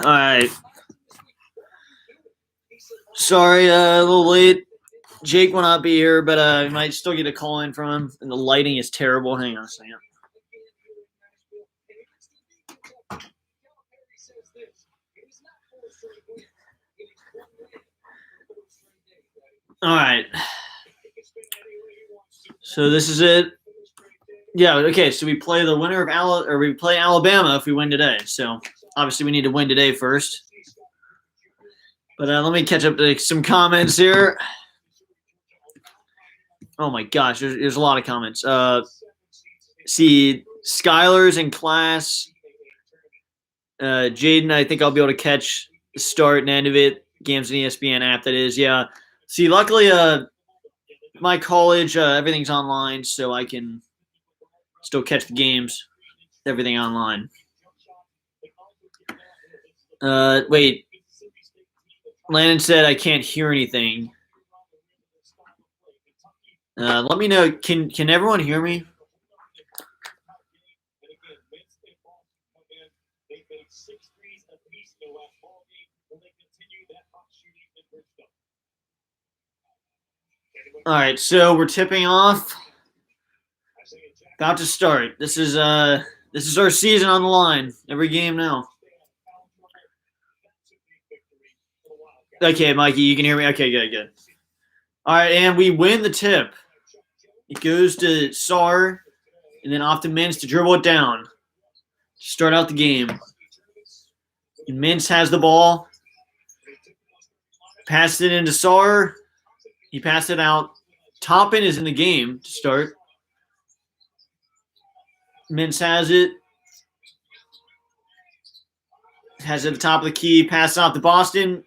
All right. Sorry, a little late. Jake will not be here, but we might still get a call in from him. And the lighting is terrible. Hang on a second. All right. So this is it. Yeah. Okay. So we play the winner of we play Alabama if we win today. So obviously we need to win today first. But let me catch up to some comments here. Oh my gosh, there's a lot of comments. See, Skylar's in class. Jaden, I think I'll be able to catch the start and end of it. Games on the ESPN app, that is. Yeah. See, luckily, my college, everything's online, so I can still catch the games. Everything online. Wait. Landon said I can't hear anything. Let me know. Can everyone hear me? All right, so we're tipping off. About to start. This is our season on the line. Every game now. Okay, Mikey, you can hear me? Okay, good. All right, and we win the tip. It goes to Sar, and then off to Mintz to dribble it down. Start out the game. And Mintz has the ball. Passed it into Sar. He passed it out. Toppin is in the game to start. Mintz has it. Has it at the top of the key. Passes off to Boston.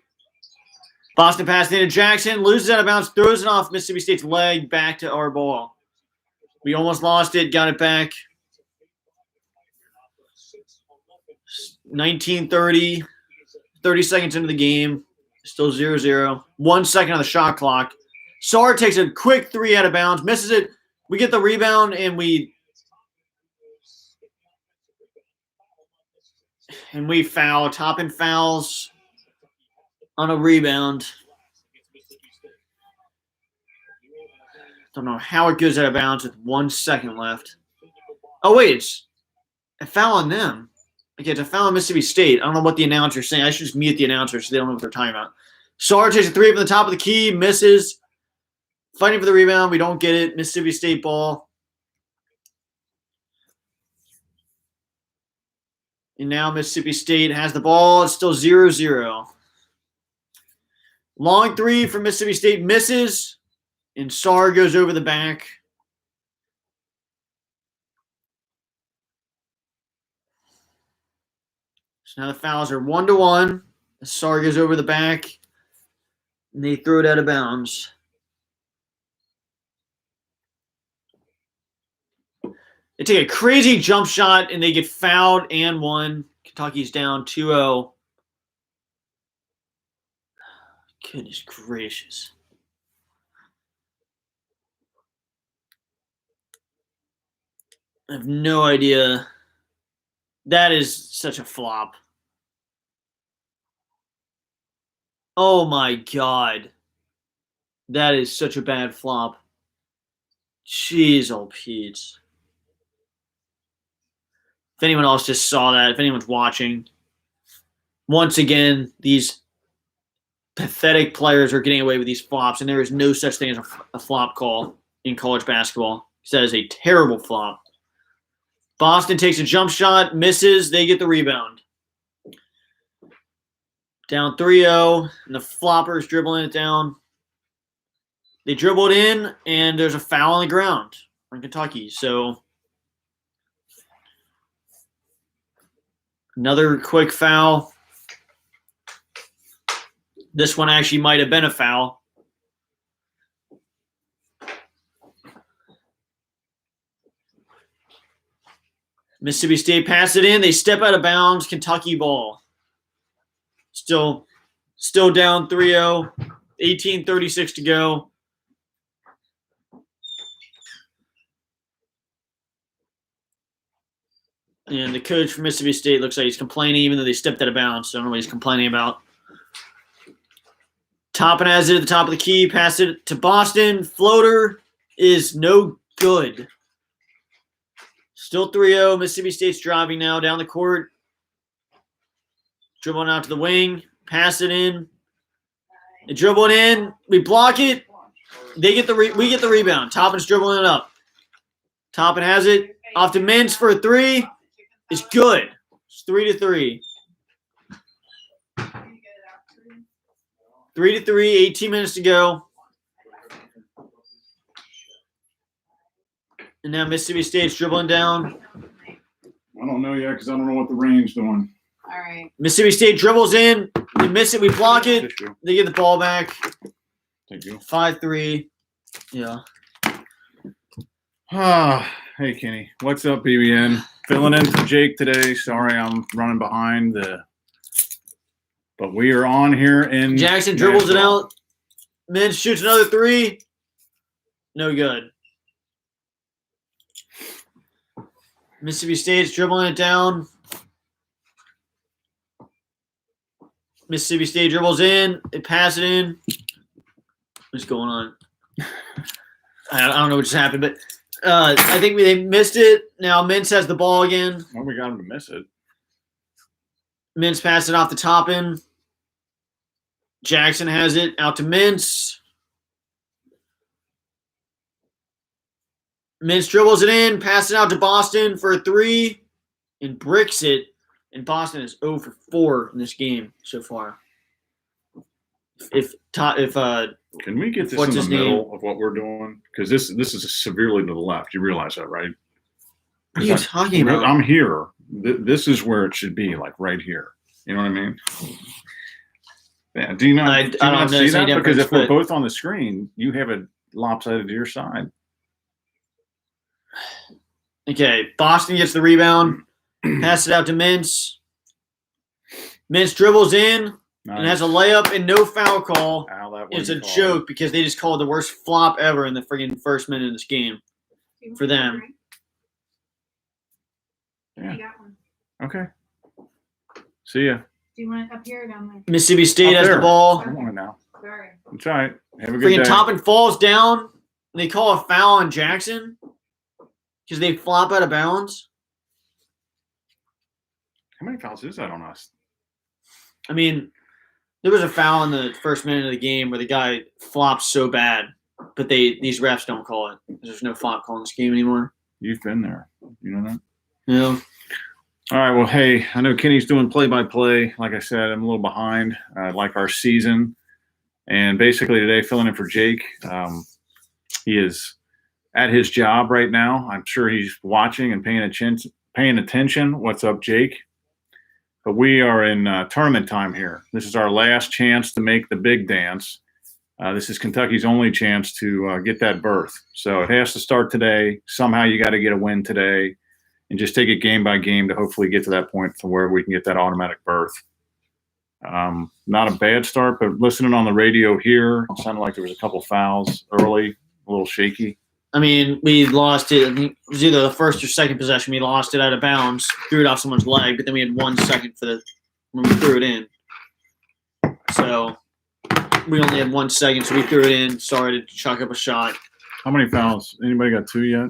Boston passed it into Jackson. Loses out of bounds. Throws it off Mississippi State's leg. Back to our ball. We almost lost it. Got it back. 19:30. 30 seconds into the game. Still 0-0. 1 second on the shot clock. Sar takes a quick three out of bounds. Misses it. We get the rebound, and we foul. Toppin fouls on a rebound. Don't know how it goes out of bounds with 1 second left. Oh, wait. It's a foul on them. Okay, it's a foul on Mississippi State. I don't know what the announcer's saying. I should just mute the announcer so they don't know what they're talking about. Sar takes a three from the top of the key. Misses. Fighting for the rebound. We don't get it. Mississippi State ball. And now Mississippi State has the ball. It's still 0-0. Long three from Mississippi State misses. And Sar goes over the back. So now the fouls are 1-1. Sar goes over the back. And they throw it out of bounds. They take a crazy jump shot, and they get fouled and won. Kentucky's down 2-0. Goodness gracious. I have no idea. That is such a flop. Oh, my God. That is such a bad flop. Jeez, oh, Pete. If anyone else just saw that, if anyone's watching, once again, these pathetic players are getting away with these flops, and there is no such thing as a flop call in college basketball. That is a terrible flop. Boston takes a jump shot, misses, they get the rebound. Down 3-0, and the floppers dribbling it down. They dribble it in, and there's a foul on the ground from Kentucky. So another quick foul. This one actually might have been a foul. Mississippi State passed it in. They step out of bounds. Kentucky ball. Still down 3-0. 18:36 to go. And the coach from Mississippi State looks like he's complaining, even though they stepped out of bounds. So I don't know what he's complaining about. Toppin has it at the top of the key. Pass it to Boston. Floater is no good. Still 3-0. Mississippi State's driving now down the court. Dribbling out to the wing. Pass it in. They dribble it in. We block it. We get the rebound. Toppin's dribbling it up. Toppin has it. Off to Mintz for a three. It's good. It's 3-3. 3-3, 18 minutes to go. And now Mississippi State's dribbling down. I don't know yet because I don't know what the rain's doing. All right. Mississippi State dribbles in. They miss it. We block it. They get the ball back. Thank you. 5-3. Yeah. Hey, Kenny. What's up, BBN? Filling in for Jake today. Sorry I'm running behind. But we are on here in Jackson dribbles it out. Mintz shoots another three. No good. Mississippi State's dribbling it down. Mississippi State dribbles in. They pass it in. What's going on? I don't know what just happened, but I think they missed it. Now Mintz has the ball again. Well, we got him to miss it. Mintz passed it off the top end. Jackson has it out to Mintz. Mintz dribbles it in, passes it out to Boston for a three, and bricks it. And Boston is 0 for 4 in this game so far. Can we get this in the middle of what we're doing? Because this is severely to the left. You realize that, right? What are you talking about? I'm here. This is where it should be, like right here. You know what I mean? Yeah. Do you not see that? Because if we're both on the screen, you have it lopsided to your side. Okay, Boston gets the rebound. Pass it out to Mintz. Mintz dribbles in and has a layup and no foul call. It's a joke because they just called the worst flop ever in the friggin' first minute of this game for them. Yeah. Okay. See ya. Do you want it up here or down there? Mississippi State has the ball. I want it now. Sorry. It's all right. Have a good day. Toppin falls down. And they call a foul on Jackson because they flop out of bounds. How many fouls is that on us? I mean, there was a foul in the first minute of the game where the guy flopped so bad, but these refs don't call it. There's no flop call in this game anymore. You've been there. You know that? Yeah. All right. Well, hey, I know Kenny's doing play-by-play. Like I said, I'm a little behind, like our season. And basically today, filling in for Jake. He is at his job right now. I'm sure he's watching and paying attention. What's up, Jake? But we are in tournament time here. This is our last chance to make the big dance. This is Kentucky's only chance to get that berth. So it has to start today. Somehow you got to get a win today and just take it game by game to hopefully get to that point to where we can get that automatic berth. Not a bad start, but listening on the radio here, it sounded like there was a couple fouls early, a little shaky. I mean, we lost it. I think it was either the first or second possession. We lost it out of bounds, threw it off someone's leg, but then we had 1 second when we threw it in. So we only had 1 second, so we threw it in, started to chuck up a shot. How many fouls? Anybody got 2 yet?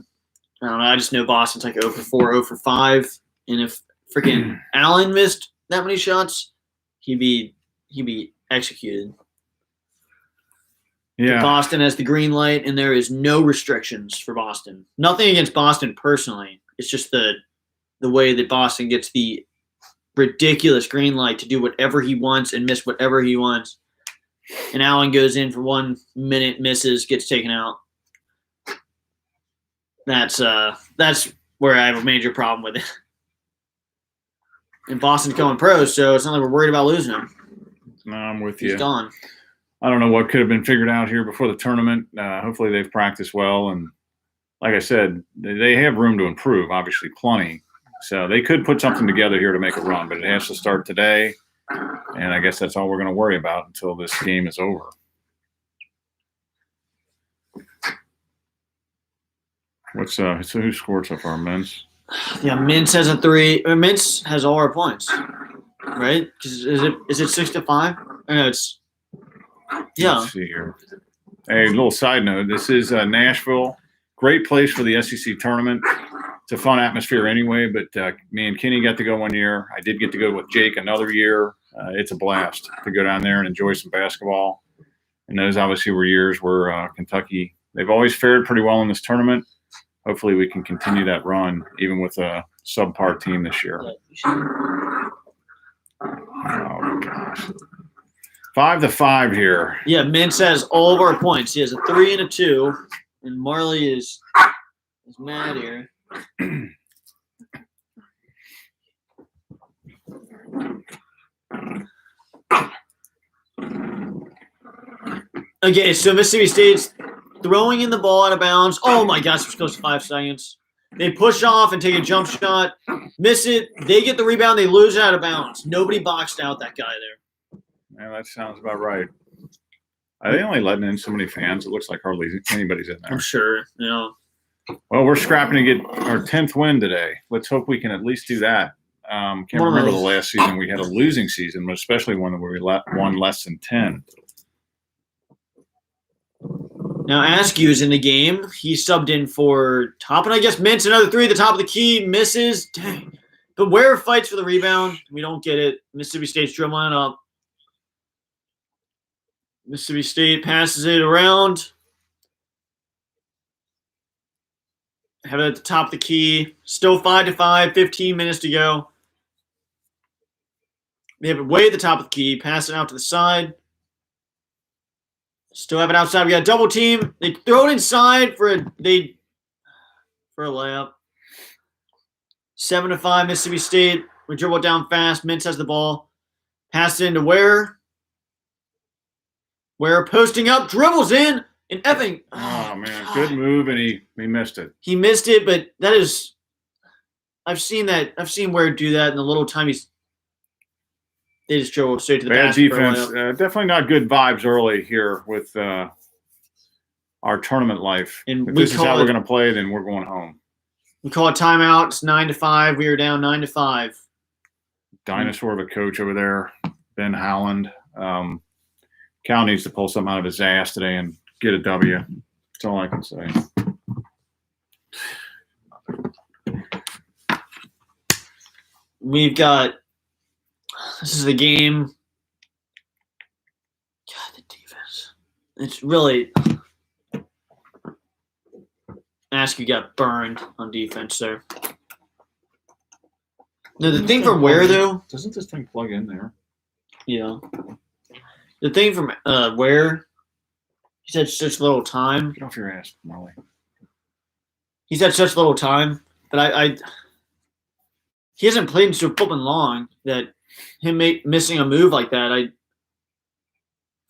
I don't know. I just know Boston's like 0 for 4, 0 for 5. And if freaking Allen missed that many shots, he'd be executed. Yeah. Boston has the green light, and there is no restrictions for Boston. Nothing against Boston personally. It's just the way that Boston gets the ridiculous green light to do whatever he wants and miss whatever he wants. And Allen goes in for 1 minute, misses, gets taken out. That's where I have a major problem with it. And Boston's going pro, so it's not like we're worried about losing him. No, I'm with you. He's gone. I don't know what could have been figured out here before the tournament. Hopefully they've practiced well. And like I said, they have room to improve, obviously plenty. So they could put something together here to make a run, but it has to start today. And I guess that's all we're going to worry about until this game is over. So who scored so far, Men's? Yeah, Mintz has a 3. Mintz has all our points, right? Because is it 6-5? I know it's. Yeah. Let's see here. Hey, little side note. This is Nashville. Great place for the SEC tournament. It's a fun atmosphere anyway, but me and Kenny got to go one year. I did get to go with Jake another year. It's a blast to go down there and enjoy some basketball. And those obviously were years where Kentucky, they've always fared pretty well in this tournament. Hopefully we can continue that run, even with a subpar team this year. Oh, gosh. 5-5 here. Yeah, Mintz has all of our points. He has a 3 and a 2, and Marley is mad here. Okay, so Mississippi State's throwing in the ball out of bounds. Oh my gosh, it's close to 5 seconds. They push off and take a jump shot, miss it. They get the rebound. They lose it out of bounds. Nobody boxed out that guy there. Yeah, that sounds about right. Are they only letting in so many fans? It looks like hardly anybody's in there. I'm sure. Yeah. Well, we're scrapping to get our 10th win today. Let's hope we can at least do that. Can't remember the last season we had a losing season, but especially one where we won less than 10. Now Askew's in the game. He subbed in for Top, and I guess Mintz another 3 at the top of the key, misses. Dang. But Ware fights for the rebound. We don't get it. Mississippi State's dribbling up. Mississippi State passes it around. Have it at the top of the key. Still 5-5, 15 minutes to go. They have it way at the top of the key. Pass it out to the side. Still have it outside. We got a double team. They throw it inside for a layup. 7-5, Mississippi State. We dribble it down fast. Mintz has the ball. Pass it into Ware. Ware posting up, dribbles in, and effing. Oh man, good move, and he missed it. He missed it, but that is. I've seen that. I've seen Ware do that in the little time they just dribble straight to the bad basket. defense. Definitely not good vibes early here with our tournament life. And if this is how we're going to play, then we're going home. We call it timeout. It's 9-5. We are down 9-5. Dinosaur of a coach over there, Ben Howland. Cal needs to pull something out of his ass today and get a W. That's all I can say. We've got – this is the game. God, the defense. It's really – Askew got burned on defense there. No, the thing from Ware, though – Doesn't this thing plug in there? Yeah. The thing from Ware, he's had such little time. Get off your ass, Molly. He's had such little time that he hasn't played in so flipping long that him missing a move like that, if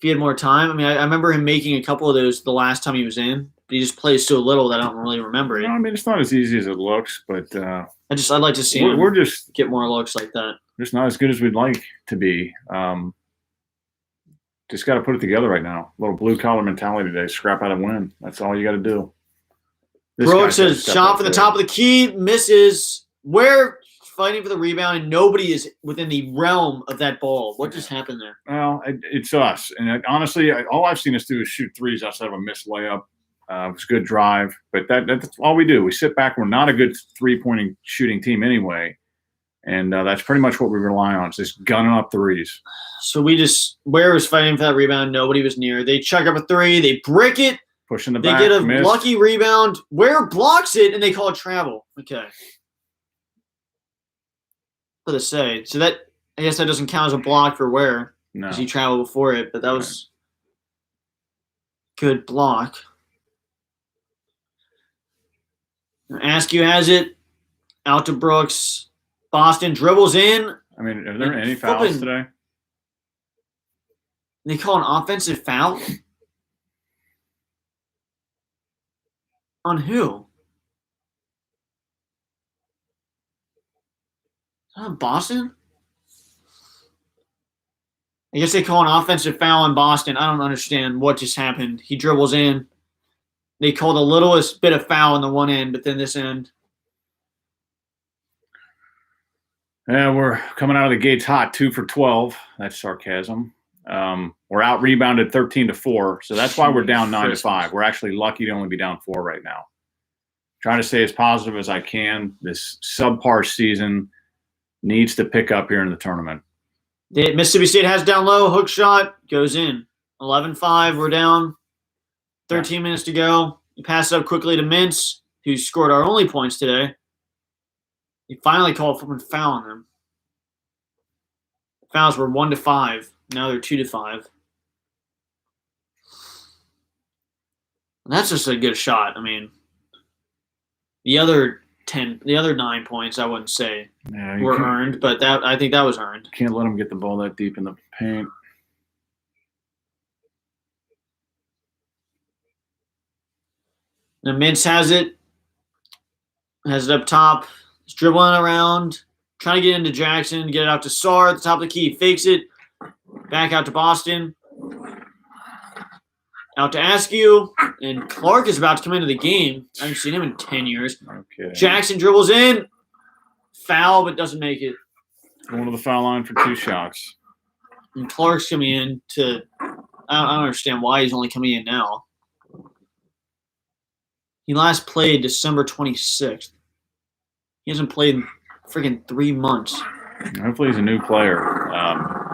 he had more time. I mean, I remember him making a couple of those the last time he was in, but he just plays so little that I don't really remember it. No, I mean, it's not as easy as it looks, but I'd like to see him we're just get more looks like that. Just not as good as we'd like to be. Just got to put it together right now. A little blue collar mentality today. Scrap out and win. That's all you got to do. Brooks has shot from the top of the key, misses. Ware fighting for the rebound, and nobody is within the realm of that ball. What just happened there? Well, it's us. And honestly, all I've seen us do is shoot threes outside of a missed layup. It was a good drive, but that's all we do. We sit back. We're not a good three-pointing shooting team anyway. And that's pretty much what we rely on, is just gunning up threes. So Ware was fighting for that rebound. Nobody was near. They chuck up a 3. They brick it. Pushing the they back. They get a missed. lucky rebound. Ware blocks it, and they call it travel. Okay. What to say? So I guess that doesn't count as a block for Ware. No. Because he traveled before it, but that was good block. Askew has it. Out to Brooks. Boston dribbles in. I mean, are there any fouls today? They call an offensive foul? On who? Is that Boston? I guess they call an offensive foul in Boston. I don't understand what just happened. He dribbles in. They call the littlest bit of foul on the one end, but then this end. Yeah, we're coming out of the gates hot, 2 for 12. That's sarcasm. We're out rebounded 13-4, so that's why we're down 9-5. We're actually lucky to only be down 4 right now. Trying to stay as positive as I can. This subpar season needs to pick up here in the tournament. Mississippi State has down low. Hook shot goes in. 11-5. We're down. 13 minutes to go. You pass it up quickly to Mintz, who scored our only points today. He finally called for foul on them. Fouls were 1-5. Now they're 2-5. And that's just a good shot. I mean, the other 9 points, I wouldn't say were earned, but I think that was earned. Can't let them get the ball that deep in the paint. Now Mintz has it up top. He's dribbling around, trying to get into Jackson, get it out to Sarr at the top of the key. Fakes it. Back out to Boston. Out to Askew. And Clarke is about to come into the game. I haven't seen him in 10 years. Okay. Jackson dribbles in. Foul, but doesn't make it. Going to the foul line for 2 shots. And Clarke's coming in to – I don't understand why he's only coming in now. He last played December 26th. He hasn't played in freaking 3 months. Hopefully he's a new player.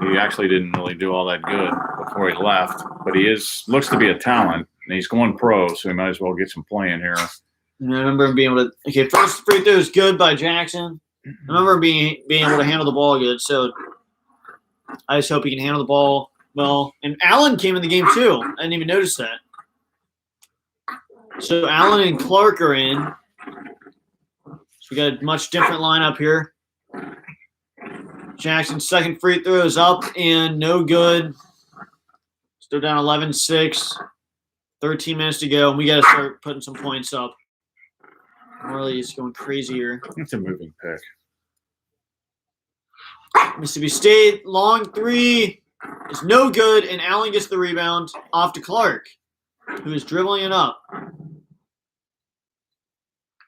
He actually didn't really do all that good before he left, but he looks to be a talent, and he's going pro, so he might as well get some playing here. And I remember him being able to – okay, first free throw is good by Jackson. I remember him being able to handle the ball good, so I just hope he can handle the ball well. And Allen came in the game too. I didn't even notice that. So Allen and Clarke are in. So we got a much different lineup here. Jackson's second free throw is up and no good. Still down 11-6. 13 minutes to go, and we got to start putting some points up. Morley's going crazy here. It's a moving pick. Mississippi State, long three is no good, and Allen gets the rebound off to Clarke, who is dribbling it up.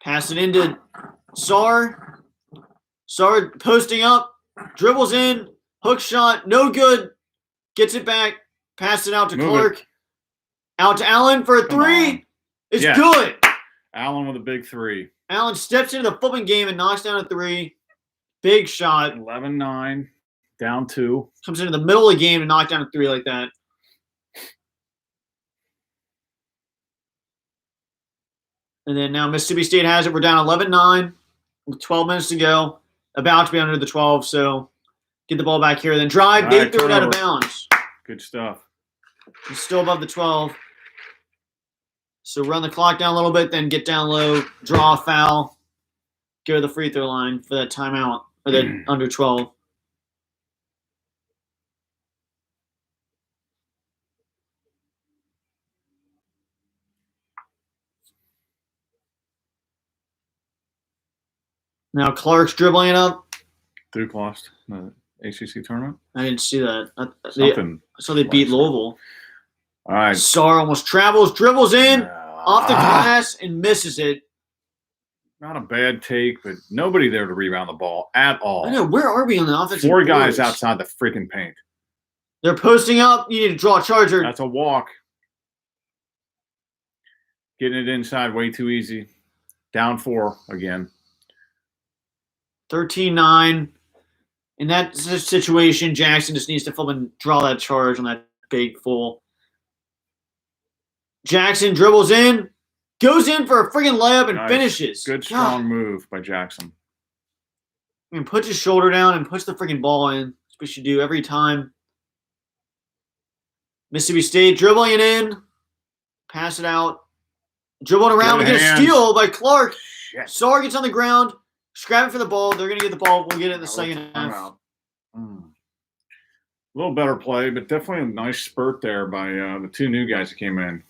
Pass it into Sarr. Sarr posting up, dribbles in, hook shot, no good. Gets it back, pass it out to Clarke. Out to Allen for a three. It's good. Allen with a big 3. Allen steps into the football game and knocks down a 3. Big shot. 11-9, down 2. Comes into the middle of the game and knock down a 3 like that. And then now Mississippi State has it. We're down 11-9 with 12 minutes to go. About to be under the 12, so get the ball back here. Then drive. They threw it out of bounds. Good stuff. He's still above the 12. So run the clock down a little bit, then get down low, draw a foul, go to the free throw line for that timeout, or that under 12. Now Clarke's dribbling it up. Duke lost the ACC tournament. I didn't see that. So they beat Louisville. All right. Sarr almost travels, dribbles in, off the glass, and misses it. Not a bad take, but nobody there to rebound the ball at all. I know. Where are we on the offensive 4 guys boards? outside the freaking paint. They're posting up. You need to draw a charger. That's a walk. Getting it inside way too easy. Down 4 again. 13-9. In that situation, Jackson just needs to flip and draw that charge on that big full. Jackson dribbles in, goes in for a friggin' layup and finishes. Good, strong move by Jackson. I mean, puts his shoulder down and puts the friggin' ball in. That's what you should do every time. Mississippi State dribbling it in, pass it out, dribbling around. We get a steal by Clarke. Shit. Sarr gets on the ground, scrapping for the ball. They're going to get the ball. We'll get it in the second half. A little better play, but definitely a nice spurt there by the 2 new guys that came in.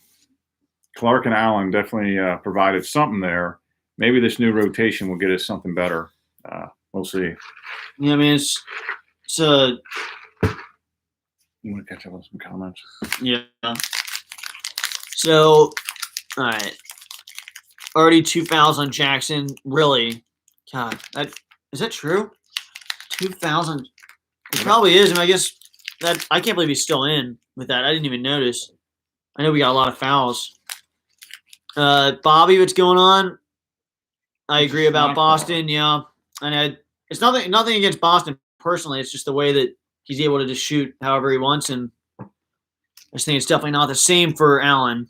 Clarke and Allen definitely provided something there. Maybe this new rotation will get us something better. We'll see. Yeah, I mean, it's a You want to catch up on some comments? Yeah. So, all right. Already 2 fouls on Jackson. Really? God, is that true? 2,000. It probably is. I mean, I guess that I can't believe he's still in with that. I didn't even notice. I know we got a lot of fouls. Bobby, what's going on? I agree about Boston. Yeah, and it's nothing against Boston personally. It's just the way that he's able to just shoot however he wants, and I just think it's definitely not the same for Allen.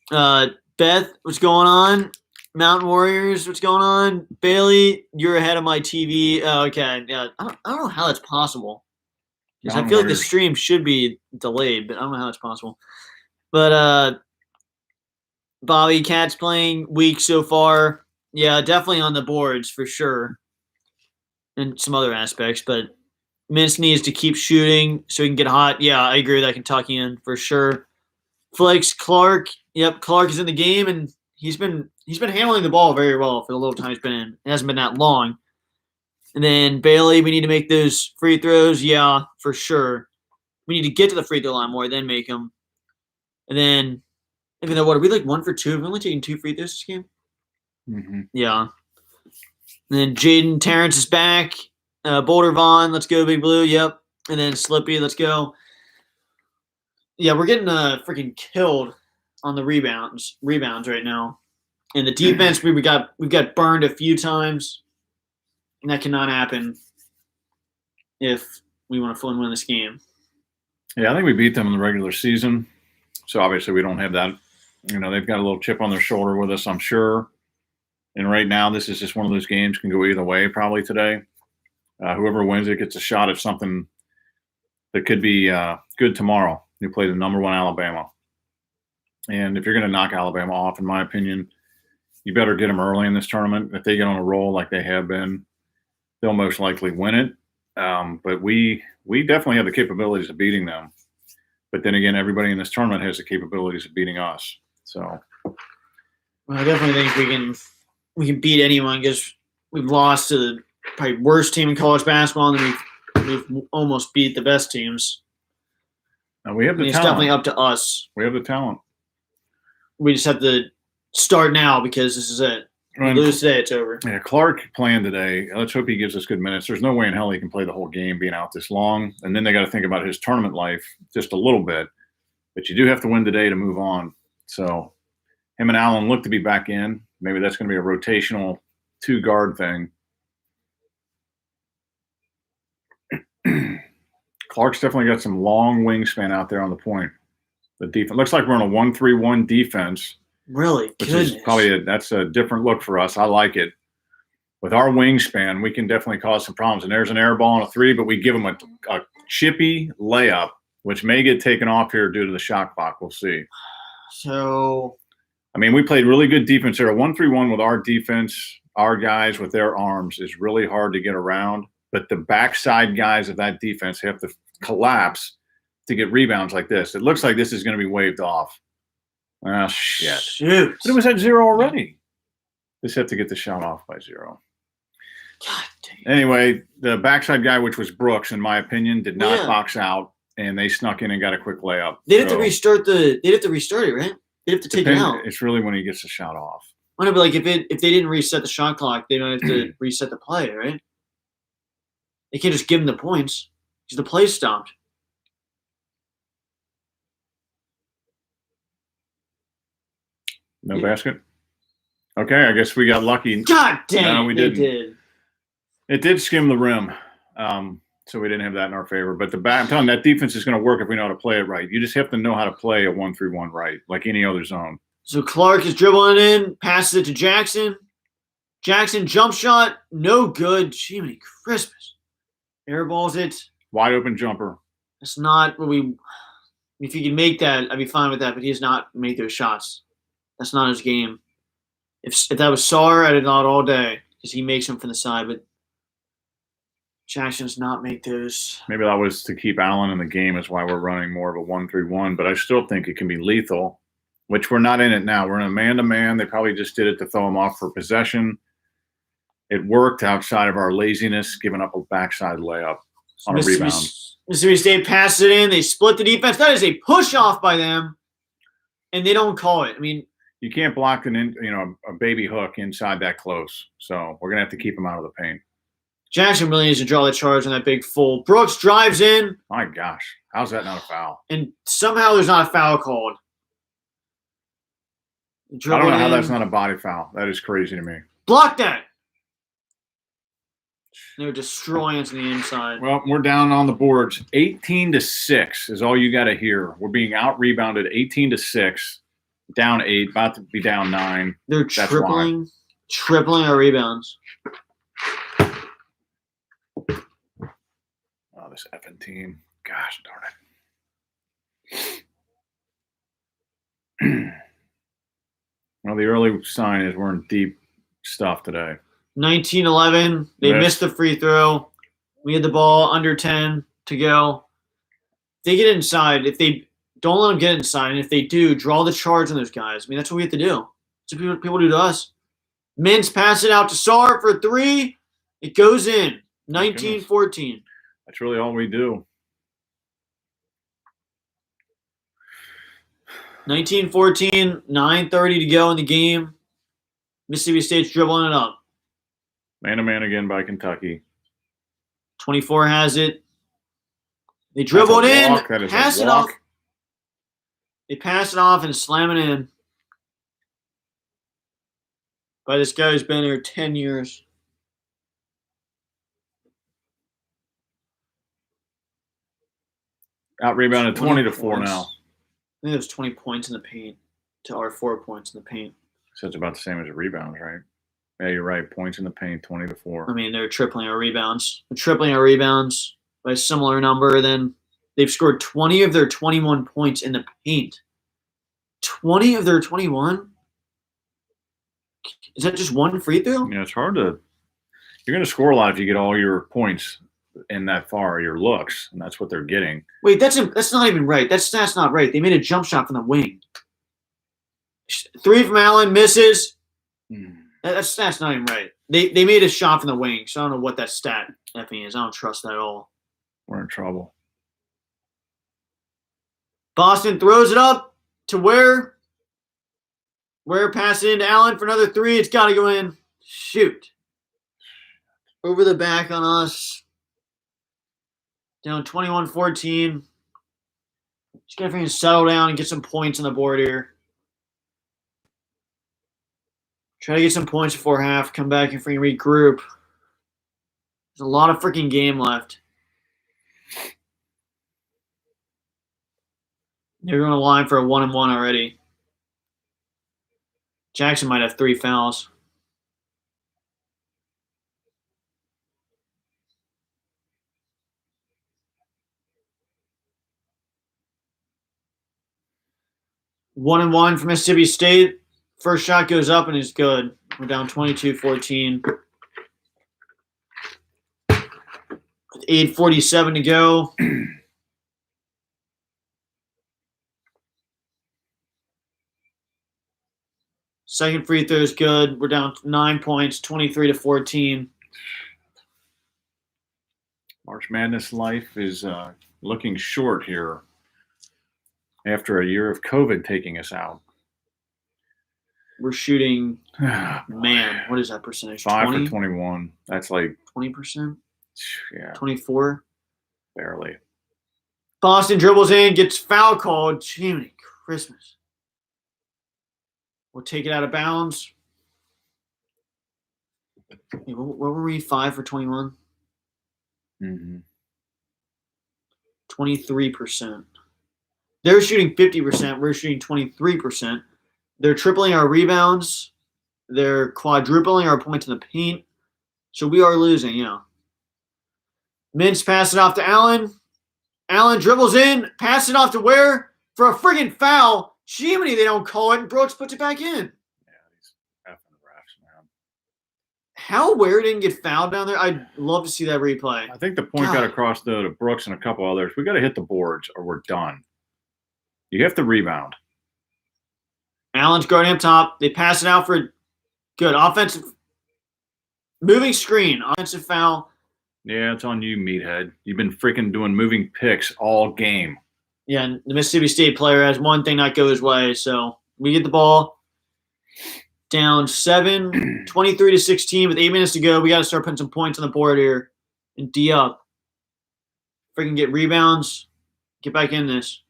Beth, what's going on? Mountain Warriors, what's going on? Bailey, you're ahead of my TV. Oh, okay, yeah, I don't know how that's possible. Because I feel like the stream should be delayed, but I don't know how it's possible. But Bobby Cat's playing weak so far. Yeah, definitely on the boards for sure. And some other aspects, but Mince needs to keep shooting so he can get hot. Yeah, I agree with that Kentuckian for sure. Flex Clarke. Yep, Clarke is in the game, and he's been handling the ball very well for the little time he's been in. It hasn't been that long. And then Bailey, we need to make those free throws. Yeah, for sure. We need to get to the free throw line more, then make them. And then, even though, what, are we like 1 for 2? Have we only taken 2 free throws this game? Mm-hmm. Yeah. And then Jaden Terrence is back. Boulder Vaughn, let's go, Big Blue. Yep. And then Slippy, let's go. Yeah, we're getting freaking killed on the rebounds right now. And the defense, we got burned a few times. And that cannot happen if we want to fully win this game. Yeah, I think we beat them in the regular season. So obviously we don't have that. You know, they've got a little chip on their shoulder with us, I'm sure. And right now, this is just one of those games can go either way probably today. Whoever wins it gets a shot at something that could be good tomorrow. You play the number 1 Alabama. And if you're going to knock Alabama off, in my opinion, you better get them early in this tournament. If they get on a roll like they have been, they'll most likely win it. But we definitely have the capabilities of beating them. But then again, everybody in this tournament has the capabilities of beating us. So, well, I definitely think we can beat anyone because we've lost to the probably worst team in college basketball, and then we've almost beat the best teams. now we have the It's talent. definitely up to us. We have the talent. We just have to start now because this is it. If we lose today, it's over. Yeah, Clarke playing today. Let's hope he gives us good minutes. There's no way in hell he can play the whole game being out this long. And then they got to think about his tournament life just a little bit. But you do have to win today to move on. So him and Allen look to be back in. Maybe that's going to be a rotational 2-guard thing. Clark's definitely got some long wingspan out there on the point. The defense looks like we're on a 1-3-1 defense. Really? Which is probably that's a different look for us. I like it. With our wingspan, we can definitely cause some problems. And there's an air ball and a 3, but we give them a chippy layup, which may get taken off here due to the shot clock. We'll see. So, I mean, we played really good defense here. A 1-3-1 with our defense, our guys with their arms is really hard to get around. But the backside guys of that defense have to collapse to get rebounds like this. It looks like this is going to be waved off. Oh, shit. Shoot. But it was at 0 already. Just have to get the shot off by 0. God dang. Anyway, the backside guy, which was Brooks, in my opinion, did not box out, and they snuck in and got a quick layup. They'd have to restart it, right? They'd have to take it out. It's really when he gets the shot off. I know, but like if they didn't reset the shot clock, they don't have to reset the play, right? They can't just give him the points because the play stopped. No basket? Okay, I guess we got lucky. God dang no, it, we they didn't. did. It did skim the rim, so we didn't have that in our favor. But I'm telling you, that defense is going to work if we know how to play it right. You just have to know how to play a 1-3-1 right, like any other zone. So Clarke is dribbling in, passes it to Jackson. Jackson jump shot, no good. Jiminy Christmas. Airballs it. Wide open jumper. That's not what we – if he can make that, I'd be fine with that, but he does not make those shots. That's not his game. If that was Sarr, I'd have thought all day because he makes them from the side, but Jackson does not make those. Maybe that was to keep Allen in the game is why we're running more of a 1-3-1, but I still think it can be lethal, which we're not in it now. We're in a man-to-man. They probably just did it to throw him off for possession. It worked outside of our laziness, giving up a backside layup on a rebound. Mississippi State passes it in. They split the defense. That is a push-off by them, and they don't call it. I mean, you can't block a baby hook inside that close. So we're going to have to keep him out of the paint. Jackson really needs to draw the charge on that big full. Brooks drives in, My gosh. How's that not a foul? and somehow there's not a foul called. I don't know Dribbled how in. that's not a body foul. That is crazy to me. Block that. They're destroying us on the inside. Well, we're down on the boards. 18-6 is all you got to hear. We're being out rebounded 18-6, down 8, about to be down 9. They're That's tripling our rebounds. Oh, this effing team. Gosh darn it. Well, the early sign is we're in deep stuff today. 19-11. They missed the free throw. We had the ball under 10 to go. If they get inside, if they don't let them get inside, and if they do, draw the charge on those guys. I mean, that's what we have to do. That's what people do to us. Mintz pass it out to Sarr for 3. It goes in. 19-14. That's really all we do. 19-14, 9:30 to go in the game. Mississippi State's dribbling it up. Man-to-man again by Kentucky. 24 has it. They dribble it in, pass it off. They pass it off and slam it in. By this guy who's been here 10 years. Out rebounded 20-4 now. I think it was 20 points in the paint to our 4 points in the paint. So it's about the same as the rebounds, right? Yeah, you're right. Points in the paint, 20-4. I mean, they're tripling our rebounds. They're tripling our rebounds by a similar number. Then they've scored 20 of their 21 points in the paint. 20 of their 21? Is that just one free throw? Yeah, it's hard to – you're going to score a lot if you get all your points in that far, your looks, and that's what they're getting. Wait, that's not even right. That's not right. They made a jump shot from the wing. 3 from Allen, misses. That's not even right. They made a shot from the wing, so I don't know what that stat effing is. I don't trust that at all. We're in trouble. Boston throws it up to Ware. Ware passes it into Allen for another 3. It's got to go in. Shoot. Over the back on us. Down 21-14. Just got to settle down and get some points on the board here. Try to get some points before half. Come back and freaking regroup. There's a lot of freaking game left. They're going to line for a 1-and-1 already. Jackson might have 3 fouls. One and one for Mississippi State. First shot goes up and is good. We're down 22-14. With 8:47 to go. Second free throw is good. We're down 9 points, 23-14. March Madness life is looking short here after a year of COVID taking us out. We're shooting, man, what is that percentage? 5 for 21. That's like 20%? Yeah, 24? barely. Boston dribbles in, gets foul called. Jiminy Christmas. We'll take it out of bounds. Hey, what were we? 5 for 21? 23%. They're shooting 50%. We're shooting 23%. They're tripling our rebounds. They're quadrupling our points in the paint. So we are losing, Mintz pass it off to Allen. Allen dribbles in, pass it off to Ware for a friggin' foul. Jiminy, they don't call it, and Brooks puts it back in. Yeah, these effing refs, man. How Ware didn't get fouled down there? I'd love to see that replay. I think the point got across to Brooks and a couple others. We got to hit the boards or we're done. You have to rebound. Allen's guarding up top. They pass it out for good offensive moving screen. Offensive foul. Yeah, it's on you, meathead. You've been freaking doing moving picks all game. Yeah, and the Mississippi State player has one thing not go his way. So we get the ball. Down 7, 23-16 with 8 minutes to go. We got to start putting some points on the board here and D up. Freaking get rebounds. Get back in this.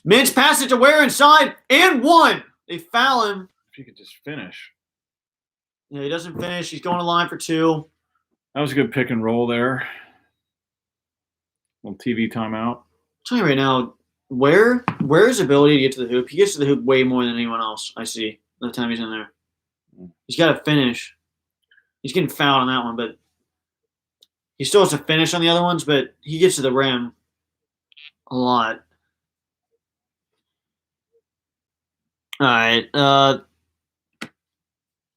Mintz pass it to Ware inside and 1. They foul him. If you could just finish. Yeah, he doesn't finish. He's going to line for 2. That was a good pick and roll there. Little TV timeout. I'm telling you right now, Ware's ability to get to the hoop, he gets to the hoop way more than anyone else I see the time he's in there. He's got to finish. He's getting fouled on that one, but he still has to finish on the other ones, but he gets to the rim a lot. All right.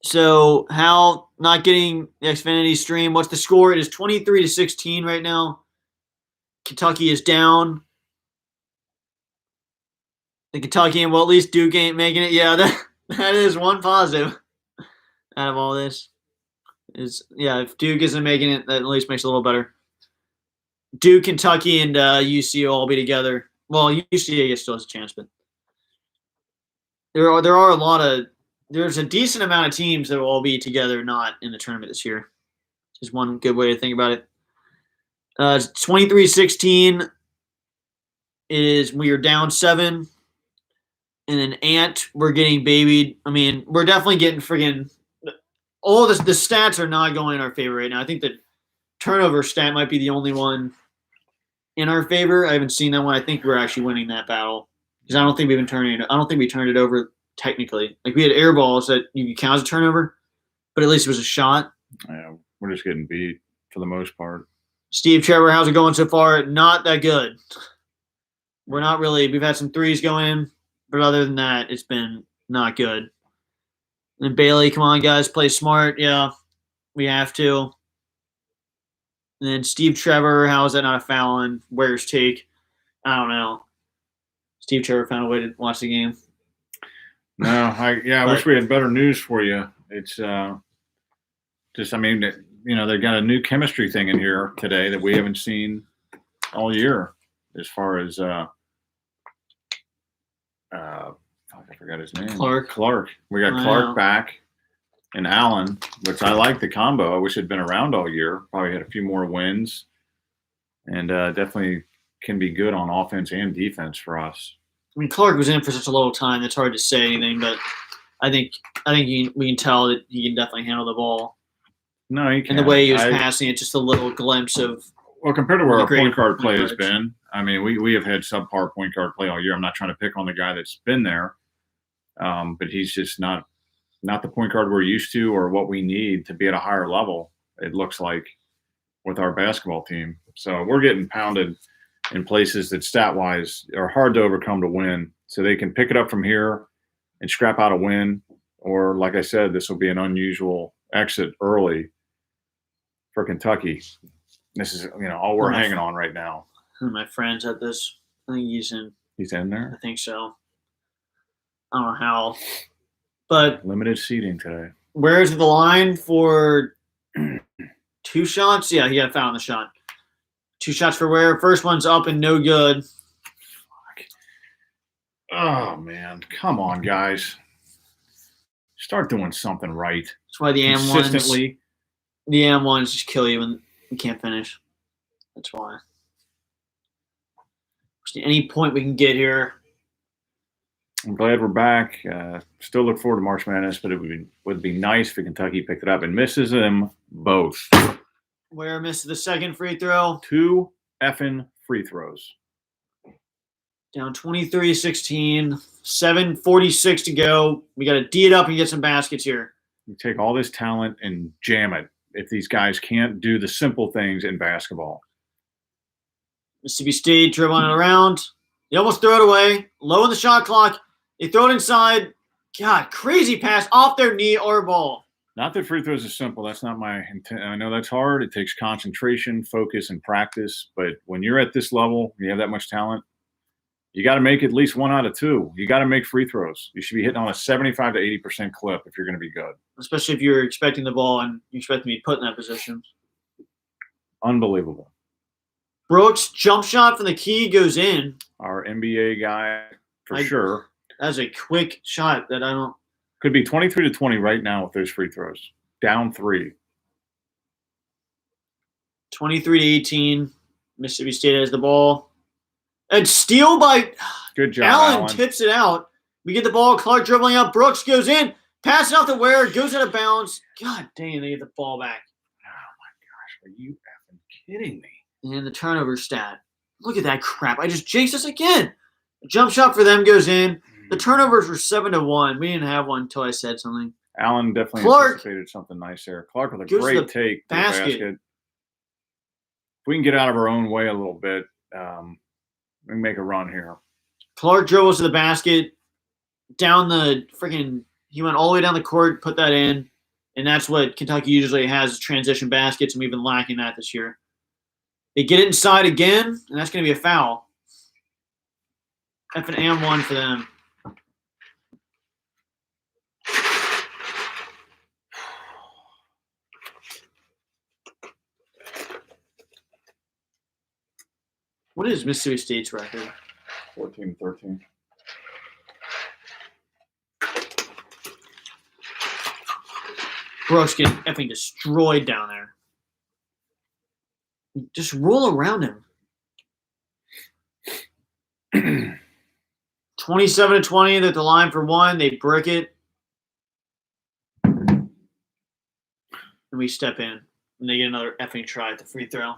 So Hal not getting the Xfinity stream. What's the score? It is 23-16 right now. Kentucky is down. The Kentuckian, well, at least Duke ain't making it. Yeah, that is one positive out of all this. If Duke isn't making it, that at least makes it a little better. Duke, Kentucky, and UC will all be together. Well, UC I guess still has a chance, but there are a lot of there's a decent amount of teams that will all be together not in the tournament this year. Just one good way to think about it. 23-16 is we are down 7. And then Ant, we're getting babied. I mean, we're definitely getting friggin' all the stats are not going in our favor right now. I think the turnover stat might be the only one in our favor. I haven't seen that one. I think we're actually winning that battle because I don't think we turned it over technically. Like we had air balls that you could count as a turnover, but at least it was a shot. Yeah, we're just getting beat for the most part. Steve Trevor, how's it going so far? Not that good. We're not really. We've had some threes go in. But other than that, it's been not good. And Bailey, come on, guys, play smart. Yeah, we have to. And then Steve Trevor, how is that not a foul on Ware's take? I don't know. Steve Trevor found a way to watch the game. No, I wish we had better news for you. It's they got a new chemistry thing in here today that we haven't seen all year as far as I forgot his name. Clarke. We got Clarke back and Allen, which I like the combo. I wish it'd been around all year. Probably had a few more wins, and definitely can be good on offense and defense for us. I mean, Clarke was in for such a little time; it's hard to say anything. But I think we can tell that he can definitely handle the ball. No, he can. And the way he was passing it, just a little glimpse of. Well, compared to where our point guard play has been, I mean, we have had subpar point guard play all year. I'm not trying to pick on the guy that's been there, but he's just not the point guard we're used to or what we need to be at a higher level, it looks like, with our basketball team. So we're getting pounded in places that stat-wise are hard to overcome to win. So they can pick it up from here and scrap out a win. Or, like I said, this will be an unusual exit early for Kentucky. This is, all we're hanging on right now. My friend's at this. I think he's in. He's in there? I think so. I don't know how. But limited seating today. Where's the line for 2 shots? Yeah, he got fouled on the shot. 2 shots for Ware. First one's up and no good. Fuck. Oh, man. Come on, guys. Start doing something right. That's why the consistently. The AM1s just kill you when you can't finish. That's why. Any point we can get here. I'm glad we're back. Still look forward to March Madness, but it would be nice if Kentucky picked it up and misses them both. Ware misses the second free throw. 2 effing free throws. Down 23-16. 7:46 to go. We got to D it up and get some baskets here. You take all this talent and jam it if these guys can't do the simple things in basketball. Mississippi State dribbling it around. They almost throw it away. Low in the shot clock. They throw it inside. God, crazy pass off their knee or ball. Not that free throws are simple. That's not my intent. I know that's hard. It takes concentration, focus, and practice. But when you're at this level, you have that much talent, you got to make at least 1 out of 2. You got to make free throws. You should be hitting on a 75 to 80% clip if you're going to be good. Especially if you're expecting the ball and you expect to be put in that position. Unbelievable. Brooks, jump shot from the key goes in. Our NBA guy, for sure. That's a quick shot that I don't. Could be 23-20 right now with those free throws. Down 3. 23-18. Mississippi State has the ball. And steal by Good job, Allen. Allen. Tips it out. We get the ball. Clarke dribbling up. Brooks goes in. Passing off to Ware. Goes out of bounds. God dang, they get the ball back. Oh, my gosh. Are you effing kidding me? And the turnover stat. Look at that crap. I just jinxed us again. A jump shot for them goes in. The turnovers were 7-1. We didn't have one until I said something. Allen definitely Clarke anticipated something nice there. Clarke with a goes to great the take to the basket. basket. If we can get out of our own way a little bit, we can make a run here. Clarke dribbles to the basket. Down the freaking – he went all the way down the court, put that in. And that's what Kentucky usually has, is transition baskets, and we've been lacking that this year. They get it inside again, and that's going to be a foul. F&M1 for them. What is Mississippi State's record? 14-13. Brooks getting effing destroyed down there. Just roll around him. 27-20. They're at the line for one. They brick it. And we step in. And they get another effing try at the free throw.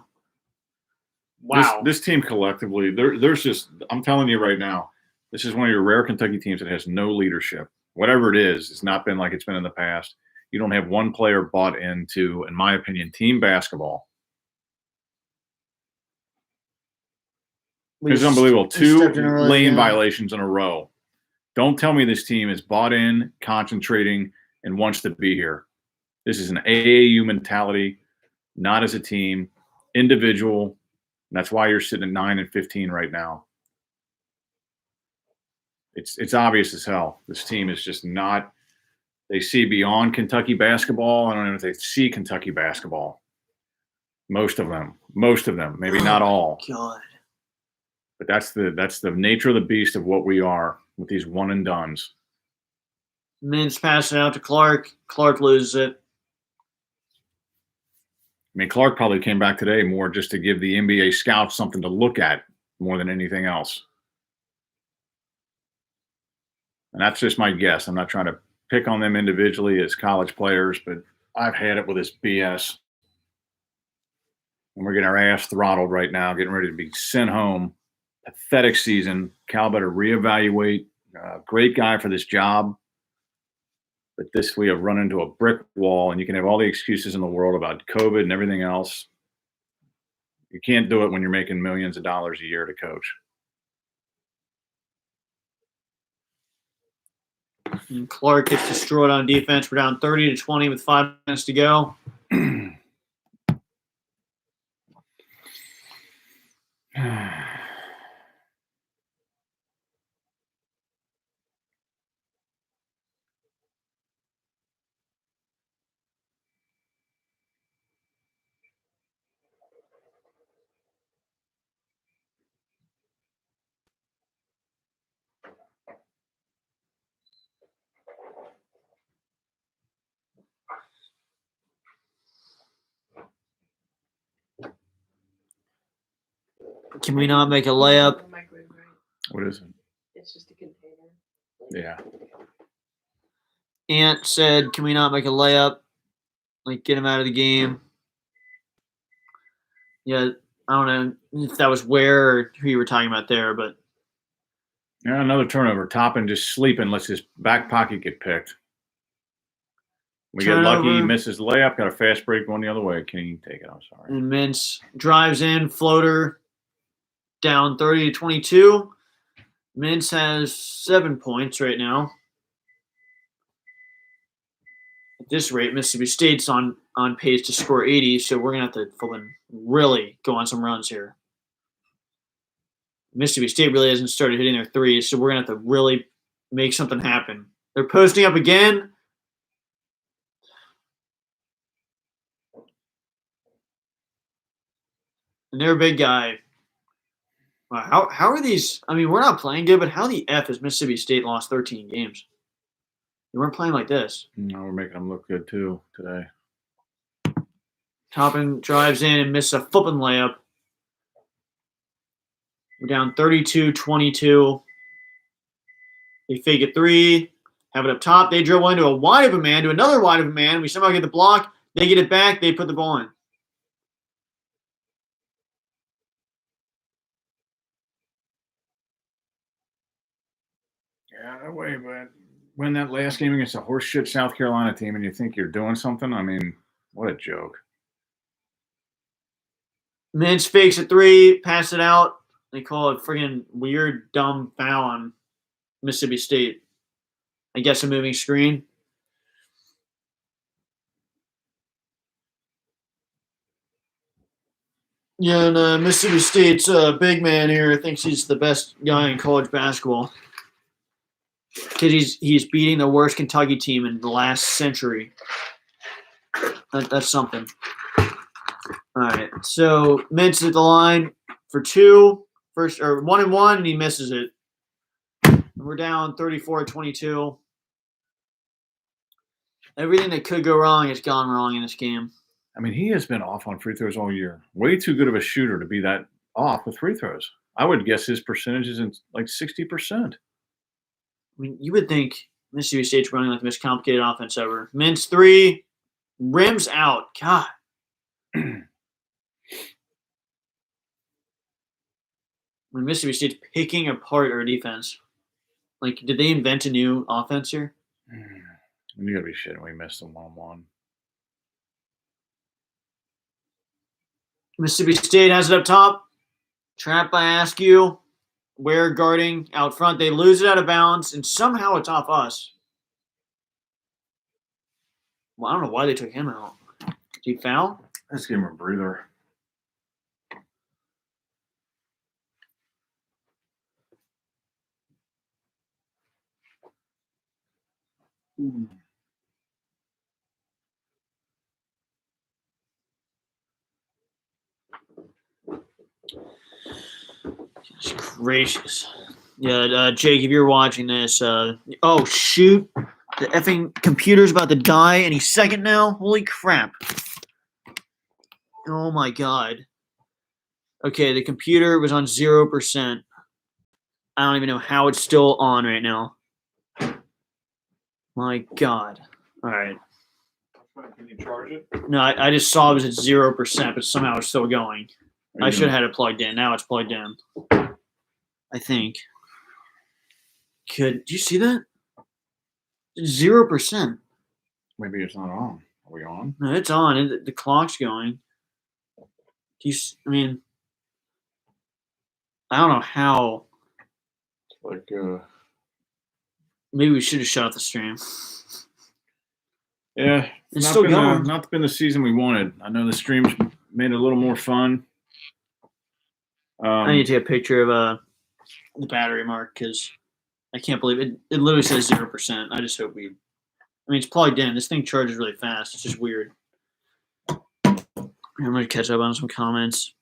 Wow. This team collectively, there's just, I'm telling you right now, this is one of your rare Kentucky teams that has no leadership. Whatever it is, it's not been like it's been in the past. You don't have one player bought into, in my opinion, team basketball. It's unbelievable. 2 lane violations in a row. Don't tell me this team is bought in, concentrating, and wants to be here. This is an AAU mentality, not as a team, individual. That's why you're sitting at 9-15 right now. It's obvious as hell. This team is just not. They see beyond Kentucky basketball. I don't know if they see Kentucky basketball. Most of them, maybe not all. God. But that's the nature of the beast of what we are with these one and dones. Mintz passing out to Clarke. Clarke loses it. I mean, Clarke probably came back today more just to give the NBA scouts something to look at more than anything else. And that's just my guess. I'm not trying to pick on them individually as college players, but I've had it with this BS. And we're getting our ass throttled right now, getting ready to be sent home. Pathetic season. Cal better reevaluate. Great guy for this job. But this, we have run into a brick wall, and you can have all the excuses in the world about COVID and everything else. You can't do it when you're making millions of dollars a year to coach. And Clarke gets destroyed on defense. We're down 30-20 with 5 minutes to go. Can we not make a layup? What is it? It's just a container. Yeah. Ant said, can we not make a layup? Like, get him out of the game. Yeah, I don't know if that was Ware or who you were talking about there, but. Yeah, another turnover. Toppin just sleeping, lets his back pocket get picked. We get lucky, misses the layup, got a fast break going the other way. Can you take it? I'm sorry. And Mintz drives in, floater, down 30-22. Mintz has 7 points right now. At this rate, Mississippi State's on pace to score 80, so we're going to have to really go on some runs here. Mississippi State really hasn't started hitting their threes, so we're going to have to really make something happen. They're posting up again. And they're a big guy. Wow, how are these? I mean, we're not playing good, but how the F has Mississippi State lost 13 games? They weren't playing like this. No, we're making them look good too today. Toppin drives in and misses a flipping layup. We're down 32-22. They fake a three, have it up top. They dribble into a wide open man, to another wide open man. We somehow get the block. They get it back. They put the ball in. Yeah, that way, but win that last game against a horseshit South Carolina team and you think you're doing something? I mean, what a joke. Mintz fakes a three, pass it out. They call it friggin' weird, dumb foul on Mississippi State. I guess a moving screen. Yeah, and Mississippi State's big man here thinks he's the best guy in college basketball. Because he's beating the worst Kentucky team in the last century. That's something. All right, so Mintz at the line for 1-and-1, and he misses it. We're down 34-22. Everything that could go wrong has gone wrong in this game. I mean, he has been off on free throws all year. Way too good of a shooter to be that off with free throws. I would guess his percentage is in like 60%. I mean, you would think Mississippi State's running like the most complicated offense ever. Mintz three, rims out. God. When Mississippi State's picking apart our defense. Like, did they invent a new offense here? You gotta be shitting. We missed the 1-on-1. Mississippi State has it up top. Trapped by Askew. Ware guarding out front. They lose it out of bounds, and somehow it's off us. Well, I don't know why they took him out. Did he foul? Let's give him a breather. Goodness gracious. Yeah, Jake, if you're watching this, oh, shoot. The effing computer's about to die, and he's second now? Holy crap. Oh, my God. Okay, the computer was on 0%. I don't even know how it's still on right now. My God. All right. Can you charge it? No, I just saw it was at 0%, but somehow it's still going. I should have had it plugged in. Now it's plugged in. I think. Did you see that? 0%. Maybe it's not on. Are we on? No, it's on. The clock's going. I mean, I don't know how. It's like, maybe we should have shut off the stream. yeah, It's still going. Not been the season we wanted. I know the streams made it a little more fun. I need to take a picture of the battery mark because I can't believe it. It literally says 0%. I just hope it's plugged in. This thing charges really fast. It's just weird. I'm going to catch up on some comments.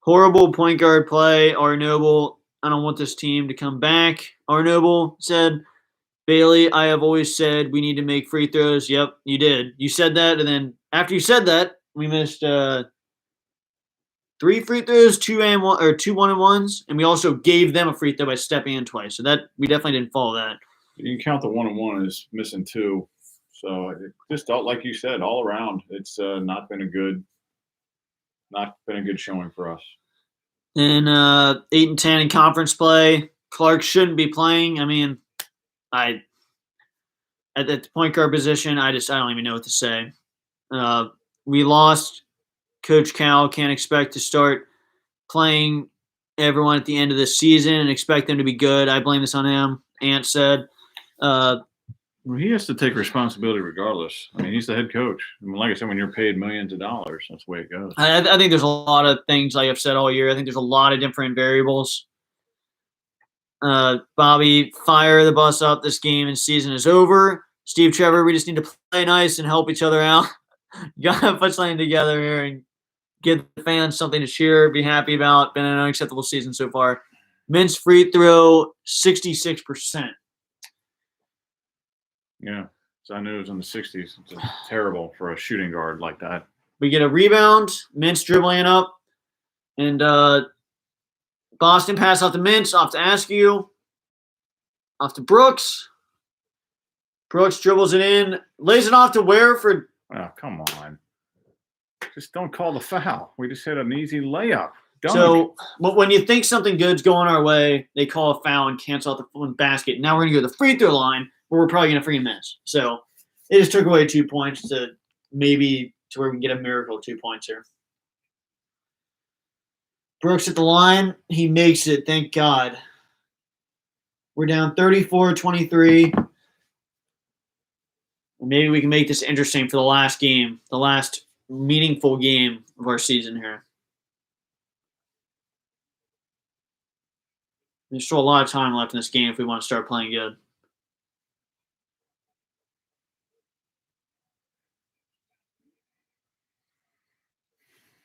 Horrible point guard play. R. Noble, I don't want this team to come back. R. Noble said, Bailey, I have always said we need to make free throws. Yep, you did. You said that, and then after you said that, we missed 3 free throws, 2 1-and-1s, and we also gave them a free throw by stepping in twice. So that we definitely didn't follow that. You can count the 1-on-1 as missing 2. So it just like you said, all around, it's not been a good showing for us. And 8-10 in conference play. Clarke shouldn't be playing. I mean, at the point guard position, I don't even know what to say. We lost. Coach Cal can't expect to start playing everyone at the end of the season and expect them to be good. I blame this on him. Ant said. Well, he has to take responsibility regardless. I mean, he's the head coach. I mean, like I said, when you're paid millions of dollars, that's the way it goes. I think there's a lot of things, like I've said all year. I think there's a lot of different variables. Bobby, fire the bus up. This game and season is over. Steve Trevor, we just need to play nice and help each other out. You got to put something together here and give the fans something to cheer, be happy about. Been an unacceptable season so far. Men's free throw, 66%. Yeah. So I knew it was in the 60s. It's terrible for a shooting guard like that. We get a rebound. Mintz dribbling up. And Boston pass off to Mintz, off to Askew, off to Brooks. Brooks dribbles it in, lays it off to Ware for. Oh, come on. Just don't call the foul. We just hit an easy layup. Dunk. So when you think something good's going our way, they call a foul and cancel out the basket. Now we're going to go to the free throw line where we're probably going to freaking miss. So they just took away 2 points to maybe to where we can get a miracle 2 points here. Brooks at the line. He makes it. Thank God. We're down 34-23. Maybe we can make this interesting for the last game, the last meaningful game of our season here. There's still a lot of time left in this game if we want to start playing good.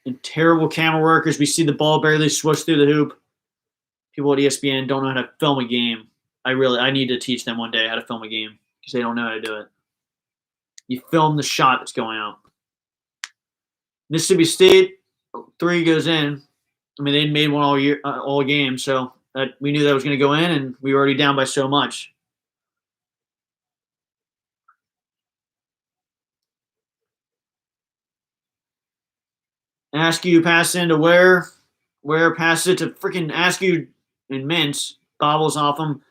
And terrible camera work as we see the ball barely swoosh through the hoop. People at ESPN don't know how to film a game. I need to teach them one day how to film a game because they don't know how to do it. You film the shot that's going out. Mississippi State, 3 goes in. I mean, they made one all game, so we knew that was going to go in, and we were already down by so much. Askew passes into Ware. Ware passes it to freaking Askew and Mintz. Bobbles off him.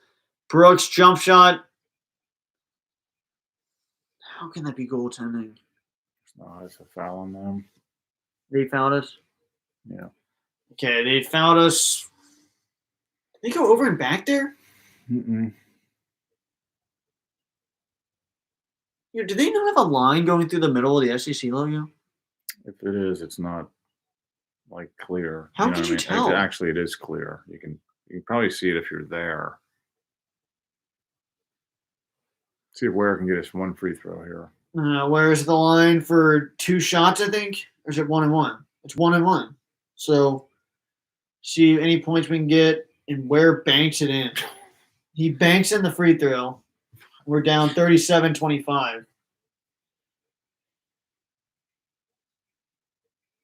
Brooks jump shot. How can that be goaltending? No, it's a foul on them. They fouled us? Yeah. Okay, they fouled us. Did they go over and back there? Mm-mm. Do they not have a line going through the middle of the SEC logo? If it is, it's not like clear. How could you tell? Actually, it is clear. You can probably see it if you're there. See if Ware can get us one free throw here. Where's the line for 2 shots, I think? Or is it 1-1? It's 1-1. So, see any points we can get, and Ware banks it in. He banks in the free throw. We're down 37-25.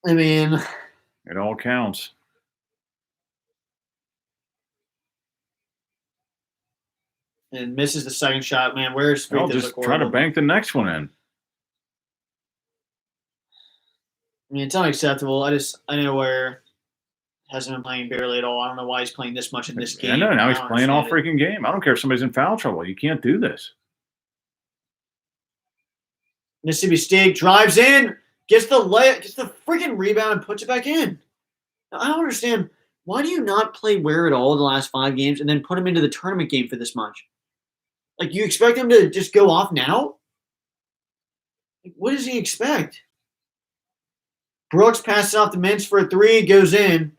I mean, it all counts. And misses the second shot. Man, where's free throws? Just try to bank the next one in. I mean, it's unacceptable. I know Ware hasn't been playing barely at all. I don't know why he's playing this much in this game. I know. Now he's playing all freaking game. I don't care if somebody's in foul trouble. You can't do this. Mississippi State drives in, gets the freaking rebound, and puts it back in. Now, I don't understand. Why do you not play Ware at all the last 5 games and then put him into the tournament game for this much? Like, you expect him to just go off now? Like, what does he expect? Brooks passes off the Mintz for a 3, goes in.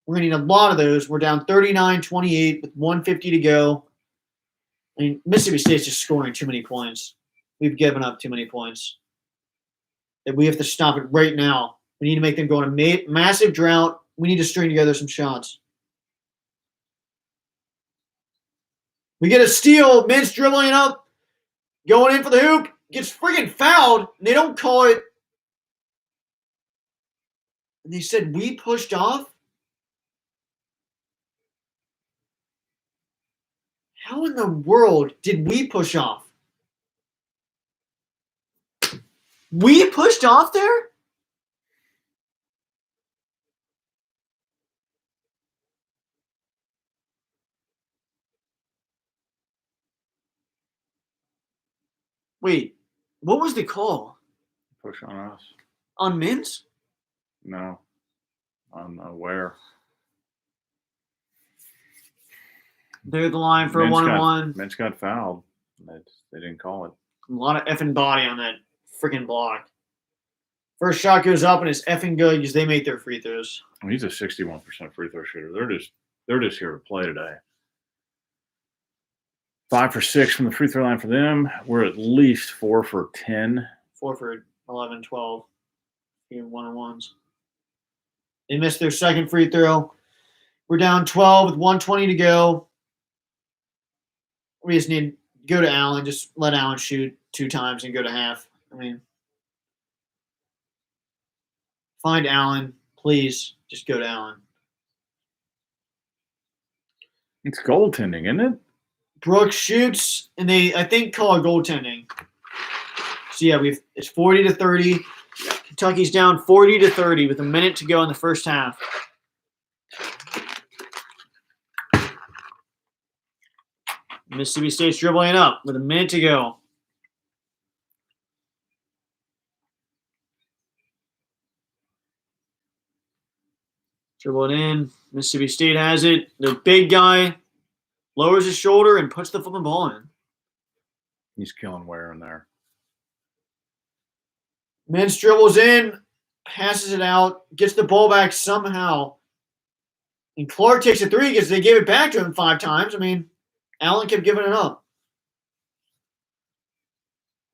We're going to need a lot of those. We're down 39-28 with 1:50 to go. I mean, Mississippi State's just scoring too many points. We've given up too many points. And we have to stop it right now. We need to make them go on a massive drought. We need to string together some shots. We get a steal. Mintz dribbling it up. Going in for the hoop. Gets friggin' fouled. And they don't call it. And they said we pushed off? How in the world did we push off? We pushed off there? Wait, what was the call? Push on us. On Mintz? No. On Ware. They're the line for a 1-1. Mintz got fouled. They didn't call it. A lot of effing body on that freaking block. First shot goes up and it's effing good because they make their free throws. Well, he's a 61% free throw shooter. They're just here to play today. 5 for 6 from the free throw line for them. We're at least 4 for 10. 4 for 11, 12. Even 1-on-1s. They missed their second free throw. We're down 12 with 1:20 to go. We just need go to Allen. Just let Allen shoot 2 times and go to half. I mean, find Allen, please. Just go to Allen. It's goaltending, isn't it? Brooks shoots, and they, I think, call a goaltending. So yeah, it's 40-30. Kentucky's down 40-30 with a minute to go in the first half. Mississippi State's dribbling up with a minute to go. Dribble it in. Mississippi State has it. Their big guy lowers his shoulder and puts the flipping ball in. He's killing Ware in there. Mintz dribbles in, passes it out, gets the ball back somehow. And Clarke takes a 3 because they gave it back to him 5 times. I mean, Allen kept giving it up.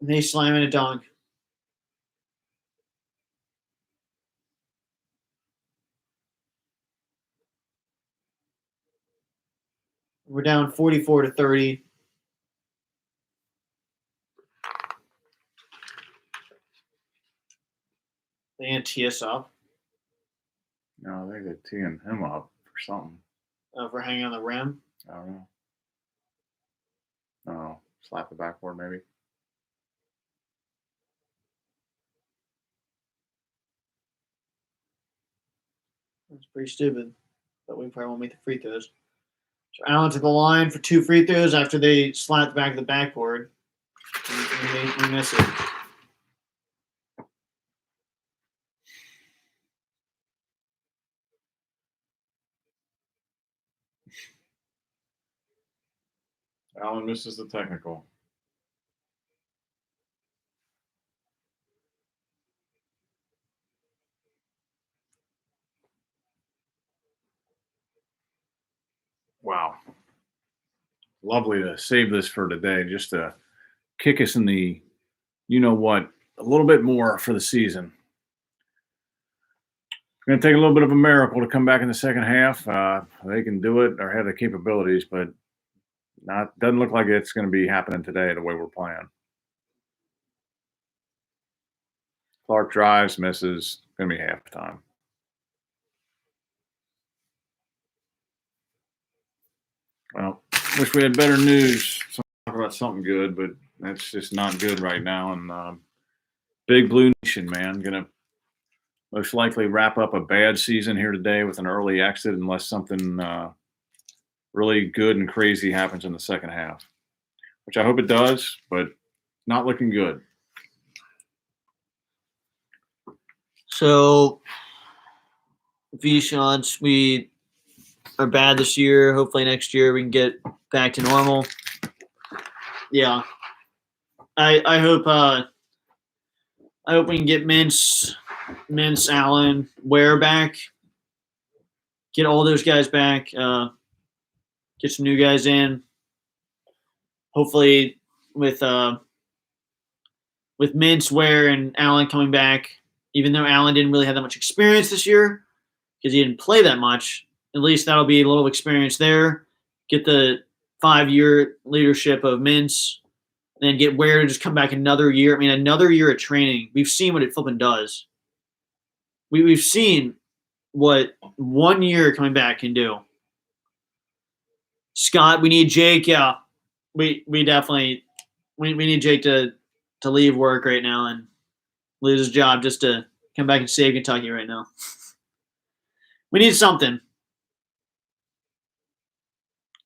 And they slam in a dunk. We're down 44-30. They can't tee us up No, I think they're teeing him up for something. for hanging on the rim. I don't know. Oh, slap the backboard maybe. That's pretty stupid. But we probably won't make the free throws. So Allen to the line for 2 free throws after they slap the back of the backboard. We miss it. Allen misses the technical. Wow. Lovely to save this for today, just to kick us in the, you know what, a little bit more for the season. It's going to take a little bit of a miracle to come back in the second half. They can do it or have the capabilities, but doesn't look like it's going to be happening today the way we're playing. Clarke drives, misses. Going to be halftime. Well, wish we had better news. Talk about something good, but that's just not good right now. And Big Blue Nation, man, going to most likely wrap up a bad season here today with an early exit unless something really good and crazy happens in the second half, which I hope it does, but not looking good. So, V-Shots, we are bad this year. Hopefully next year we can get back to normal. Yeah. I hope we can get Mintz, Allen, Ware back. Get all those guys back. Get some new guys in. Hopefully with Mintz, Ware, and Allen coming back, even though Allen didn't really have that much experience this year because he didn't play that much, at least that'll be a little experience there. Get the 5-year leadership of Mintz, and then get Ware to just come back another year. I mean, another year of training. We've seen what it flipping does. We've seen what 1 year coming back can do. Scott, we need Jake. Yeah, we definitely we need Jake to leave work right now and lose his job just to come back and save Kentucky right now. We need something.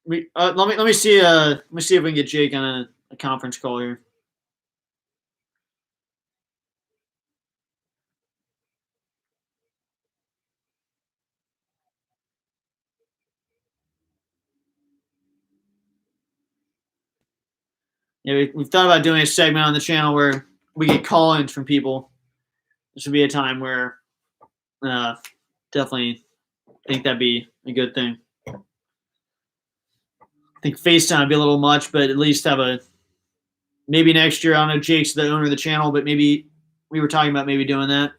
Let me see if we can get Jake on a conference call here. Yeah, we've thought about doing a segment on the channel where we get call-ins from people. This would be a time where definitely think that'd be a good thing. I think FaceTime would be a little much, but at least have maybe next year. I don't know, Jake's the owner of the channel, but maybe we were talking about maybe doing that.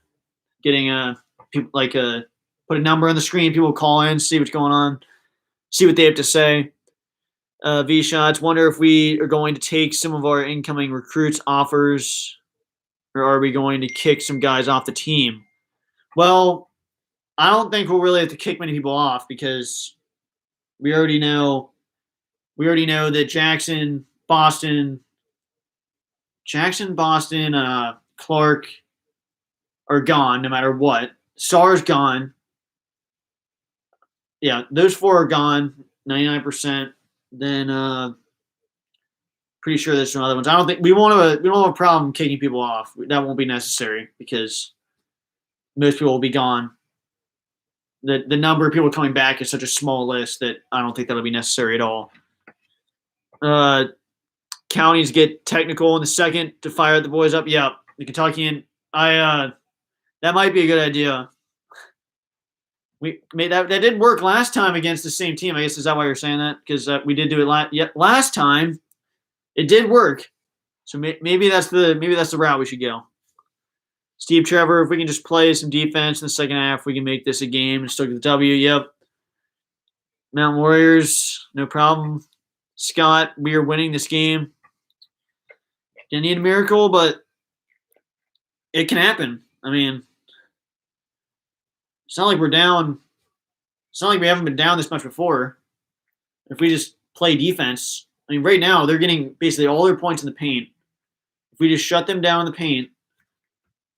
Getting people put a number on the screen, people call in, see what's going on, see what they have to say. V shots. Wonder if we are going to take some of our incoming recruits' offers, or are we going to kick some guys off the team? Well, I don't think we'll really have to kick many people off because we already know that Jackson, Boston, Clarke are gone no matter what. Sarr's gone. Yeah, those 4 are gone, 99%. Then pretty sure there's some other ones. I don't think we won't have a problem kicking people off. That won't be necessary because most people will be gone. The number of people coming back is such a small list that I don't think that'll be necessary at all. Counties get technical in the second to fire the boys up. Yeah, the Kentuckian. That might be a good idea. We made that didn't work last time against the same team. I guess is that why you're saying that? Because we did do it last time. It did work. So maybe that's the route we should go. Steve Trevor, if we can just play some defense in the second half, we can make this a game and still get the W. Yep. Mountain Warriors, no problem. Scott, we are winning this game. Didn't need a miracle, but it can happen. I mean, it's not like we're down. It's not like we haven't been down this much before. If we just play defense, I mean, right now they're getting basically all their points in the paint. If we just shut them down in the paint,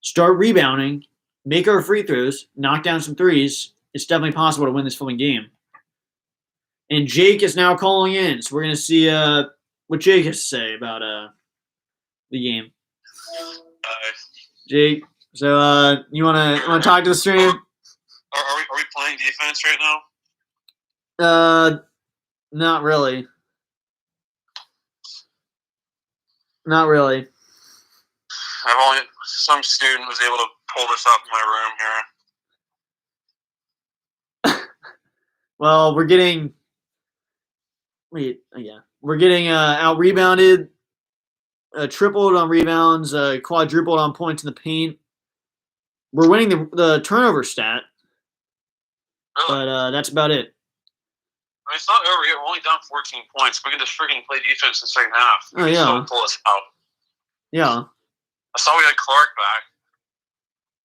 start rebounding, make our free throws, knock down some threes, it's definitely possible to win this fucking game. And Jake is now calling in, so we're going to see what Jake has to say about the game. Jake, so you want to talk to the stream? Are we playing defense right now? Not really. Not really. Some student was able to pull this up in my room here. Well, we're getting out rebounded, tripled on rebounds, quadrupled on points in the paint. We're winning the turnover stat, Really? but that's about it. I mean, it's not over yet. We're only down 14 points. We can just freaking play defense in the second half. We can still pull us out. Yeah. I saw we had Clarke back.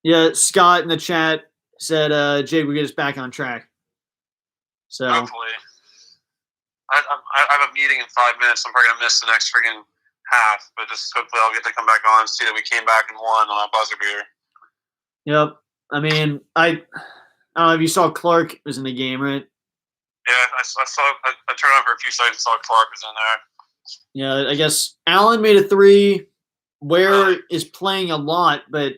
Yeah, Scott in the chat said, Jake, we get us back on track. So hopefully. I have a meeting in 5 minutes. I'm probably going to miss the next freaking half, but just hopefully I'll get to come back on and see that we came back and won on a buzzer beater. Yep. I mean, I don't know if you saw Clarke was in the game, right? Yeah, I saw. I turned on for a few seconds and saw Clarke was in there. Yeah, I guess Allen made a 3. Ware is playing a lot, but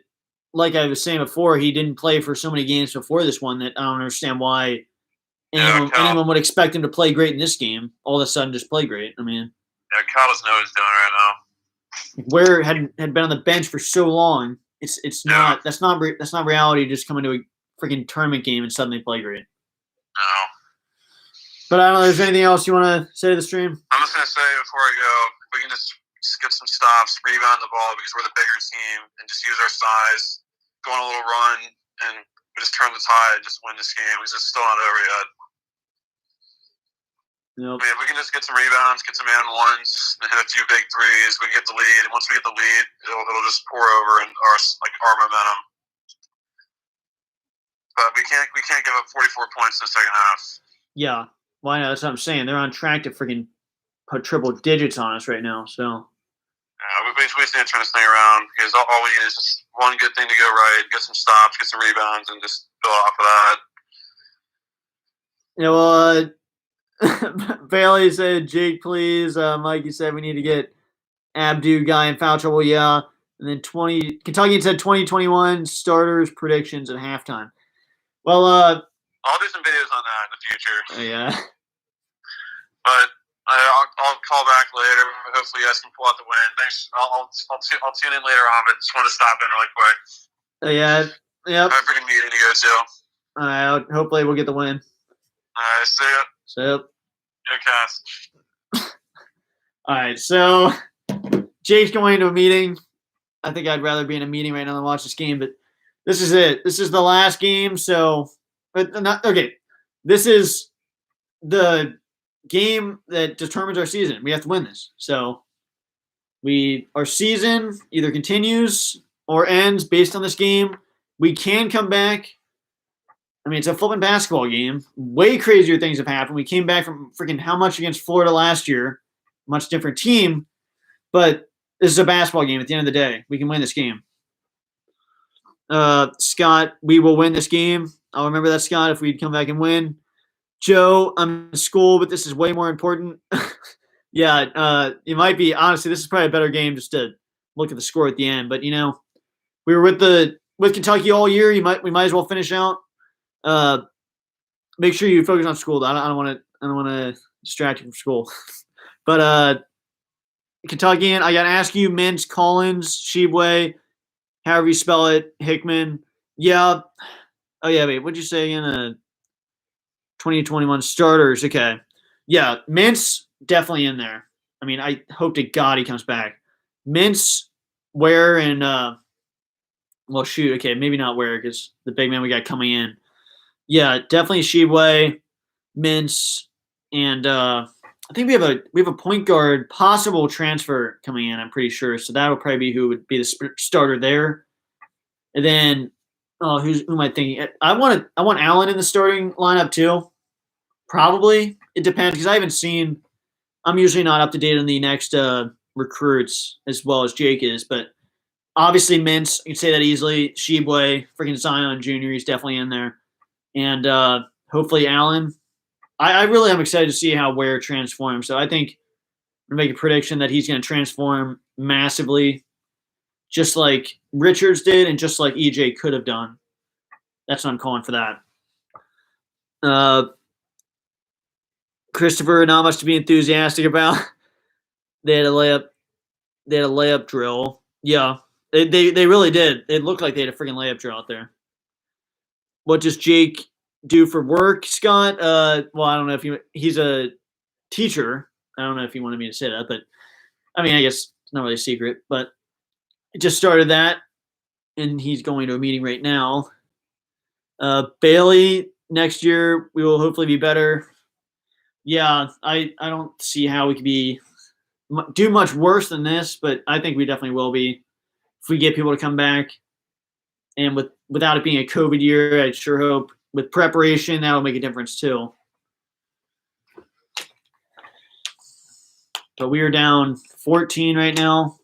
like I was saying before, he didn't play for so many games before this one that I don't understand why anyone would expect him to play great in this game. All of a sudden, just play great. I mean, yeah, Cal doesn't know what he's doing right now. Ware had been on the bench for so long. It's not that's not reality. Just come into a freaking tournament game and suddenly play great. No. But I don't know. Is there anything else you want to say to the stream? I'm just gonna say before I go, we can just get some stops, rebound the ball because we're the bigger team, and just use our size, go on a little run, and we just turn the tide, just win this game. Because it's still not over yet. Nope. I mean, if we can just get some rebounds, get some and ones, and hit a few big threes, we get the lead. And once we get the lead, it'll just pour over and our momentum. But we can't give up 44 points in the second half. Yeah, why not? That's what I'm saying. They're on track to freaking put triple digits on us right now. So. Yeah, we just need to turn this thing around because all we need is just one good thing to go right, get some stops, get some rebounds, and just build off of that. Yeah, well, Bailey said, Jake, please. Mikey said we need to get Abdu guy in foul trouble. Yeah. And then Kentucky said 2021 starters predictions at halftime. Well, I'll do some videos on that in the future. Yeah. But I'll call back later. Hopefully, you guys can pull out the win. Thanks. I'll tune in later on, but just want to stop in really quick. Yeah. Yep. I have a freaking meeting to go to. All right. Hopefully, we'll get the win. All right. See ya. So. Good cast. All right. So, Jake's going into a meeting. I think I'd rather be in a meeting right now than watch this game, but this is it. This is the last game. So, but not okay. This is the game that determines our season. We have to win this. So our season either continues or ends based on this game. We can come back. I mean, it's a flipping basketball game. Way crazier things have happened. We came back from freaking how much against Florida last year. Much different team. But this is a basketball game at the end of the day. We can win this game. Scott, we will win this game. I'll remember that, Scott, if we'd come back and win. Joe, I'm in school, but this is way more important. Yeah, it might be. Honestly, this is probably a better game just to look at the score at the end. But, we were with Kentucky all year. We might as well finish out. Make sure you focus on school, though. I don't want to distract you from school. But Kentucky, I got to ask you, Mintz, Collins, Shebway, however you spell it, Hickman. Yeah. Oh, yeah, wait. What'd you say again? 2021 starters. Okay. Yeah, Mintz definitely in there. I mean, I hope to God he comes back. Mintz, Ware, and well, shoot. Okay, maybe not Ware because the big man we got coming in. Yeah, definitely Shebway, Mintz, and I think we have a point guard possible transfer coming in. I'm pretty sure. So that would probably be who would be the starter there. And then, who am I thinking? I want Allen in the starting lineup too. Probably. It depends because I haven't seen. I'm usually not up to date on the next recruits as well as Jake is, but obviously Mintz, you can say that easily. Shebway, freaking Zion Jr. He's definitely in there, and hopefully Allen. I really am excited to see how Ware transforms. So I think I'm gonna make a prediction that he's gonna transform massively, just like Richards did, and just like EJ could have done. That's what I'm calling for that. Christopher, not much to be enthusiastic about. They had a layup drill. Yeah, they really did. It looked like they had a freaking layup drill out there. What does Jake do for work, Scott? Well, I don't know if he's a teacher. I don't know if you wanted me to say that, but I mean, I guess it's not really a secret. But it just started that, and he's going to a meeting right now. Bailey, next year we will hopefully be better. Yeah, I don't see how we could do much worse than this, but I think we definitely will be if we get people to come back. And without it being a COVID year, I sure hope with preparation that'll make a difference too. But we are down 14 right now.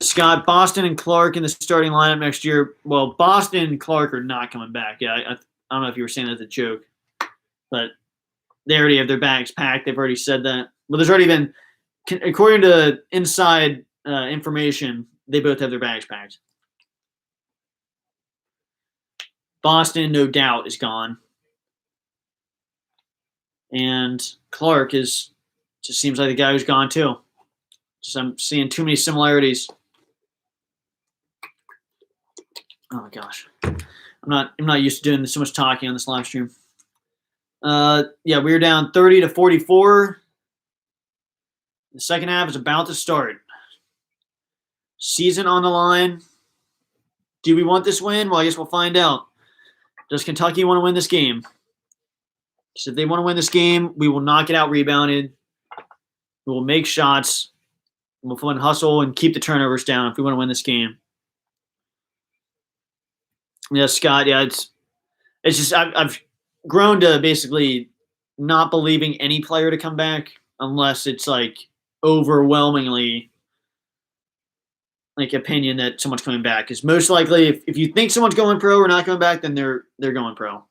Scott, Boston and Clarke in the starting lineup next year. Well, Boston and Clarke are not coming back. Yeah, I don't know if you were saying that as a joke, but they already have their bags packed. They've already said that. Well, there's already been, according to inside information, they both have their bags packed. Boston, no doubt, is gone. And Clarke just seems like the guy who's gone too. I'm seeing too many similarities. Oh my gosh. I'm not used to doing so much talking on this live stream. Yeah, we're down 30-44. The second half is about to start. Season on the line. Do we want this win? Well, I guess we'll find out. Does Kentucky want to win this game? So if they want to win this game, we will not get out rebounded. We will make shots. We'll fun hustle and keep the turnovers down if we want to win this game. Yeah, Scott. Yeah, it's just I've grown to basically not believing any player to come back unless it's like overwhelmingly like opinion that someone's coming back. Because most likely, if you think someone's going pro or not coming back, then they're going pro.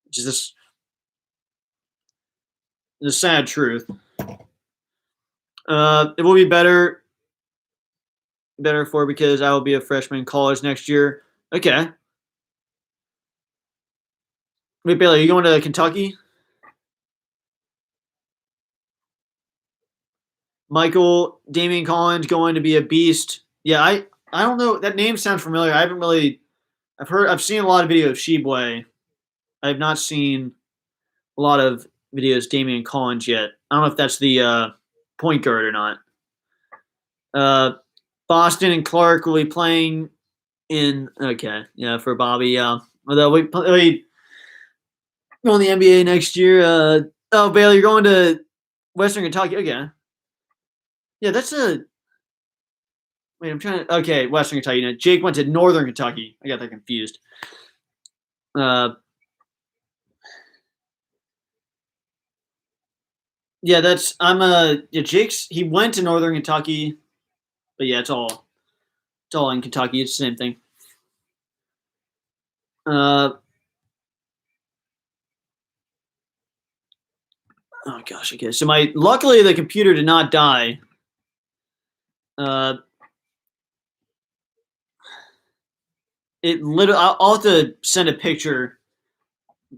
Which is the sad truth. It will be better for because I will be a freshman in college next year. Okay. Wait, Bailey, are you going to Kentucky? Michael, Damian Collins going to be a beast. Yeah, I don't know. That name sounds familiar. I've seen a lot of videos of Shebway. I have not seen a lot of videos of Damian Collins yet. I don't know if that's the point guard or not. Boston and Clarke will be playing in. Okay, yeah, for Bobby. Although Going to the NBA next year. Oh, Bailey, you're going to Western Kentucky. Okay. Yeah, that's a. Wait, I'm trying to. Okay, Western Kentucky. Now, Jake went to Northern Kentucky. I got that confused. Yeah, that's. Yeah, Jake's. He went to Northern Kentucky, but yeah, it's all in Kentucky. It's the same thing. Oh gosh. Okay. So luckily the computer did not die. It literally. I'll have to send a picture.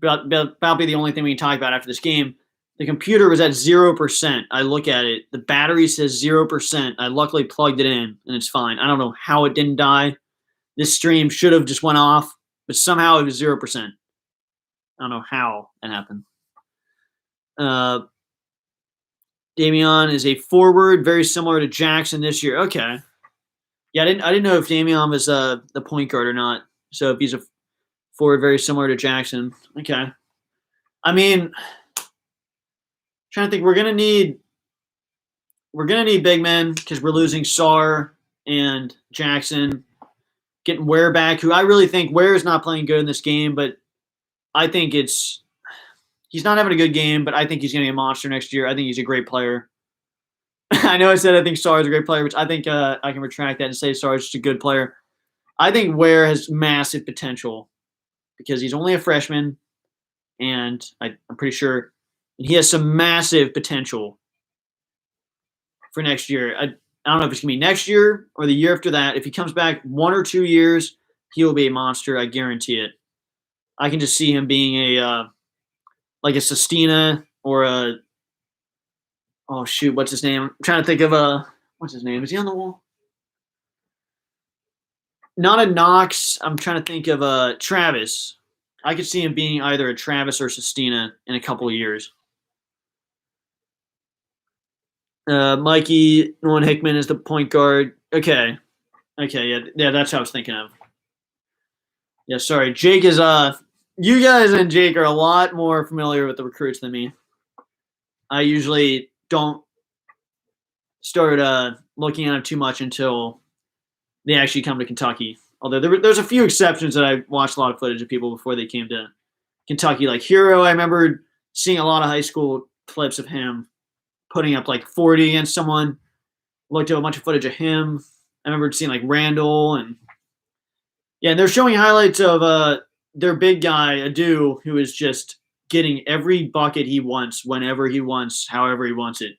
That'll be the only thing we can talk about after this game. The computer was at 0%. I look at it. The battery says 0%. I luckily plugged it in, and it's fine. I don't know how it didn't die. This stream should have just went off, but somehow it was 0%. I don't know how that happened. Dameon is a forward, very similar to Jackson this year. Okay. Yeah, I didn't know if Dameon was the point guard or not. So if he's a forward, very similar to Jackson. Okay. I mean, trying to think, we're gonna need big men because we're losing Sarr and Jackson. Getting Ware back, who I really think Ware is not playing good in this game, but I think he's not having a good game, but I think he's going to be a monster next year. I think he's a great player. I know I said I think Sarr is a great player, which I think I can retract that and say Sarr is just a good player. I think Ware has massive potential because he's only a freshman, and I'm pretty sure he has some massive potential for next year. I don't know if it's going to be next year or the year after that. If he comes back 1 or 2 years, he will be a monster. I guarantee it. I can just see him being like a Sestina or a what's his name? I'm trying to think of what's his name? Is he on the wall? Not a Knox. I'm trying to think of Travis. I could see him being either a Travis or Sestina in a couple of years. Mikey Nolan Hickman is the point guard. Okay, yeah, that's what I was thinking of. Yeah, sorry. Jake is you guys and Jake are a lot more familiar with the recruits than me. I usually don't start looking at them too much until they actually come to Kentucky. Although there's a few exceptions that I watched a lot of footage of people before they came to Kentucky. Like Hero, I remember seeing a lot of high school clips of him putting up like 40 against someone. Looked at a bunch of footage of him. I remember seeing like Randall and they're showing highlights of their big guy, Adu, who is just getting every bucket he wants, whenever he wants, however he wants it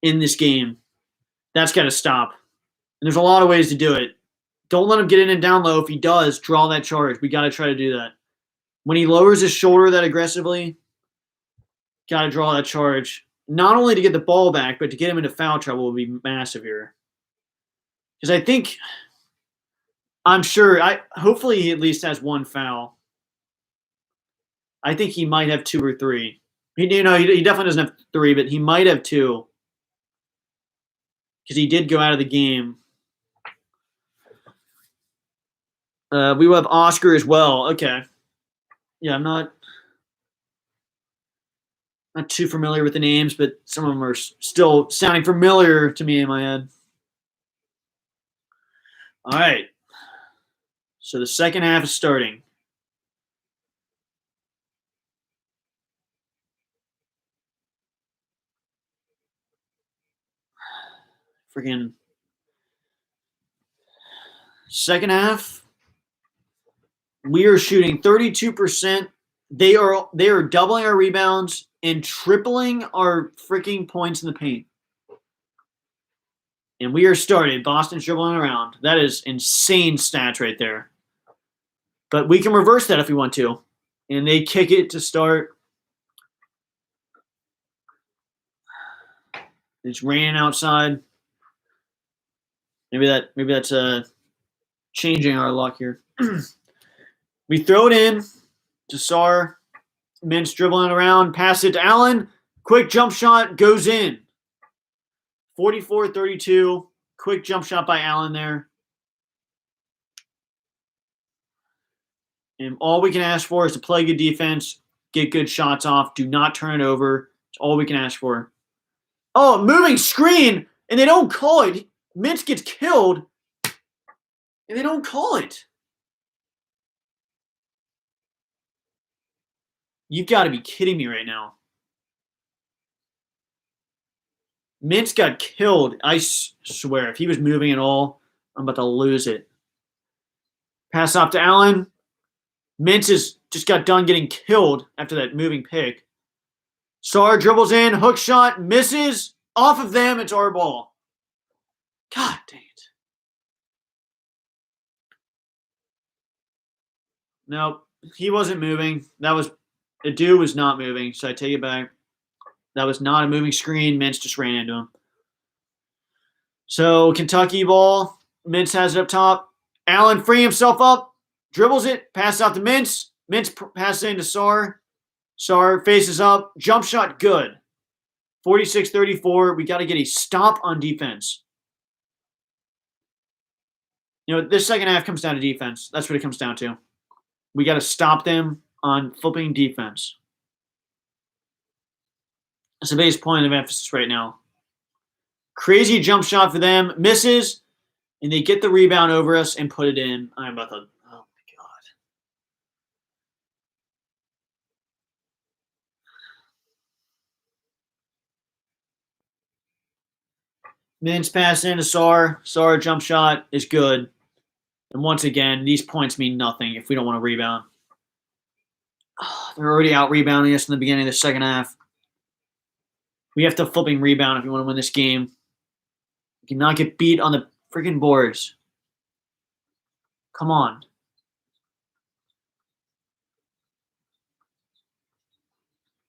in this game. That's got to stop. And there's a lot of ways to do it. Don't let him get in and down low. If he does, draw that charge. We got to try to do that. When he lowers his shoulder that aggressively, got to draw that charge. Not only to get the ball back, but to get him into foul trouble will be massive here. Because I'm sure, hopefully he at least has one foul. I think he might have 2 or 3. He definitely doesn't have 3, but he might have 2. Because he did go out of the game. We will have Oscar as well. Okay. Yeah, I'm not too familiar with the names, but some of them are still sounding familiar to me in my head. All right. So the second half is starting. Freaking second half. We are shooting 32%. They are doubling our rebounds and tripling our freaking points in the paint. And we are started. Boston's dribbling around. That is insane stats right there. But we can reverse that if we want to. And they kick it to start. It's raining outside. Maybe that's changing our luck here. We throw it in to Sarr. Mintz dribbling around. Pass it to Allen. Quick jump shot goes in. 44-32. Quick jump shot by Allen there. And all we can ask for is to play good defense. get good shots off. Do not turn it over. It's all we can ask for. Oh, moving screen, and they don't call it. Mintz gets killed, and they don't call it. You've got to be kidding me right now. Mintz got killed. I swear, if he was moving at all, I'm about to lose it. Pass off to Allen. Mintz just got done getting killed after that moving pick. Sarr dribbles in, hook shot, misses. Off of them, it's our ball. God dang it. Nope, he wasn't moving. Adu was not moving, so I take it back. That was not a moving screen. Mintz just ran into him. So Kentucky ball. Mintz has it up top. Allen freeing himself up. Dribbles it. Passes out to Mintz. Mintz passes into Sarr. Sarr faces up. Jump shot good. 46-34. We got to get a stop on defense. This second half comes down to defense. That's what it comes down to. We got to stop them on flipping defense. That's the biggest point of emphasis right now. Crazy jump shot for them. Misses. And they get the rebound over us and put it in. I'm about to... Oh, my God. Mintz pass into Sarr. Sarr jump shot is good. And once again, these points mean nothing if we don't want to rebound. Oh, they're already out-rebounding us in the beginning of the second half. We have to flipping rebound if we want to win this game. We cannot get beat on the freaking boards. Come on.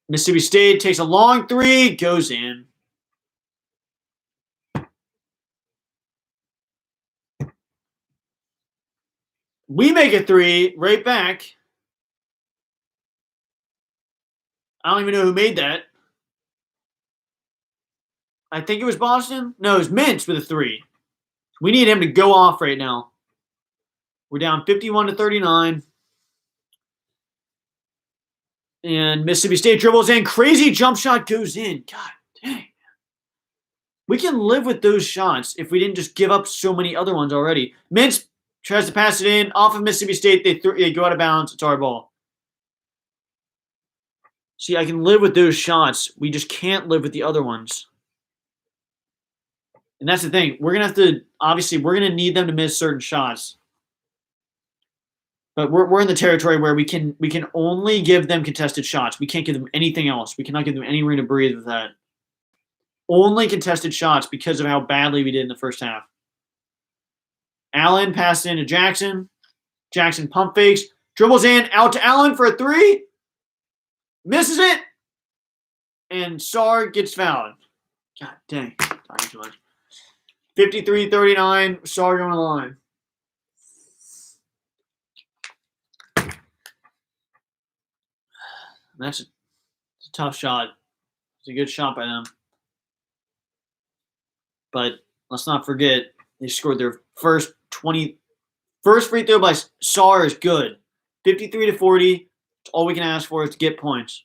Mississippi State takes a long three, goes in. We make a three, right back. I don't even know who made that. I think it was Boston. No, it was Mintz with a three. We need him to go off right now. We're down 51-39. And Mississippi State dribbles in. Crazy jump shot goes in. God dang. We can live with those shots if we didn't just give up so many other ones already. Mintz tries to pass it in. Off of Mississippi State. They go out of bounds. It's our ball. See, I can live with those shots. We just can't live with the other ones. And that's the thing. We're going to have to, obviously, we're going to need them to miss certain shots. But we're in the territory where we can only give them contested shots. We can't give them anything else. We cannot give them any room to breathe with that. Only contested shots because of how badly we did in the first half. Allen passes into Jackson. Jackson pump fakes. Dribbles in. Out to Allen for a three. Misses it. And Sarr gets fouled. God dang. Talking too much. 53-39. Sarr going to the line. That's a tough shot. It's a good shot by them. But let's not forget, they scored their first free throw by Sarr is good. 53-40. All we can ask for is to get points.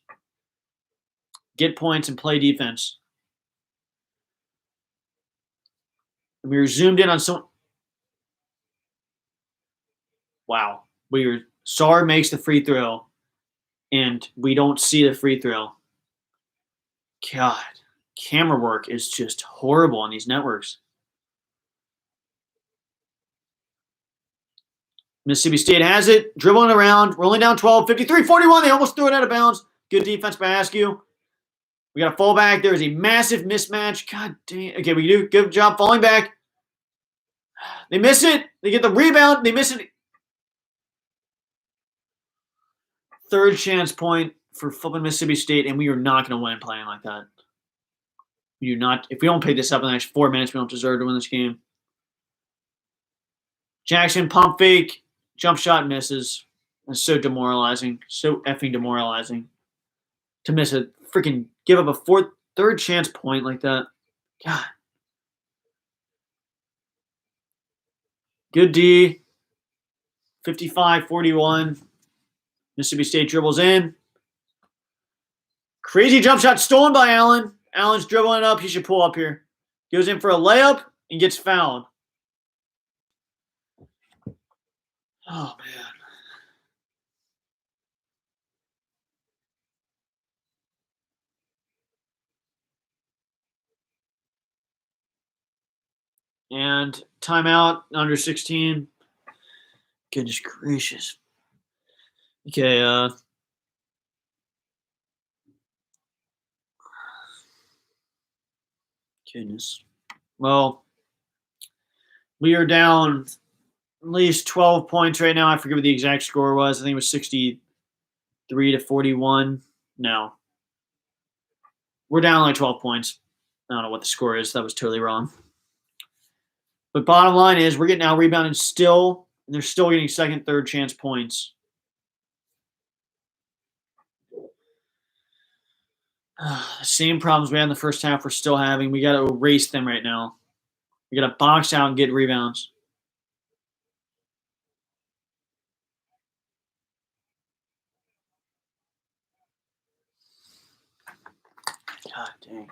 Get points and play defense. And we were zoomed in on some. Wow. Sarr makes the free throw. And we don't see the free throw. God, camera work is just horrible on these networks. Mississippi State has it, dribbling around, rolling down 12, 53-41. They almost threw it out of bounds. Good defense by Askew. We got a fallback. There is a massive mismatch. God damn. Okay, we do a good job falling back. They miss it. They get the rebound. They miss it. Third chance point for flipping Mississippi State, and we are not going to win playing like that. We do not. If we don't pick this up in the next 4 minutes, we don't deserve to win this game. Jackson pump fake, jump shot misses. That's so demoralizing. So effing demoralizing. To miss a freaking give up a third chance point like that. God. Good D. 55-41. Mississippi State dribbles in. Crazy jump shot stolen by Allen. Allen's dribbling it up. He should pull up here. Goes in for a layup and gets fouled. Oh, man. And timeout, under 16. Goodness gracious. Okay, goodness. Well, we are down at least 12 points right now. I forget what the exact score was. I think it was 63 to 41. No. We're down like 12 points. I don't know what the score is. That was totally wrong. But bottom line is we're getting out rebounded still, and they're still getting second, third chance points. The same problems we had in the first half we're still having. We got to erase them right now. We got to box out and get rebounds. God dang.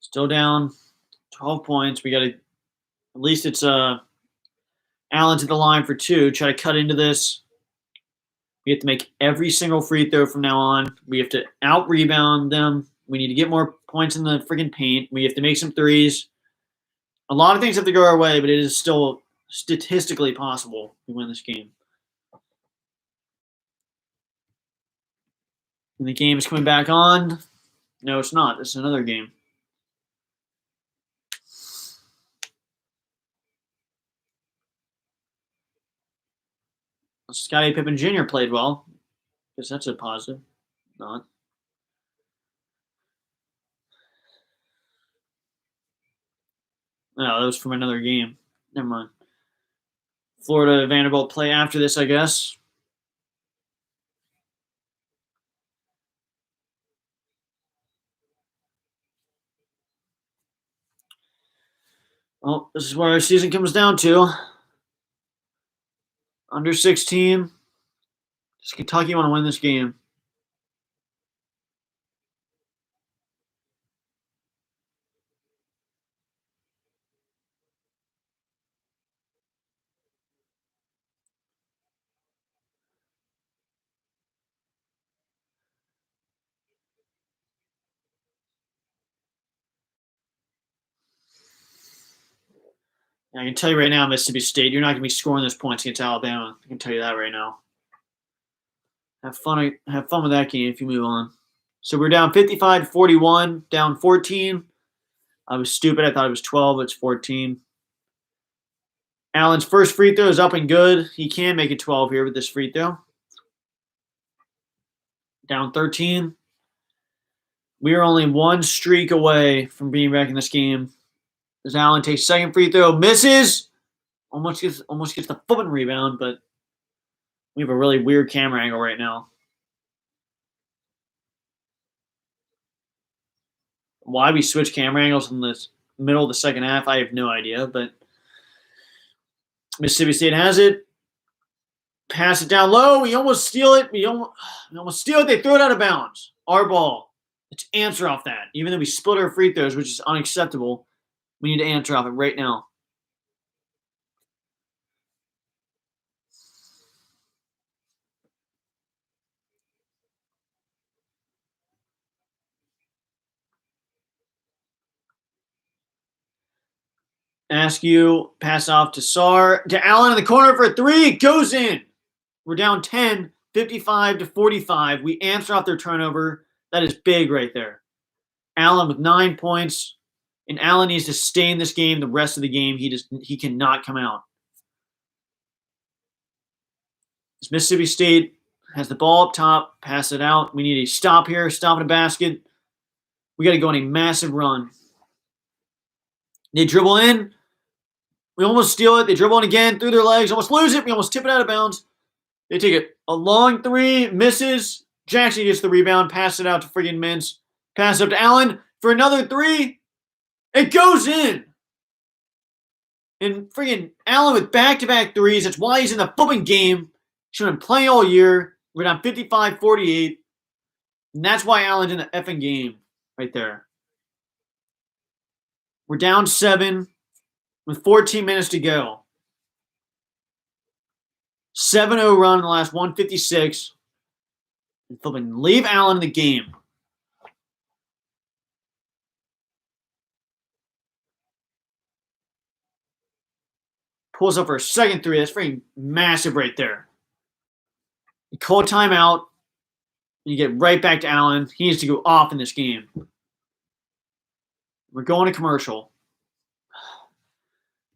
Still down 12 points. We got to, at least it's Allen to the line for 2. Try to cut into this. We have to make every single free throw from now on. We have to out-rebound them. We need to get more points in the freaking paint. We have to make some threes. A lot of things have to go our way, but it is still statistically possible to win this game. And the game is coming back on. No, it's not. This is another game. Scottie Pippen Jr. played well. Guess that's a positive. Not. No, that was from another game. Never mind. Florida Vanderbilt play after this, I guess. Well, this is what our season comes down to. Under 16. Does Kentucky want to win this game? I can tell you right now, Mississippi State, you're not going to be scoring those points against Alabama. I can tell you that right now. Have fun with that game if you move on. So we're down 55-41, down 14. I was stupid. I thought it was 12, but it's 14. Allen's first free throw is up and good. He can make it 12 here with this free throw. Down 13. We are only one streak away from being back in this game. As Allen takes second free throw, misses. Almost gets the foot rebound, but we have a really weird camera angle right now. Why we switch camera angles in the middle of the second half, I have no idea, but Mississippi State has it. Pass it down low. We almost steal it. We almost steal it. They throw it out of bounds. Our ball. Let's answer off that. Even though we split our free throws, which is unacceptable, we need to answer off it right now. Ask you, pass off to Sarr. To Allen in the corner for a 3. It goes in. We're down 10, 55-45. We answer off their turnover. That is big right there. Allen with 9 points. And Allen needs to stay in this game the rest of the game. He cannot come out. As Mississippi State has the ball up top, pass it out. We need a stop here, stop in a basket. We got to go on a massive run. They dribble in. We almost steal it. They dribble in again through their legs. Almost lose it. We almost tip it out of bounds. They take it. A long 3. Misses. Jackson gets the rebound. Pass it out to friggin' Mintz. Pass up to Allen for another 3. It goes in. And freaking Allen with back-to-back threes. That's why he's in the flipping game. Should have been playing all year. We're down 55-48. And that's why Allen's in the effing game right there. We're down 7 with 14 minutes to go. 7-0 run in the last 156. And flipping leave Allen in the game. Pulls up for a second three. That's freaking massive right there. You call a timeout. And you get right back to Allen. He needs to go off in this game. We're going to commercial.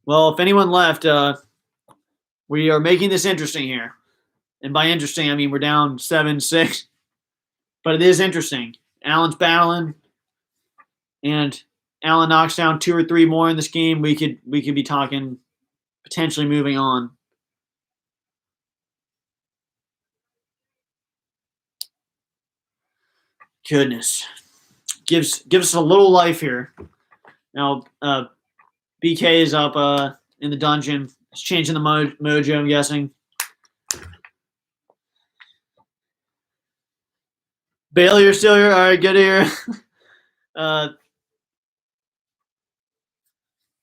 Well, if anyone left, we are making this interesting here. And by interesting, I mean we're down 7-6. But it is interesting. Allen's battling. And Allen knocks down 2 or 3 more in this game. We could be talking potentially moving on. Goodness. Gives us a little life here. Now, BK is up in the dungeon. It's changing the mojo, I'm guessing. Bailey, you're still here? All right, good to hear.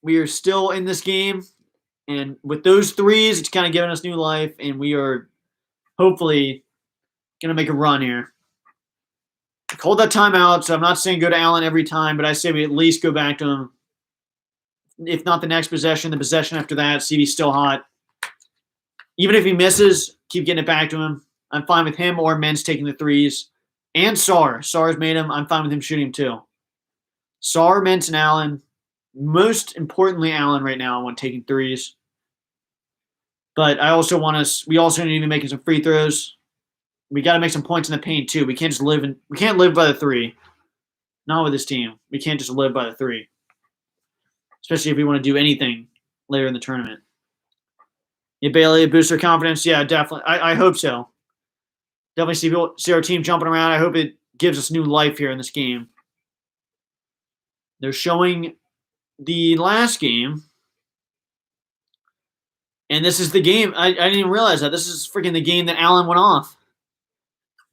We are still in this game. And with those threes, it's kind of giving us new life. And we are hopefully going to make a run here. Called that timeout, so I'm not saying go to Allen every time, but I say we at least go back to him. If not the next possession, the possession after that, see if he's still hot. Even if he misses, keep getting it back to him. I'm fine with him or Men's taking the threes. And Sarr. Sarr's made him. I'm fine with him shooting too. Sarr, Mentz, and Allen. Most importantly, Allen right now, I want taking threes. But I also want us. We also need to be making some free throws. We got to make some points in the paint too. We can't just live we can't live by the 3. Not with this team. We can't just live by the 3. Especially if we want to do anything later in the tournament. Yeah, Bailey, boost our confidence. Yeah, definitely. I hope so. Definitely see our team jumping around. I hope it gives us new life here in this game. They're showing the last game. And this is the game. I didn't even realize that. This is freaking the game that Allen went off.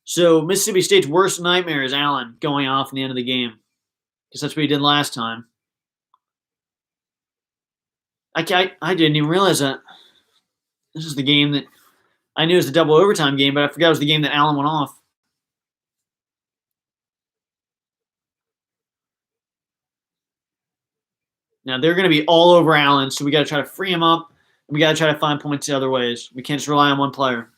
So Mississippi State's worst nightmare is Allen going off in the end of the game. Because that's what he did last time. I didn't even realize that. This is the game that I knew it was the double overtime game, but I forgot it was the game that Allen went off. Now they're going to be all over Allen, so we got to try to free him up, and we got to try to find points the other ways. We can't just rely on one player.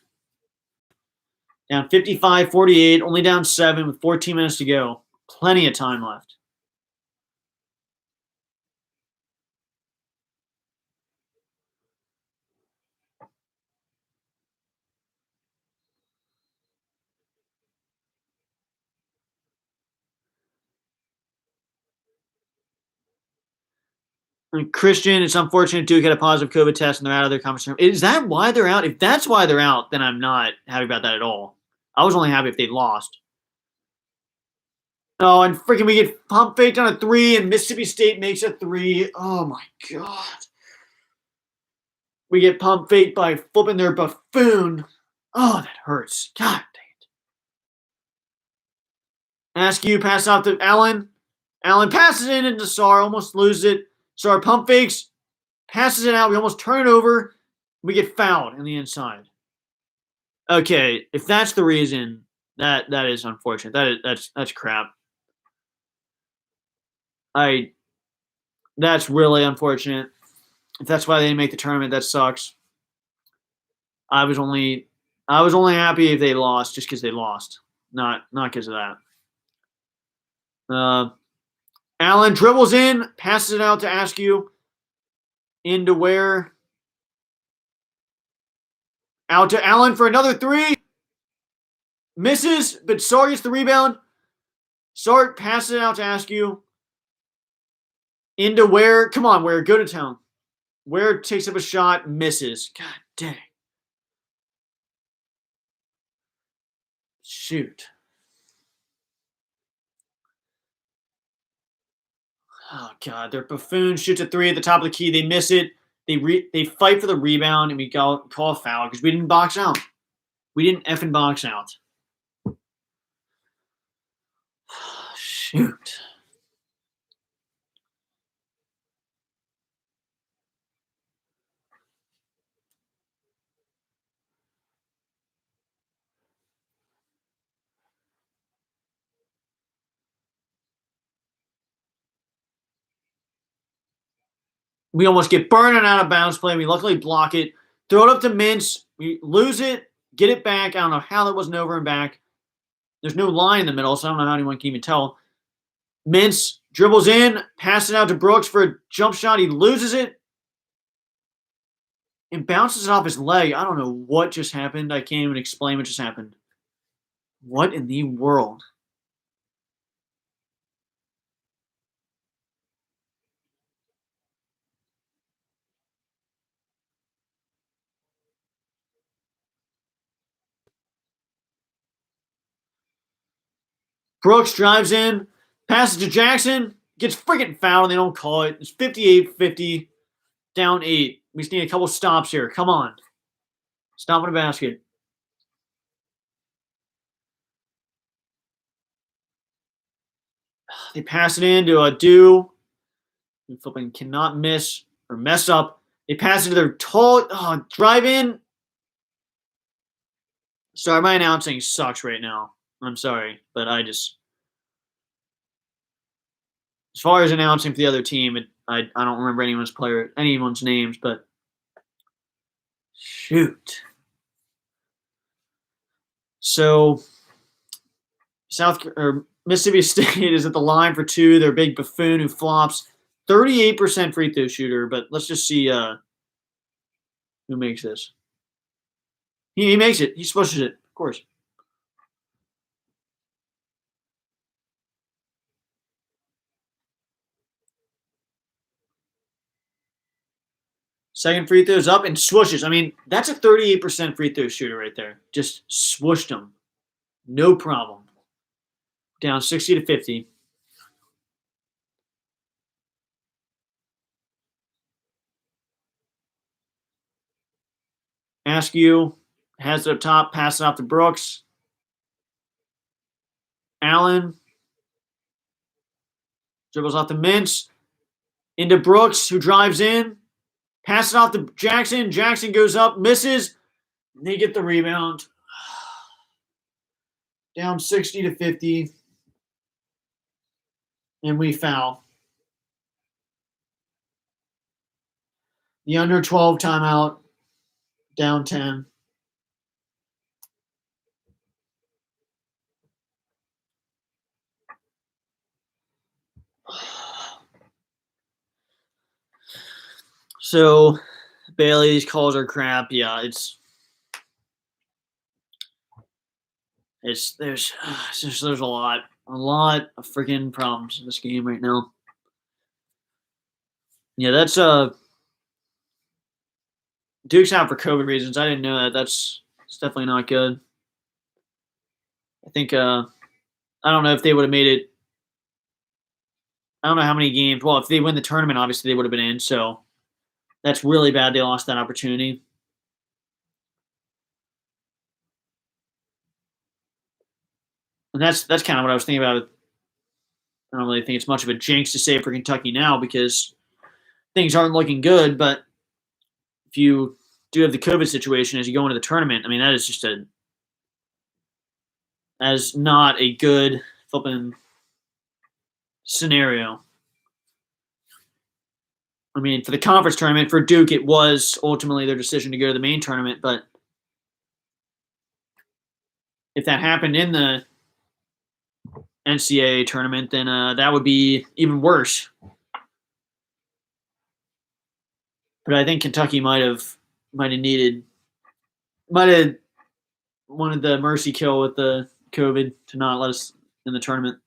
Down 55-48, only down 7 with 14 minutes to go. Plenty of time left. And Christian, it's unfortunate Duke had a positive COVID test and they're out of their conference. Is that why they're out? If that's why they're out, then I'm not happy about that at all. I was only happy if they lost. Oh, and freaking we get pump faked on a 3 and Mississippi State makes a 3. Oh, my God. We get pump faked by flipping their buffoon. Oh, that hurts. God dang it. Askew pass off to Allen. Allen passes it into Sarr, almost loses it. Sarr pump fakes, passes it out. We almost turn it over. We get fouled in the inside. Okay, if that's the reason, that is unfortunate. That's crap. That's really unfortunate. If that's why they didn't make the tournament, that sucks. I was only happy if they lost, just because they lost, not because of that. Allen dribbles in, passes it out to Askew. Into where? Out to Allen for another 3. Misses, but Sarr gets the rebound. Sarr passes it out to Askew. Into where? Come on, Ware, go to town. Ware takes up a shot, misses. God dang. Shoot. Oh God, their buffoon shoots a three at the top of the key. They miss it. They fight for the rebound, and we call a foul because we didn't box out. We didn't effing box out. Shoot. We almost get burned on out of bounds play. We luckily block it. Throw it up to Mintz. We lose it. Get it back. I don't know how that wasn't over and back. There's no line in the middle, so I don't know how anyone can even tell. Mintz dribbles in, passes it out to Brooks for a jump shot. He loses it and bounces it off his leg. I don't know what just happened. I can't even explain what just happened. What in the world? Brooks drives in, passes to Jackson, gets freaking fouled, and they don't call it. It's 58-50, down 8. We just need a couple stops here. Come on. Stop in the basket. They pass it in to a Do. Who flipping cannot miss or mess up. They pass it to their tall drive in. Sorry, my announcing sucks right now. I'm sorry, but as far as announcing for the other team, I don't remember anyone's names, but shoot. So Mississippi State is at the line for 2. Their big buffoon who flops. 38% free throw shooter, but let's just see who makes this. He makes it. He smushes it, of course. Second free throw's up and swooshes. I mean, that's a 38% free throw shooter right there. Just swooshed him. No problem. Down 60-50. Askew has it up top, pass it off to Brooks. Allen dribbles off the Mintz into Brooks, who drives in. Pass it off to Jackson. Jackson goes up, misses. They get the rebound. Down 60-50. And we foul. The under 12 timeout. Down 10. So Bailey's calls are crap. Yeah, there's a lot of freaking problems in this game right now. Yeah, that's Duke's out for COVID reasons. I didn't know that. It's definitely not good. I think I don't know if they would have made it. I don't know how many games. Well, if they win the tournament, obviously they would have been in. So that's really bad. They lost that opportunity. And that's kind of what I was thinking about. I don't really think it's much of a jinx to say for Kentucky now because things aren't looking good. But if you do have the COVID situation as you go into the tournament, I mean, that is not a good flipping scenario. I mean, for the conference tournament, for Duke, it was ultimately their decision to go to the main tournament. But if that happened in the NCAA tournament, then that would be even worse. But I think Kentucky might have wanted the mercy kill with the COVID to not let us in the tournament.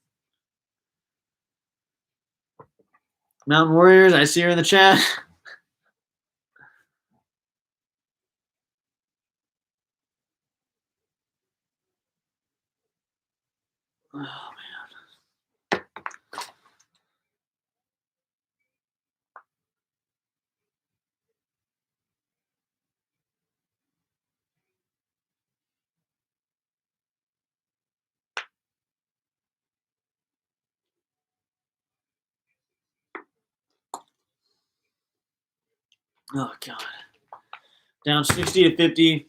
Mountain Warriors, I see her in the chat. Oh, man. Oh, God. Down 60 to 50.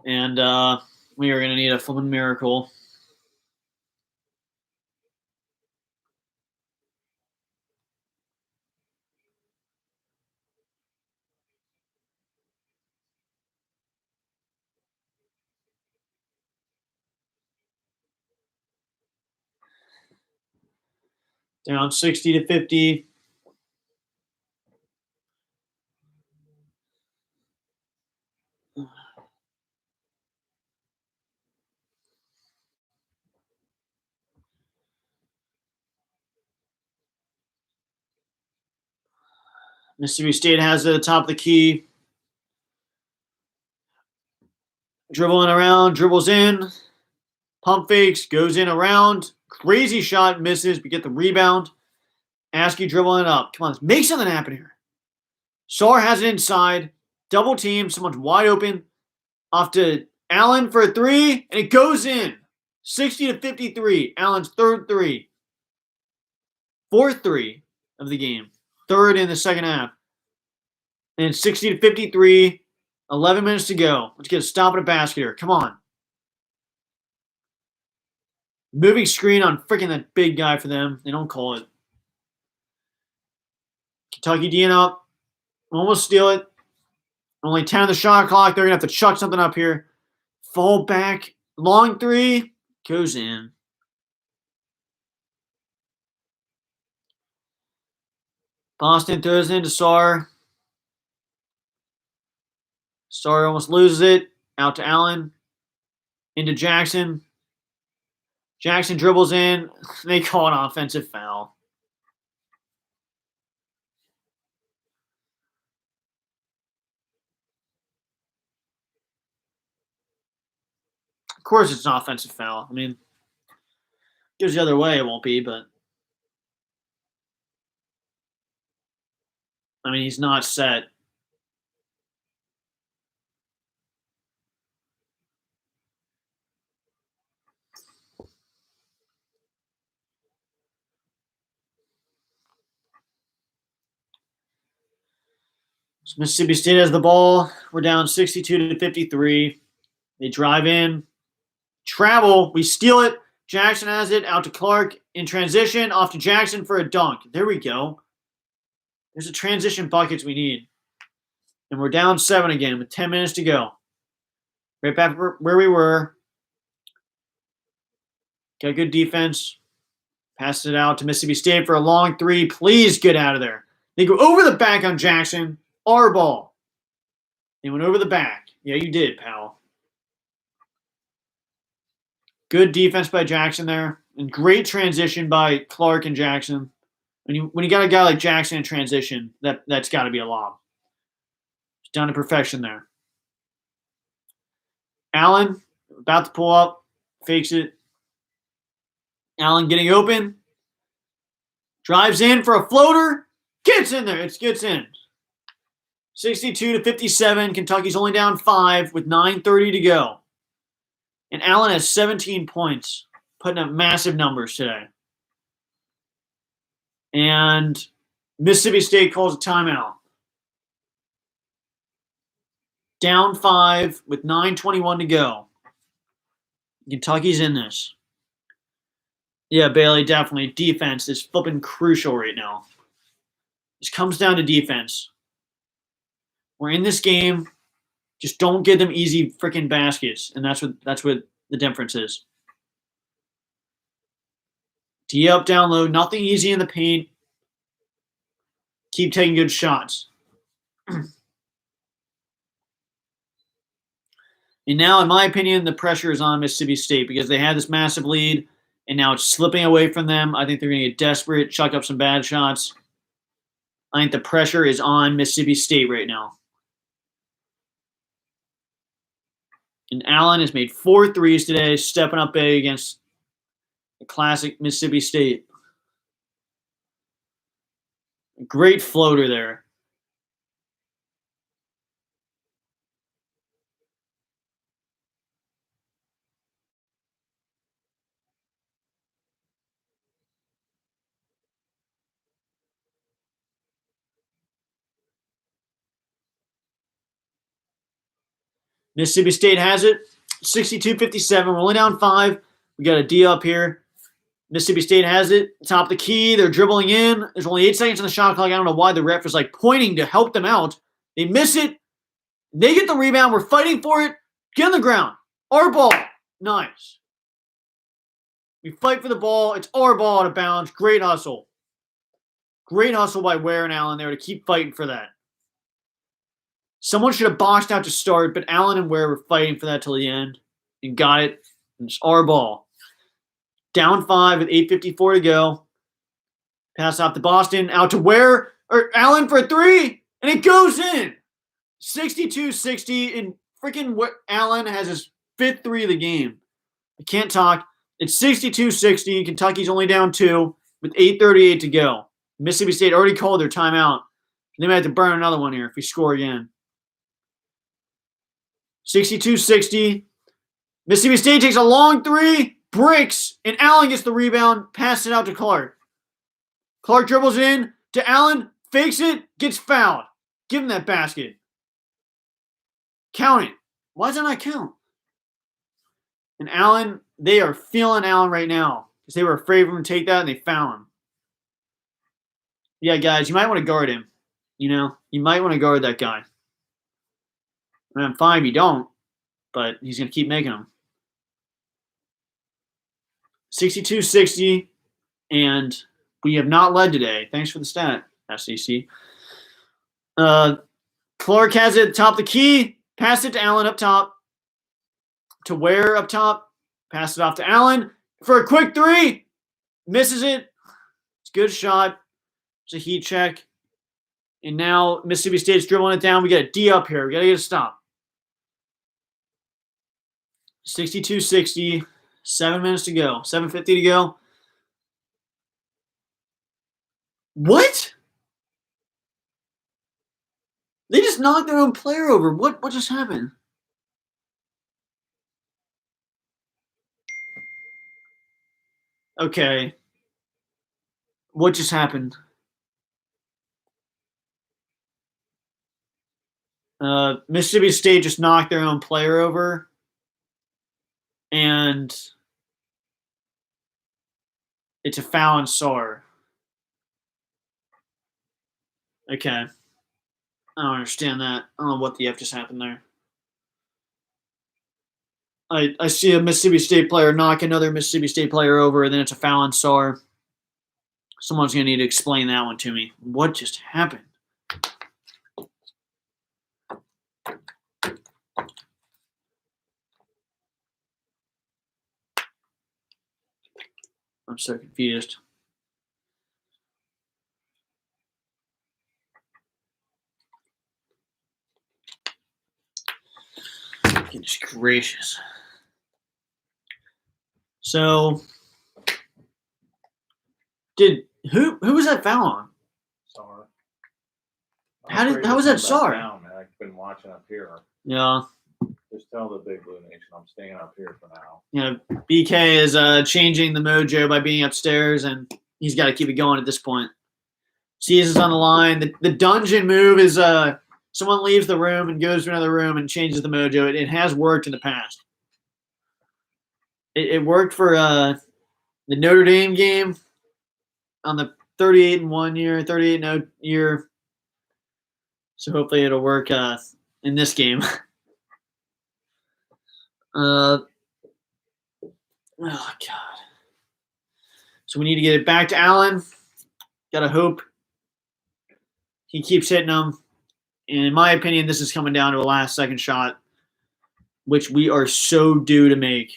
And we are going to need a flipping miracle. Down 60 to 50. Mississippi State has it at the top of the key. Dribbling around, dribbles in. Pump fakes, goes in around. Crazy shot, misses. We get the rebound. Askew dribbling it up. Come on, let's make something happen here. Sar has it inside. Double team. Someone's wide open. Off to Allen for a three, and it goes in. 60 to 53. Allen's third three. Fourth three of the game. Third in the second half. And it's 60 to 53. 11 minutes to go. Let's get a stop at a basket here. Come on. Moving screen on freaking that big guy for them. They don't call it. Kentucky D'ing up. Almost steal it. Only 10 on the shot clock. They're going to have to chuck something up here. Fall back. Long three. Goes in. Boston throws it into Sar. Sar almost loses it. Out to Allen. Into Jackson. Jackson dribbles in. They call an offensive foul. Of course it's an offensive foul. I mean, if it goes the other way, it won't be, but I mean, he's not set. So Mississippi State has the ball. We're down 62 to 53. They drive in. Travel. We steal it. Jackson has it. Out to Clarke. In transition. Off to Jackson for a dunk. There we go. There's the transition buckets we need. And we're down 7 again with 10 minutes to go. Right back where we were. Got good defense. Passes it out to Mississippi State for a long three. Please get out of there. They go over the back on Jackson. Our ball. They went over the back. Yeah, you did, pal. Good defense by Jackson there. And great transition by Clarke and Jackson. When you got a guy like Jackson in transition, that's got to be a lob. It's down to perfection there. Allen, about to pull up. Fakes it. Allen getting open. Drives in for a floater. Gets in there. It gets in. 62 to 57. Kentucky's only down 5 with 9:30 to go. And Allen has 17 points, putting up massive numbers today. And Mississippi State calls a timeout. Down 5 with 9:21 to go. Kentucky's in this. Yeah, Bailey, definitely. Defense is flipping crucial right now. This comes down to defense. We're in this game. Just don't give them easy freaking baskets, and that's what the difference is. D up, down low, nothing easy in the paint. Keep taking good shots. And now, in my opinion, the pressure is on Mississippi State because they had this massive lead, and now it's slipping away from them. I think they're going to get desperate, chuck up some bad shots. I think the pressure is on Mississippi State right now. And Allen has made 4 threes today, stepping up big against the classic Mississippi State. A great floater there. Mississippi State has it. 62-57. We're only down 5. We got a D up here. Mississippi State has it. Top of the key. They're dribbling in. There's only 8 seconds on the shot clock. I don't know why the ref was like pointing to help them out. They miss it. They get the rebound. We're fighting for it. Get on the ground. Our ball. Nice. We fight for the ball. It's our ball out of bounds. Great hustle. Great hustle by Ware and Allen there to keep fighting for that. Someone should have boxed out to start, but Allen and Ware were fighting for that till the end and got it. And it's our ball. Down 5 with 8:54 to go. Pass off to Boston. Out to Ware. Or Allen for a 3. And it goes in. 62-60. And freaking Allen has his 5th 3 of the game. I can't talk. It's 62-60. Kentucky's only down 2 with 8:38 to go. Mississippi State already called their timeout. They might have to burn another one here if we score again. 62-60. Mississippi State takes a long 3, bricks, and Allen gets the rebound, passes it out to Clarke. Clarke dribbles it in to Allen, fakes it, gets fouled. Give him that basket. Count it. Why does that not count? And Allen, they are feeling Allen right now because they were afraid of him to take that, and they found him. Yeah, guys, you might want to guard him. You know, you might want to guard that guy. I mean, I'm fine if you don't, but he's going to keep making them. 62-60, and we have not led today. Thanks for the stat, SEC. Clarke has it at the top of the key. Pass it to Allen up top. To Ware up top. Pass it off to Allen for a quick 3. Misses it. It's a good shot. It's a heat check. And now Mississippi State's dribbling it down. We got a D up here. We got to get a stop. 62-60. 7 minutes to go. 7:50 to go. What? They just knocked their own player over. What just happened? Okay. What just happened? Mississippi State just knocked their own player over. And it's a foul on Saar. Okay. I don't understand that. I don't know what the F just happened there. I see a Mississippi State player knock another Mississippi State player over, and then it's a foul on Saar. Someone's going to need to explain that one to me. What just happened? I'm so confused. Goodness gracious. So, who was that foul on? Saar. How was that Saar? Down, man. I've been watching up here. Yeah. Just tell the Big Blue Nation I'm staying up here for now. You know, BK is changing the mojo by being upstairs, and he's got to keep it going at this point. Season's on the line. The dungeon move is someone leaves the room and goes to another room and changes the mojo. It has worked in the past. It worked for the Notre Dame game on the 38-1 year, 38-0 year. So hopefully it'll work in this game. Oh, God. So we need to get it back to Allen. Got to hope he keeps hitting them. And in my opinion, this is coming down to a last-second shot, which we are so due to make.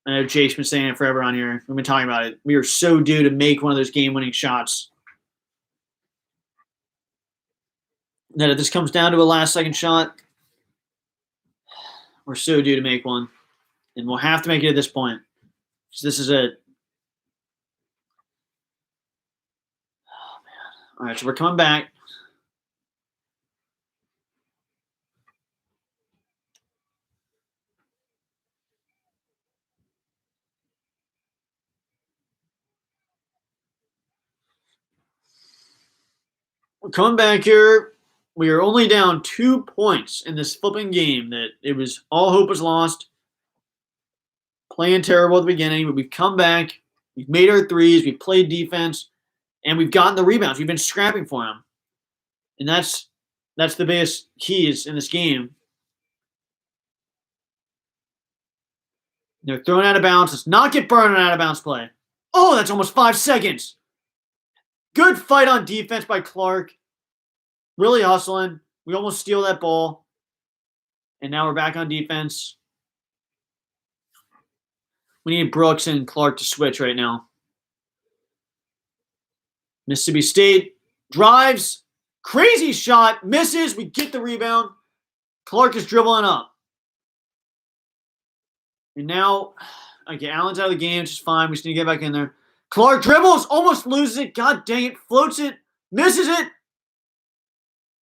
I know Jake's been saying it forever on here. We've been talking about it. We are so due to make one of those game-winning shots. That if this comes down to a last-second shot, we're so due to make one. And we'll have to make it at this point. So this is it. Oh, man. All right, so we're coming back. We're coming back here. we are only down 2 points in this flipping game that it was all hope was lost. Playing terrible at the beginning, but we've come back. We've made our threes. We've played defense, and we've gotten the rebounds. We've been scrapping for them, and that's the biggest keys in this game. They're thrown out of bounds. Let's not get burned on out of bounds play. Oh, that's almost 5 seconds. Good fight on defense by Clarke. Really hustling. We almost steal that ball. And now we're back on defense. We need Brooks and Clarke to switch right now. Mississippi State drives. Crazy shot. Misses. We get the rebound. Clarke is dribbling up. And now, okay, Allen's out of the game, which is fine. We just need to get back in there. Clarke dribbles, almost loses it. God dang it. Floats it, misses it.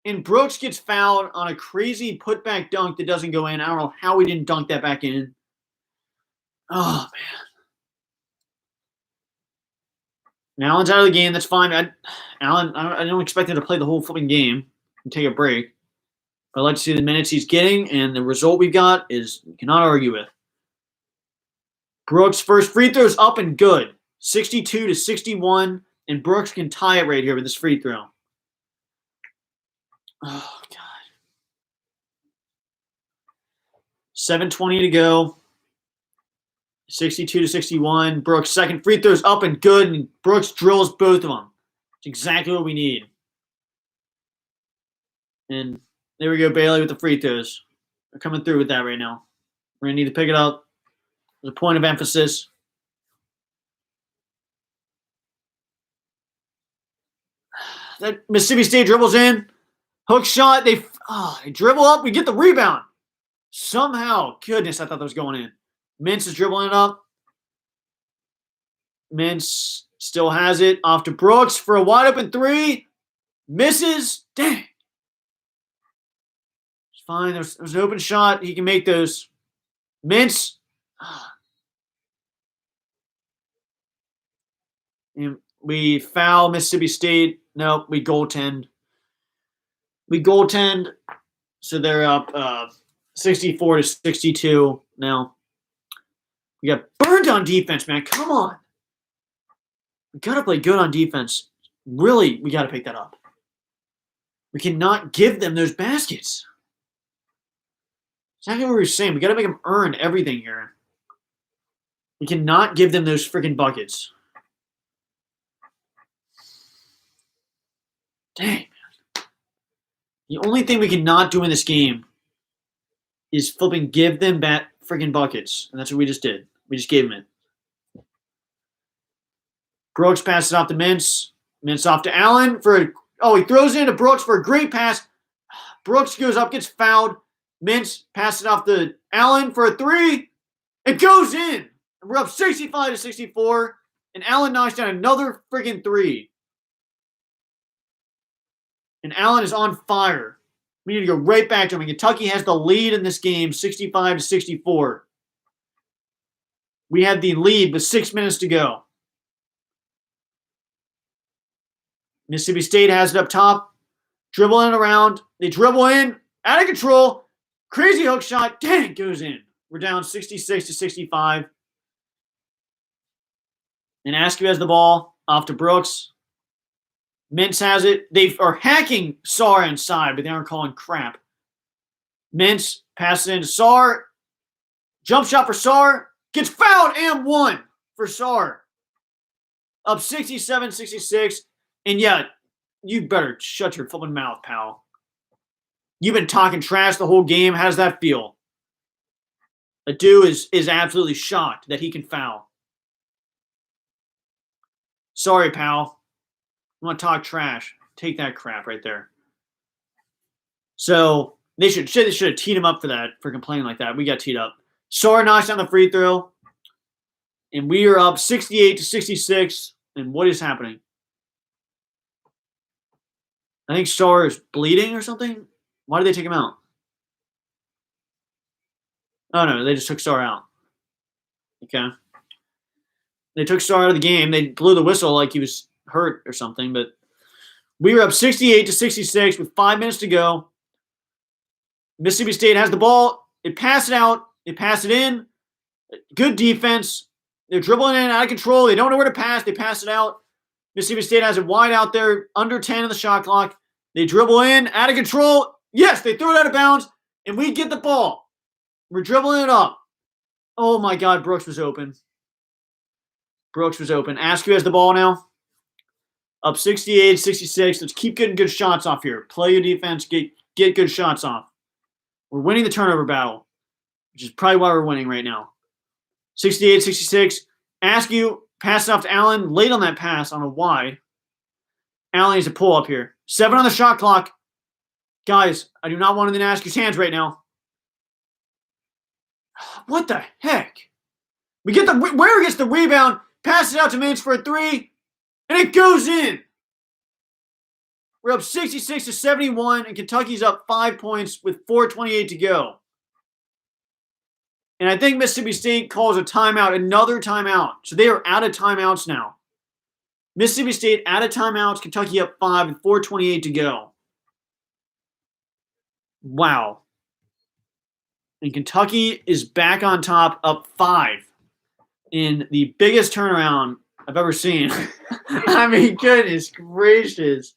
And Brooks gets fouled on a crazy putback dunk that doesn't go in. I don't know how we didn't dunk that back in. Oh, man. Allen's out of the game. That's fine. I don't expect him to play the whole flipping game and take a break. But I'd like to see the minutes he's getting, and the result we've got is you cannot argue with. Brooks' first free throw is up and good. 62-61, and Brooks can tie it right here with this free throw. Oh, God. 7:20 to go. 62-61. Brooks' second free throw is up and good, and Brooks drills both of them. It's exactly what we need. And there we go, Bailey with the free throws. They're coming through with that right now. We're going to need to pick it up. There's a point of emphasis. That Mississippi State dribbles in. Hook shot. They dribble up. We get the rebound. Somehow. Goodness, I thought that was going in. Mintz is dribbling it up. Mintz still has it. Off to Brooks for a wide open three. Misses. Dang. It's fine. There's an open shot. He can make those. Mintz. And we foul Mississippi State. Nope, we goaltend. So they're up 64-62 now. We got burned on defense, man. Come on. We got to play good on defense. Really, we got to pick that up. We cannot give them those baskets. Exactly what we were saying. We got to make them earn everything here. We cannot give them those freaking buckets. Dang, man. The only thing we cannot do in this game is flipping give them freaking buckets. And that's what we just did. We just gave them it. Brooks passes it off to Mintz. Mintz off to Allen he throws it into Brooks for a great pass. Brooks goes up, gets fouled. Mintz passes it off to Allen for a three. It goes in. And we're up 65-64. And Allen knocks down another freaking three. And Allen is on fire. We need to go right back to him. Kentucky has the lead in this game, 65-64. We have the lead with 6 minutes to go. Mississippi State has it up top. Dribbling around. They dribble in. Out of control. Crazy hook shot. Dang, goes in. We're down 66-65. And Askew has the ball. Off to Brooks. Mintz has it. They are hacking Sarr inside, but they aren't calling crap. Mintz passes it into Sarr. Jump shot for Sarr. Gets fouled and one for Sarr. Up 67-66. And yeah, you better shut your flipping mouth, pal. You've been talking trash the whole game. How does that feel? Adu is absolutely shocked that he can foul. Sorry, pal. You want to talk trash? Take that crap right there. So they should have teed him up for that, for complaining like that. We got teed up. Sarr knocks down the free throw. And we are up 68-66. And what is happening? I think Sarr is bleeding or something. Why did they take him out? Oh, no, they just took Sarr out. Okay. They took Sarr out of the game. They blew the whistle like he was hurt or something, but We were up 68-66 with 5 minutes to go. Mississippi State has the ball. It passed it out. It passed it in. Good defense. They're dribbling in out of control. They don't know where to pass. They pass it out. Mississippi State has it wide out there, under 10 in the shot clock. They dribble in, out of control. Yes, they throw it out of bounds, and we get the ball. We're dribbling it up. Oh, my God, Brooks was open. Brooks was open. Askew has the ball now. Up 68-66. Let's keep getting good shots off here. Play your defense. Get good shots off. We're winning the turnover battle, which is probably why we're winning right now. 68-66. Askew pass it off to Allen. Late on that pass on a wide. Allen needs to pull up here. 7 on the shot clock. Guys, I do not want it in Askew's hands right now. What the heck? Where gets the rebound, passes it out to Mintz for a 3, and it goes in. We're up 66-71, and Kentucky's up 5 points with 4:28 to go. And I think Mississippi State calls a timeout, another timeout. So they are out of timeouts now. Mississippi State out of timeouts, Kentucky up 5 with 4:28 to go. Wow. And Kentucky is back on top, up 5 in the biggest turnaround I've ever seen. I mean, goodness gracious.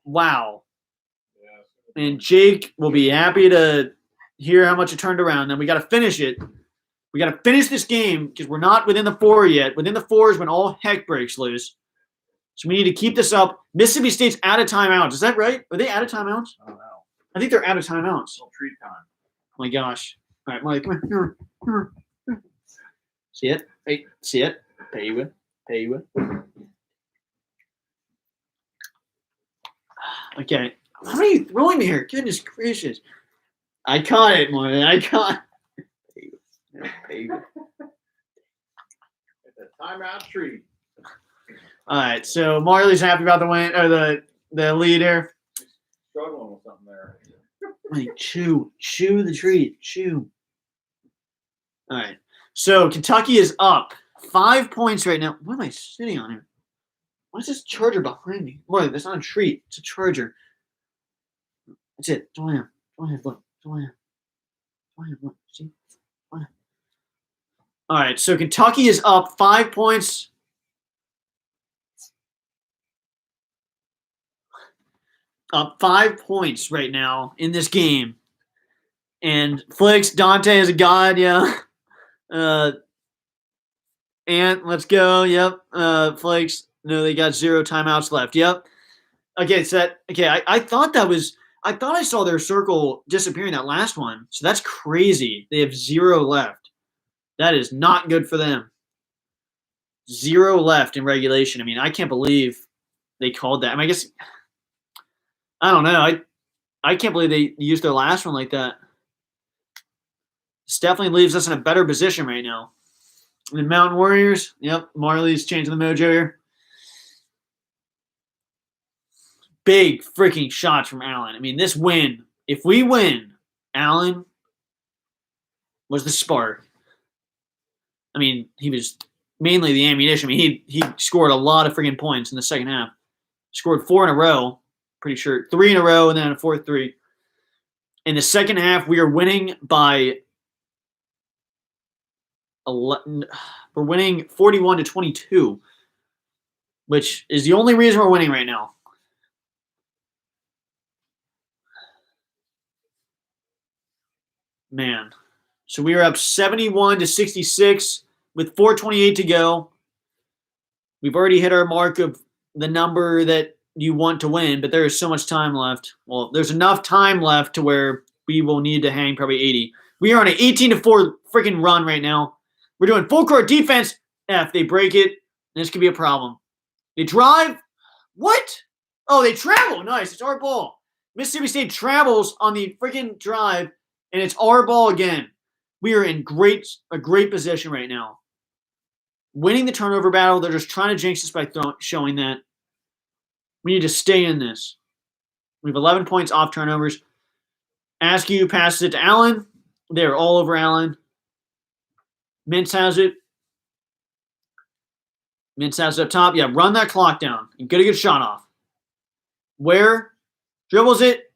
Wow. And Jake will be happy to hear how much it turned around. Then we got to finish it. We got to finish this game because we're not within the 4 yet. Within the 4 is when all heck breaks loose. So we need to keep this up. Mississippi State's out of timeouts. Is that right? Are they out of timeouts? I don't know. I think they're out of timeouts. Little treat time. Oh my gosh. All right, Mike, come here. Come here. See it? Hey, see it? Pay you with. Pay you with. Okay. How are you throwing me here? Goodness gracious. I caught it, Marley. I caught it. Pay you with. It's a timeout treat. All right, so Marley's happy about the win or the lead here. Struggling with something there. Like chew the treat, chew. All right, so Kentucky is up 5 points right now. What am I sitting on here? What is this charger behind me? Boy, that's not a treat. It's a charger. That's it. Go ahead, look. Go ahead, look. See? Go ahead. All right, so Kentucky is up 5 points. Up 5 points right now in this game. And Flicks, Dante is a god, yeah. Ant, let's go, yep. Flicks, no, they got 0 timeouts left, yep. Okay, so I thought I saw their circle disappearing that last one. So that's crazy. They have 0 left. That is not good for them. 0 left in regulation. I mean, I can't believe they called that. I mean, I guess I don't know. I can't believe they used their last one like that. This definitely leaves us in a better position right now. And the Mountain Warriors, yep, Marley's changing the mojo here. Big freaking shots from Allen. I mean, this win, if we win, Allen was the spark. I mean, he was mainly the ammunition. I mean, he scored a lot of freaking points in the second half. Scored 4 in a row. Pretty sure 3 in a row and then a 4th 3. In the second half, we are winning by 11. We're winning 41-22, which is the only reason we're winning right now. Man. So we are up 71-66 with 4:28 to go. We've already hit our mark of the number that you want to win, but there is so much time left. Well, there's enough time left to where we will need to hang probably 80. We are on an 18-4 freaking run right now. We're doing full court defense. If they break it, this could be a problem. They drive. What? Oh, they travel. Nice. It's our ball. Mississippi State travels on the freaking drive, and it's our ball again. We are in a great position right now. Winning the turnover battle. They're just trying to jinx us by showing that. We need to stay in this. We have 11 points off turnovers. Askew passes it to Allen. They're all over Allen. Mintz has it. Mintz has it up top. Yeah, run that clock down and get a good shot off. Where? Dribbles it.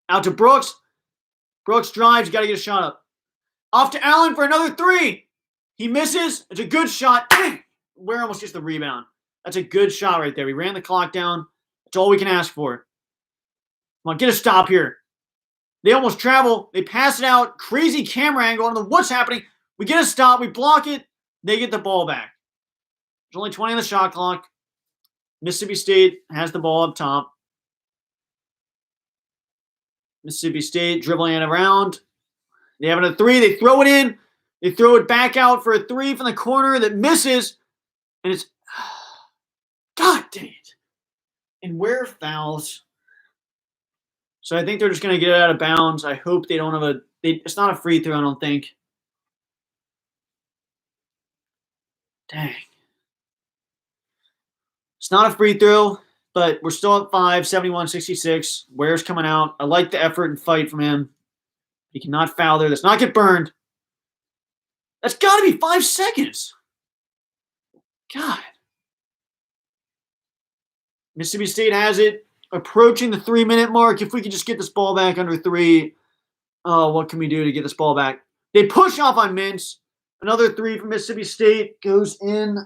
Out to Brooks. Brooks drives. You got to get a shot up. Off to Allen for another three. He misses. It's a good shot. Where almost gets the rebound. That's a good shot right there. We ran the clock down. That's all we can ask for. Come on, get a stop here. They almost travel. They pass it out. Crazy camera angle. I don't know what's happening. We get a stop. We block it. They get the ball back. There's only 20 on the shot clock. Mississippi State has the ball up top. Mississippi State dribbling it around. They have a three. They throw it in. They throw it back out for a three from the corner that misses. And it's... God dang it. And where fouls? So I think they're just going to get it out of bounds. I hope they don't have a... it's not a free throw, I don't think. Dang. It's not a free throw, but we're still at 5, 71-66. Ware's coming out. I like the effort and fight from him. He cannot foul there. Let's not get burned. That's got to be 5 seconds. God. Mississippi State has it. Approaching the 3-minute mark. If we could just get this ball back under 3. Oh, what can we do to get this ball back? They push off on Mintz. Another 3 from Mississippi State goes in.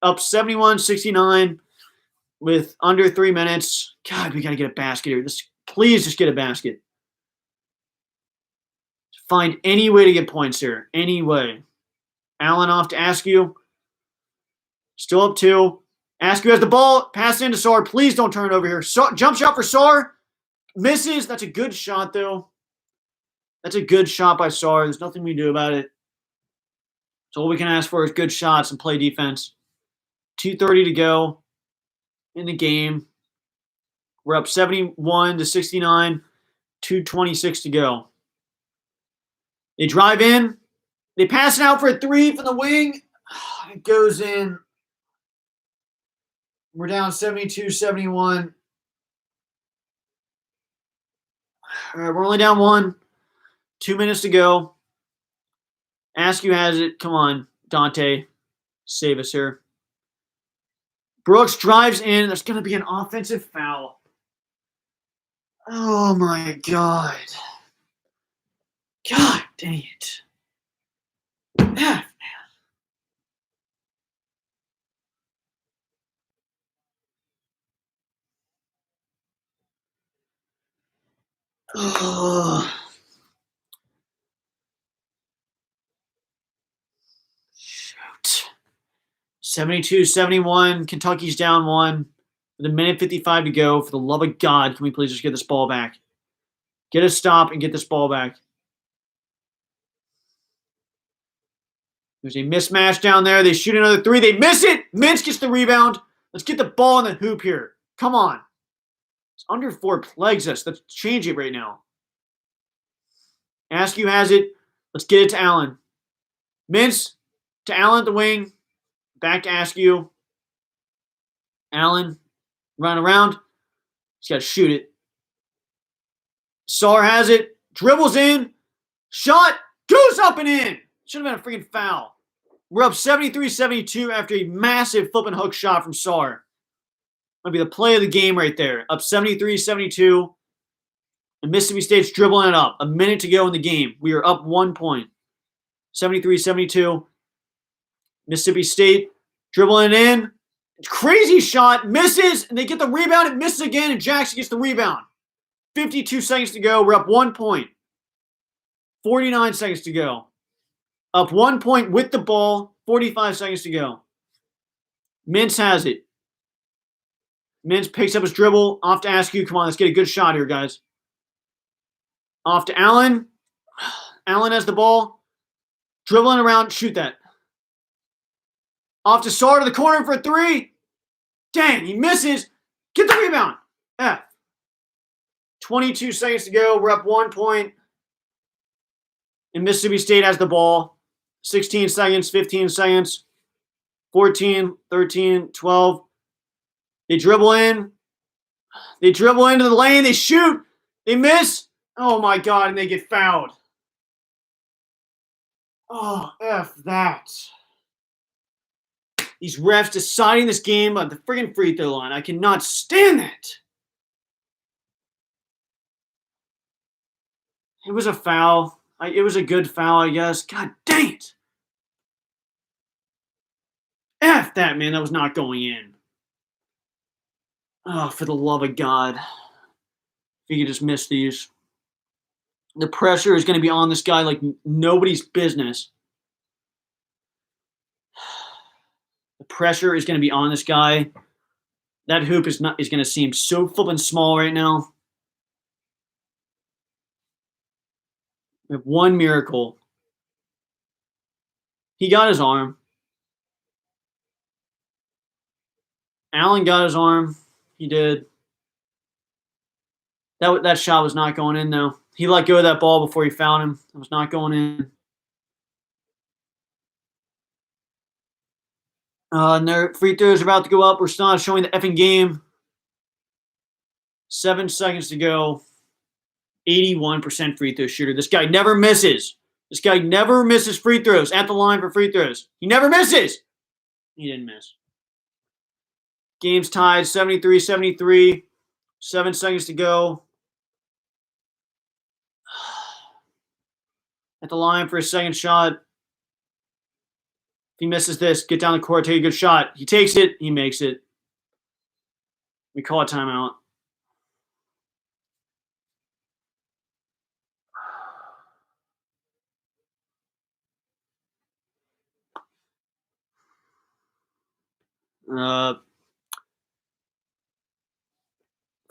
Up 71-69 with under 3 minutes. God, we got to get a basket here. Please just get a basket. Find any way to get points here. Any way. Allen off to Askew. Still up 2. Askew has the ball. Pass into Saar. Please don't turn it over here. Jump shot for Saar. Misses. That's a good shot, though. That's a good shot by Saar. There's nothing we can do about it. So all we can ask for is good shots and play defense. 2:30 to go in the game. We're up 71-69. 2:26 to go. They drive in. They pass it out for a 3 from the wing. It goes in. We're down 72-71. All right, we're only down 1. 2 minutes to go. Askew has it. Come on, Dante. Save us here. Brooks drives in. There's going to be an offensive foul. Oh, my God. God dang it. Man. Oh. Shoot. 72-71. Kentucky's down 1. With a minute 55 to go. For the love of God, can we please just get this ball back? Get a stop and get this ball back. There's a mismatch down there. They shoot another 3. They miss it. Mintz gets the rebound. Let's get the ball in the hoop here. Come on. It's under 4 plagues us. Let's change it right now. Askew has it. Let's get it to Allen. Mintz to Allen at the wing. Back to Askew. Allen run around. He's got to shoot it. Saar has it. Dribbles in. Shot. Goes up and in. Should have been a freaking foul. We're up 73-72 after a massive flip and hook shot from Saar. Might be the play of the game right there. Up 73-72. And Mississippi State's dribbling it up. A minute to go in the game. We are up 1 point. 73-72. Mississippi State dribbling it in. Crazy shot. Misses. And they get the rebound. It misses again. And Jackson gets the rebound. 52 seconds to go. We're up 1 point. 49 seconds to go. Up 1 point with the ball. 45 seconds to go. Mintz has it. Mintz picks up his dribble. Off to Askew. Come on, let's get a good shot here, guys. Off to Allen. Allen has the ball. Dribbling around. Shoot that. Off to Saar to the corner for a 3. Dang, he misses. Get the rebound. F. 22 seconds to go. We're up 1 point. And Mississippi State has the ball. 16 seconds, 15 seconds, 14, 13, 12. They dribble in. They dribble into the lane. They shoot. They miss. Oh, my God, and they get fouled. Oh, F that. These refs deciding this game at the friggin' free throw line. I cannot stand that. It was a foul. It was a good foul, I guess. God dang it. F that, man. That was not going in. Oh, for the love of God. If you could just miss these. The pressure is going to be on this guy like nobody's business. The pressure is going to be on this guy. That hoop is going to seem so flippin' small right now. We have one miracle. He got his arm. Allen got his arm. He did. That shot was not going in, though. He let go of that ball before he fouled him. It was not going in. And their free throws are about to go up. We're still not showing the effing game. 7 seconds to go. 81% free throw shooter. This guy never misses. This guy never misses free throws at the line for free throws. He never misses. He didn't miss. Game's tied 73-73. 7 seconds to go. At the line for his second shot. If he misses this, get down the court, take a good shot. He takes it. He makes it. We call a timeout.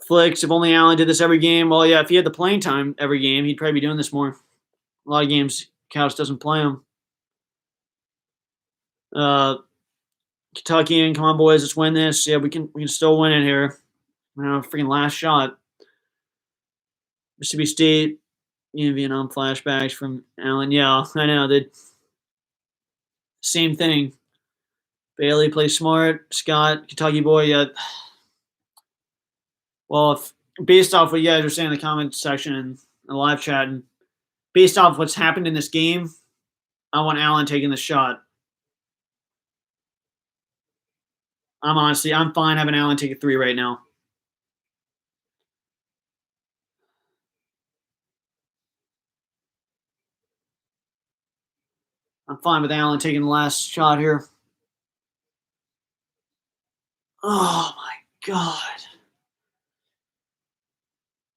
Flicks, if only Allen did this every game. Well, yeah, if he had the playing time every game, he'd probably be doing this more. A lot of games, Couch doesn't play him. Kentucky, come on, boys, let's win this. Yeah, we can still win it here. Freaking last shot. Mississippi State, Vietnam flashbacks from Allen. Yeah, I know. The same thing. Bailey plays smart. Scott, Kentucky boy, yeah. Well, based off what you guys are saying in the comment section and the live chat, and based off what's happened in this game, I want Allen taking the shot. I'm fine having Allen take a 3 right now. I'm fine with Allen taking the last shot here. Oh, my God.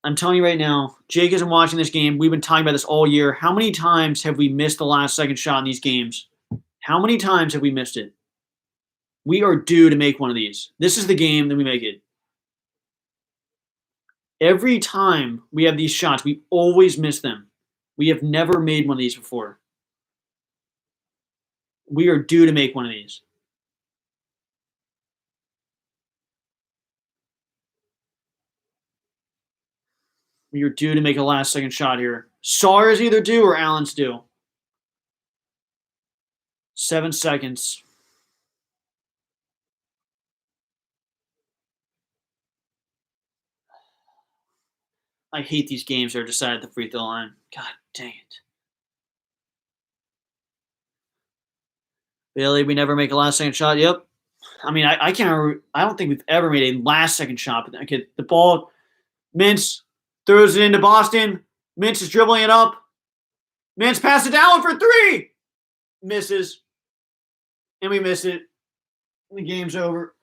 I'm telling you right now, Jake isn't watching this game. We've been talking about this all year. How many times have we missed the last second shot in these games? How many times have we missed it? We are due to make one of these. This is the game that we make it. Every time we have these shots, we always miss them. We have never made one of these before. We are due to make one of these. We are due to make a last second shot here. Sawyer is either due or Allen's due. 7 seconds. I hate these games that are decided at the free throw line. God dang it. Bailey, we never make a last second shot. Yep. I mean, I can't remember. I don't think we've ever made a last second shot. But okay, the ball, Mintz throws it into Boston. Mintz is dribbling it up. Mintz passes it down for 3. Misses. And we miss it. And the game's over.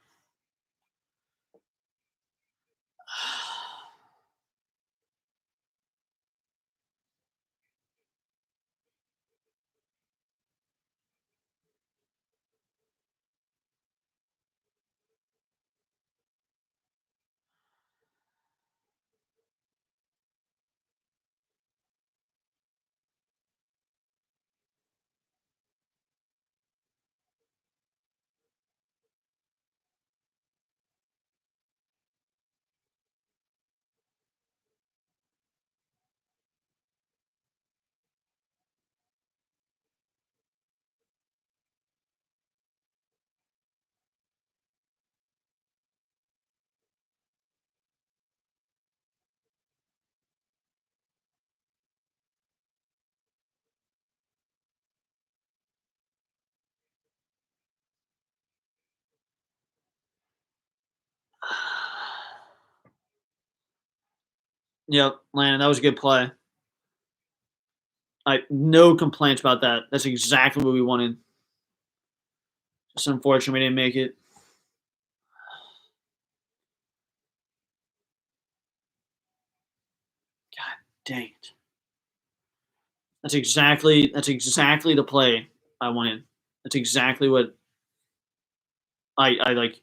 Yep, Landon, that was a good play. No complaints about that. That's exactly what we wanted. Just unfortunate we didn't make it. God dang it. That's exactly the play I wanted. That's exactly what I like.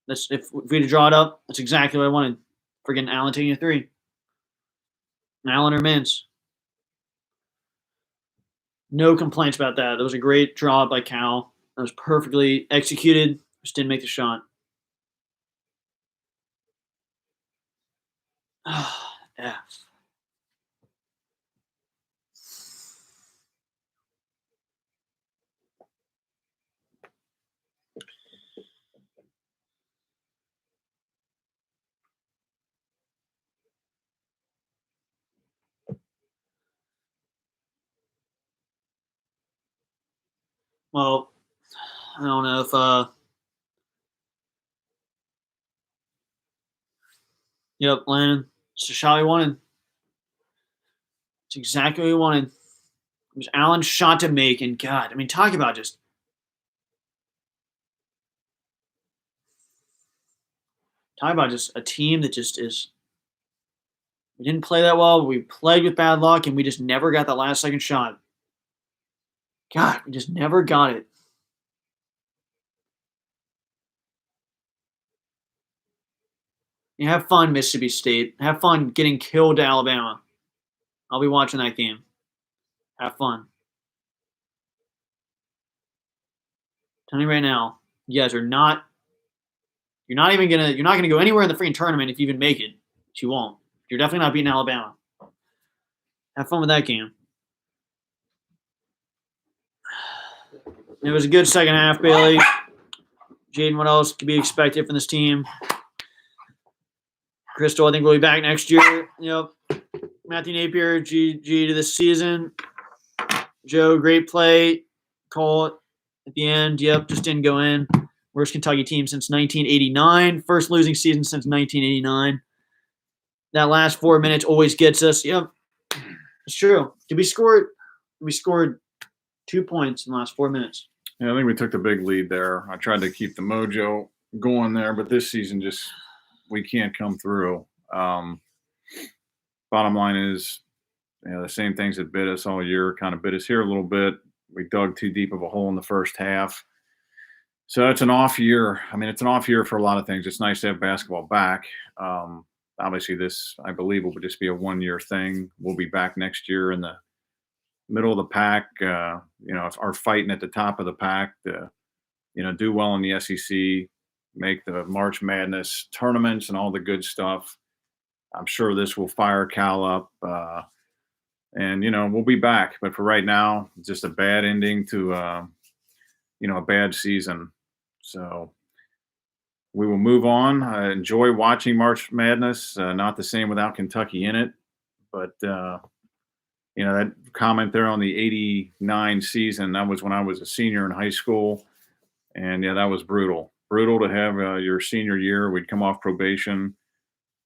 That's if we had to draw it up, that's exactly what I wanted. Friggin' Allen taking a 3. Allen or Mintz. No complaints about that. That was a great draw by Cal. That was perfectly executed. Just didn't make the shot. F. Well, I don't know if yep, Landon. It's the shot we wanted. It's exactly what we wanted. It was Allen's shot to make, and God, I mean, talk about just a team that just is. We didn't play that well. We played with bad luck, and we just never got that last second shot. God, we just never got it. You have fun, Mississippi State. Have fun getting killed to Alabama. I'll be watching that game. Have fun. Tell me right now, you guys are not. You're not gonna go anywhere in the freaking tournament if you even make it. But you won't. You're definitely not beating Alabama. Have fun with that game. It was a good second half, Bailey. Jaden, what else could be expected from this team? Crystal, I think we'll be back next year. Yep. Matthew Napier, G to this season. Joe, great play. Cole at the end. Yep, just didn't go in. Worst Kentucky team since 1989. First losing season since 1989. That last 4 minutes always gets us. Yep, it's true. We scored 2 points in the last 4 minutes. Yeah, I think we took the big lead there. I tried to keep the mojo going there, but this season we can't come through. Bottom line is, the same things that bit us all year kind of bit us here a little bit. We dug too deep of a hole in the first half. So it's an off year. I mean, it's an off year for a lot of things. It's nice to have basketball back. Obviously, this, I believe, will just be a 1-year thing. We'll be back next year in the middle of the pack. Are fighting at the top of the pack to, do well in the SEC, make the March Madness tournaments and all the good stuff. I'm sure this will fire Cal up. And we'll be back. But for right now, it's just a bad ending to, a bad season. So we will move on. I enjoy watching March Madness. Not the same without Kentucky in it. But, that comment there on the 89 season, that was when I was a senior in high school. And, that was brutal. Brutal to have your senior year. We'd come off probation,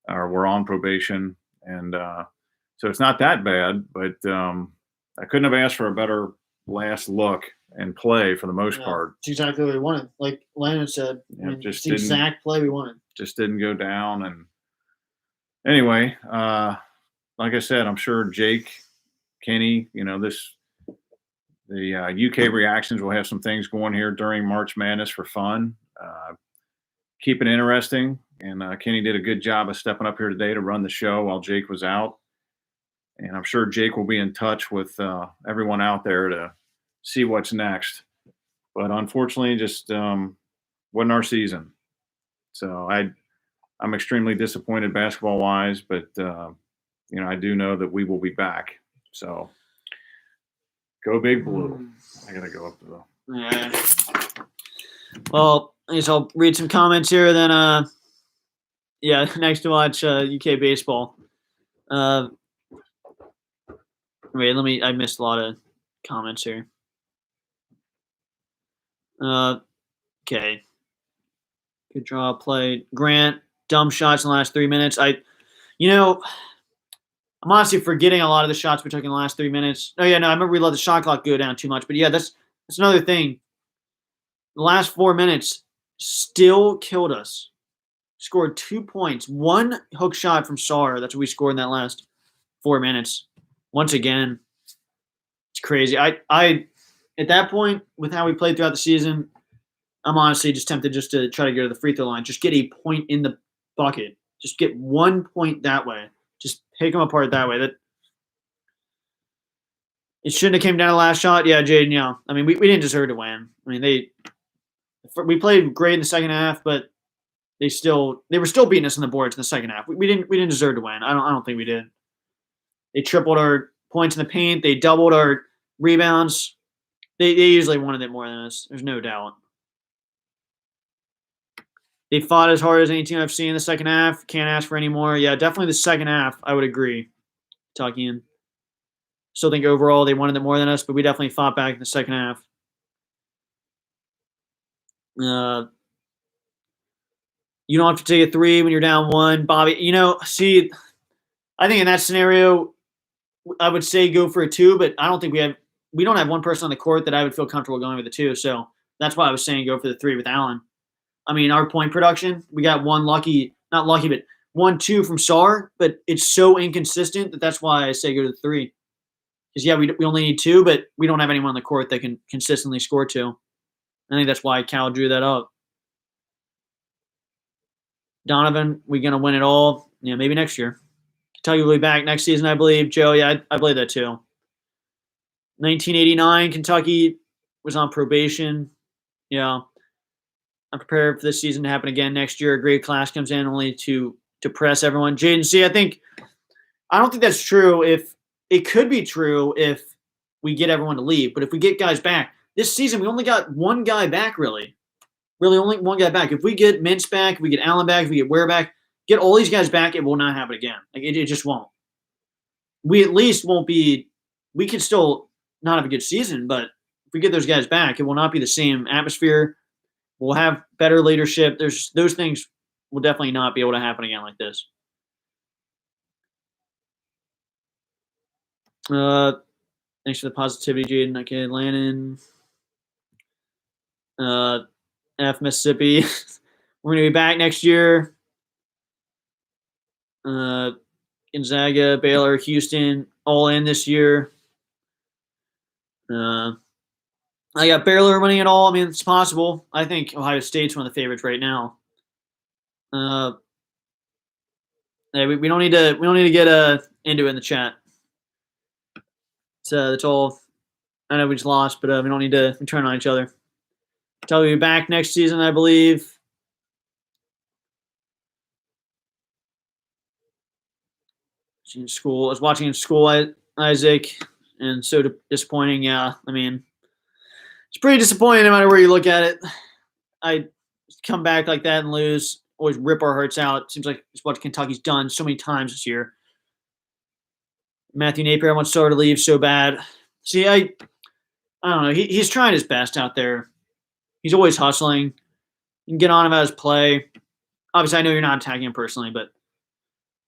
or we're on probation. And so it's not that bad, but I couldn't have asked for a better last look and play for the most part. It's exactly what we wanted. Like Landon said, it's the exact play we wanted. Just didn't go down. And anyway, like I said, I'm sure Jake, Kenny, the UK reactions will have some things going here during March Madness for fun. Keep it interesting. And Kenny did a good job of stepping up here today to run the show while Jake was out. And I'm sure Jake will be in touch with everyone out there to see what's next. But unfortunately, just wasn't our season. So I'm extremely disappointed basketball-wise, but, I do know that we will be back. So go Big Blue. I got to go up to the – Yeah. Well, I guess I'll read some comments here. Then, next to watch UK baseball. Wait, I missed a lot of comments here. Okay. Good draw play. Grant, dumb shots in the last 3 minutes. I'm honestly forgetting a lot of the shots we took in the last 3 minutes. Oh, yeah, no, I remember we let the shot clock go down too much. But, yeah, that's another thing. The last 4 minutes still killed us. Scored 2 points. One hook shot from Saar. That's what we scored in that last 4 minutes. Once again, it's crazy. I at that point, with how we played throughout the season, I'm honestly just tempted just to try to go to the free throw line. Just get a point in the bucket. Just get 1 point that way. Just pick them apart that way. That it shouldn't have came down to the last shot. Yeah, Jaden, yeah. I mean, we didn't deserve to win. I mean, we played great in the second half, but they were still beating us on the boards in the second half. We didn't deserve to win. I don't think we did. They tripled our points in the paint. They doubled our rebounds. They usually wanted it more than us. There's no doubt. They fought as hard as any team I've seen in the second half. Can't ask for any more. Yeah, definitely the second half, I would agree. Talking. Still think overall they wanted it more than us, but we definitely fought back in the second half. You don't have to take a three when you're down one. Bobby, see, I think in that scenario, I would say go for a two, but I don't think we don't have one person on the court that I would feel comfortable going with a two. So that's why I was saying go for the three with Allen. I mean, our point production, we got not lucky, but 1-2 from Saar, but it's so inconsistent that's why I say go to the three. Because, yeah, we only need two, but we don't have anyone on the court that can consistently score two. I think that's why Cal drew that up. Donovan, we're going to win it all. Yeah, maybe next year. Kentucky will be back next season, I believe. Joe, yeah, I believe that too. 1989, Kentucky was on probation. Yeah. I'm prepared for this season to happen again next year. A great class comes in only to press everyone. Jaden, see, I don't think that's true. If it could be true if we get everyone to leave, but if we get guys back this season, we only got one guy back, really only one guy back. If we get Mintz back, if we get Allen back, if we get Ware back, get all these guys back, it will not happen again. Like it just won't. We at least won't be. We could still not have a good season, but if we get those guys back, it will not be the same atmosphere. We'll have better leadership. Those things will definitely not be able to happen again like this. Thanks for the positivity, Jaden. Okay, Lannon. F Mississippi. We're gonna be back next year. Gonzaga, Baylor, Houston, all in this year. I got Baylor winning it all. I mean, it's possible. I think Ohio State's one of the favorites right now. Yeah, we don't need to get into it in the chat. That's all. I know we just lost, but we don't need to turn on each other. Tell you back next season, I believe. I was watching in school, Isaac, and so disappointing. Yeah, I mean, it's pretty disappointing no matter where you look at it. I come back like that and lose, always rip our hearts out. Seems like it's what Kentucky's done so many times this year. Matthew Napier, I want Saar to leave so bad. See, I don't know. He's trying his best out there. He's always hustling. You can get on him about his play. Obviously, I know you're not attacking him personally, but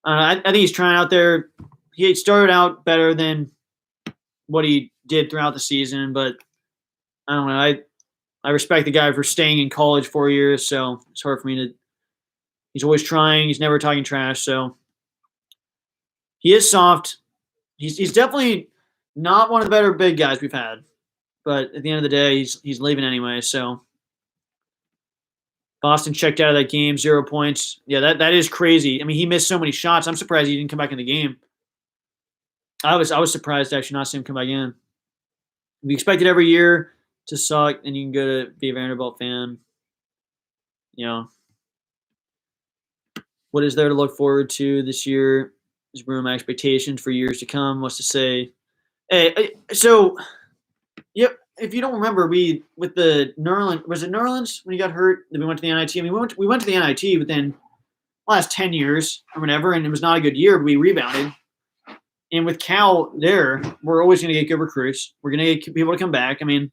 I think he's trying out there. He started out better than what he did throughout the season, but I don't know. I respect the guy for staying in college 4 years, so it's hard for me to – he's always trying. He's never talking trash, so he is soft. He's definitely not one of the better big guys we've had, but at the end of the day, he's leaving anyway, so Boston checked out of that game, 0 points. Yeah, that is crazy. I mean, he missed so many shots. I'm surprised he didn't come back in the game. I was surprised to actually not see him come back in. We expected every year to suck, and you can go to be a Vanderbilt fan. You know, what is there to look forward to this year? There's room expectations for years to come. What's to say? Hey, so, yep. If you don't remember, with the Nerlens, was it Nerlens when he got hurt? Then we went to the NIT. I mean, we went to the NIT within the last 10 years or whatever, and it was not a good year, but we rebounded. And with Cal there, we're always going to get good recruits. We're going to get people to come back. I mean,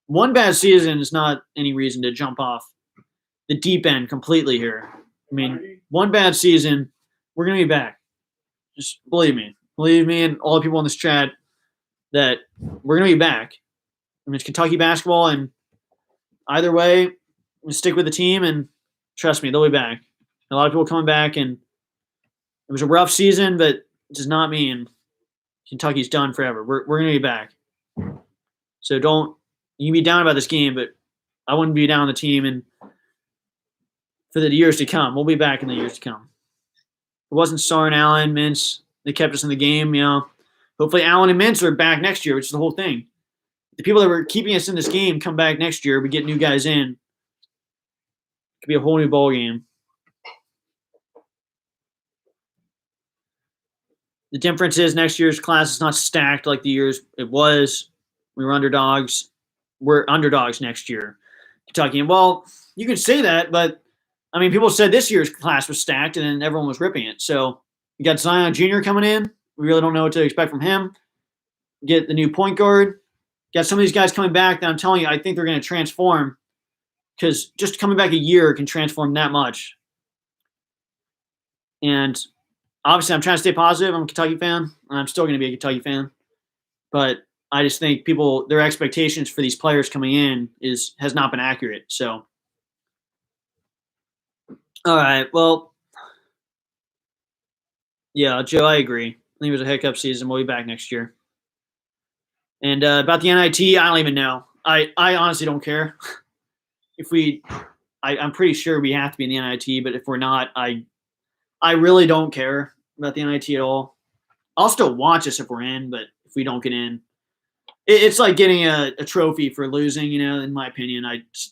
one bad season is not any reason to jump off the deep end completely here. I mean, one bad season, we're going to be back. Just believe me. believe me and all the people in this chat, that we're going to be back. I mean, it's Kentucky basketball, and either way, we stick with the team, and trust me, they'll be back. A lot of people coming back, and it was a rough season, but it does not mean Kentucky's done forever. We're going to be back. So you can be down about this game, but I wouldn't be down on the team and for the years to come. We'll be back in the years to come. It wasn't Sarn, Allen, Mintz. They kept us in the game, Hopefully Allen and Mintz are back next year, which is the whole thing. The people that were keeping us in this game come back next year. We get new guys in. It could be a whole new ball game. The difference is next year's class is not stacked like the years it was. We were underdogs. We're underdogs next year. Kentucky. And well, you can say that, but I mean, people said this year's class was stacked and then everyone was ripping it. So you got Zion Jr. coming in. We really don't know what to expect from him. Get the new point guard. Got some of these guys coming back that I'm telling you, I think they're going to transform, because just coming back a year can transform that much. And obviously, I'm trying to stay positive. I'm a Kentucky fan, and I'm still going to be a Kentucky fan. But I just think their expectations for these players coming in has not been accurate. So, all right, well, yeah, Joe, I agree. I think it was a hiccup season. We'll be back next year. And about the NIT, I don't even know. I honestly don't care. I'm pretty sure we have to be in the NIT, but if we're not, I really don't care about the NIT at all. I'll still watch us if we're in, but if we don't get in, it's like getting a trophy for losing, in my opinion.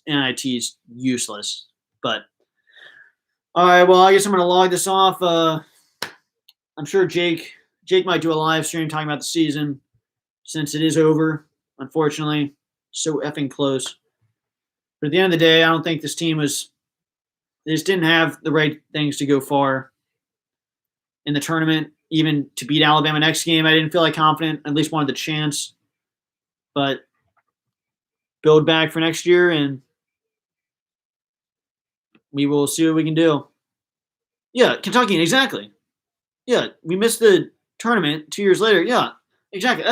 NIT is useless. But all right, well, I guess I'm going to log this off. I'm sure Jake might do a live stream talking about the season, since it is over, unfortunately. So effing close. But at the end of the day, I don't think this team they just didn't have the right things to go far in the tournament. Even to beat Alabama next game, I didn't feel like confident. At least wanted the chance. But build back for next year, and we will see what we can do. Yeah, Kentucky, exactly. Yeah, we missed the tournament 2 years later. Yeah, exactly.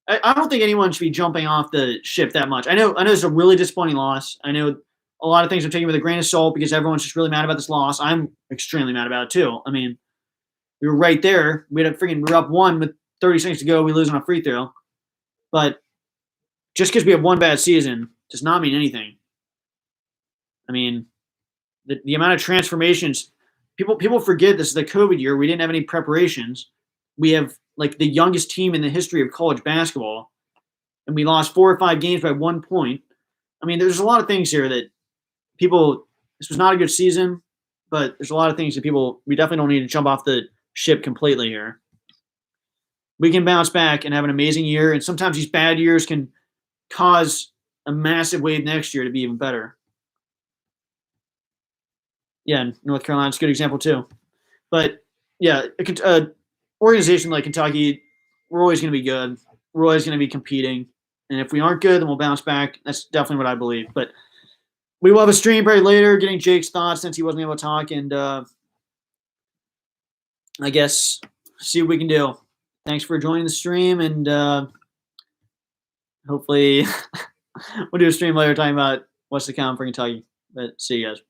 I don't think anyone should be jumping off the ship that much. I know it's a really disappointing loss. I know a lot of things are taken with a grain of salt because everyone's just really mad about this loss. I'm extremely mad about it too. I mean, we were right there. We were up 1 with 30 seconds to go. We lose on a free throw. But just because we have one bad season does not mean anything. I mean, the amount of transformations, people forget this is the COVID year. We didn't have any preparations. We have like the youngest team in the history of college basketball, and we lost 4 or 5 games by 1 point. I mean, there's a lot of things here that this was not a good season, but there's a lot of things that we definitely don't need to jump off the ship completely here. We can bounce back and have an amazing year, and sometimes these bad years can cause a massive wave next year to be even better. Yeah, North Carolina's a good example too. But yeah, organization like Kentucky, we're always going to be good. We're always going to be competing. And if we aren't good, then we'll bounce back. That's definitely what I believe. But we will have a stream probably later, getting Jake's thoughts since he wasn't able to talk. And I guess see what we can do. Thanks for joining the stream. And hopefully we'll do a stream later talking about what's to come for Kentucky. But see you guys.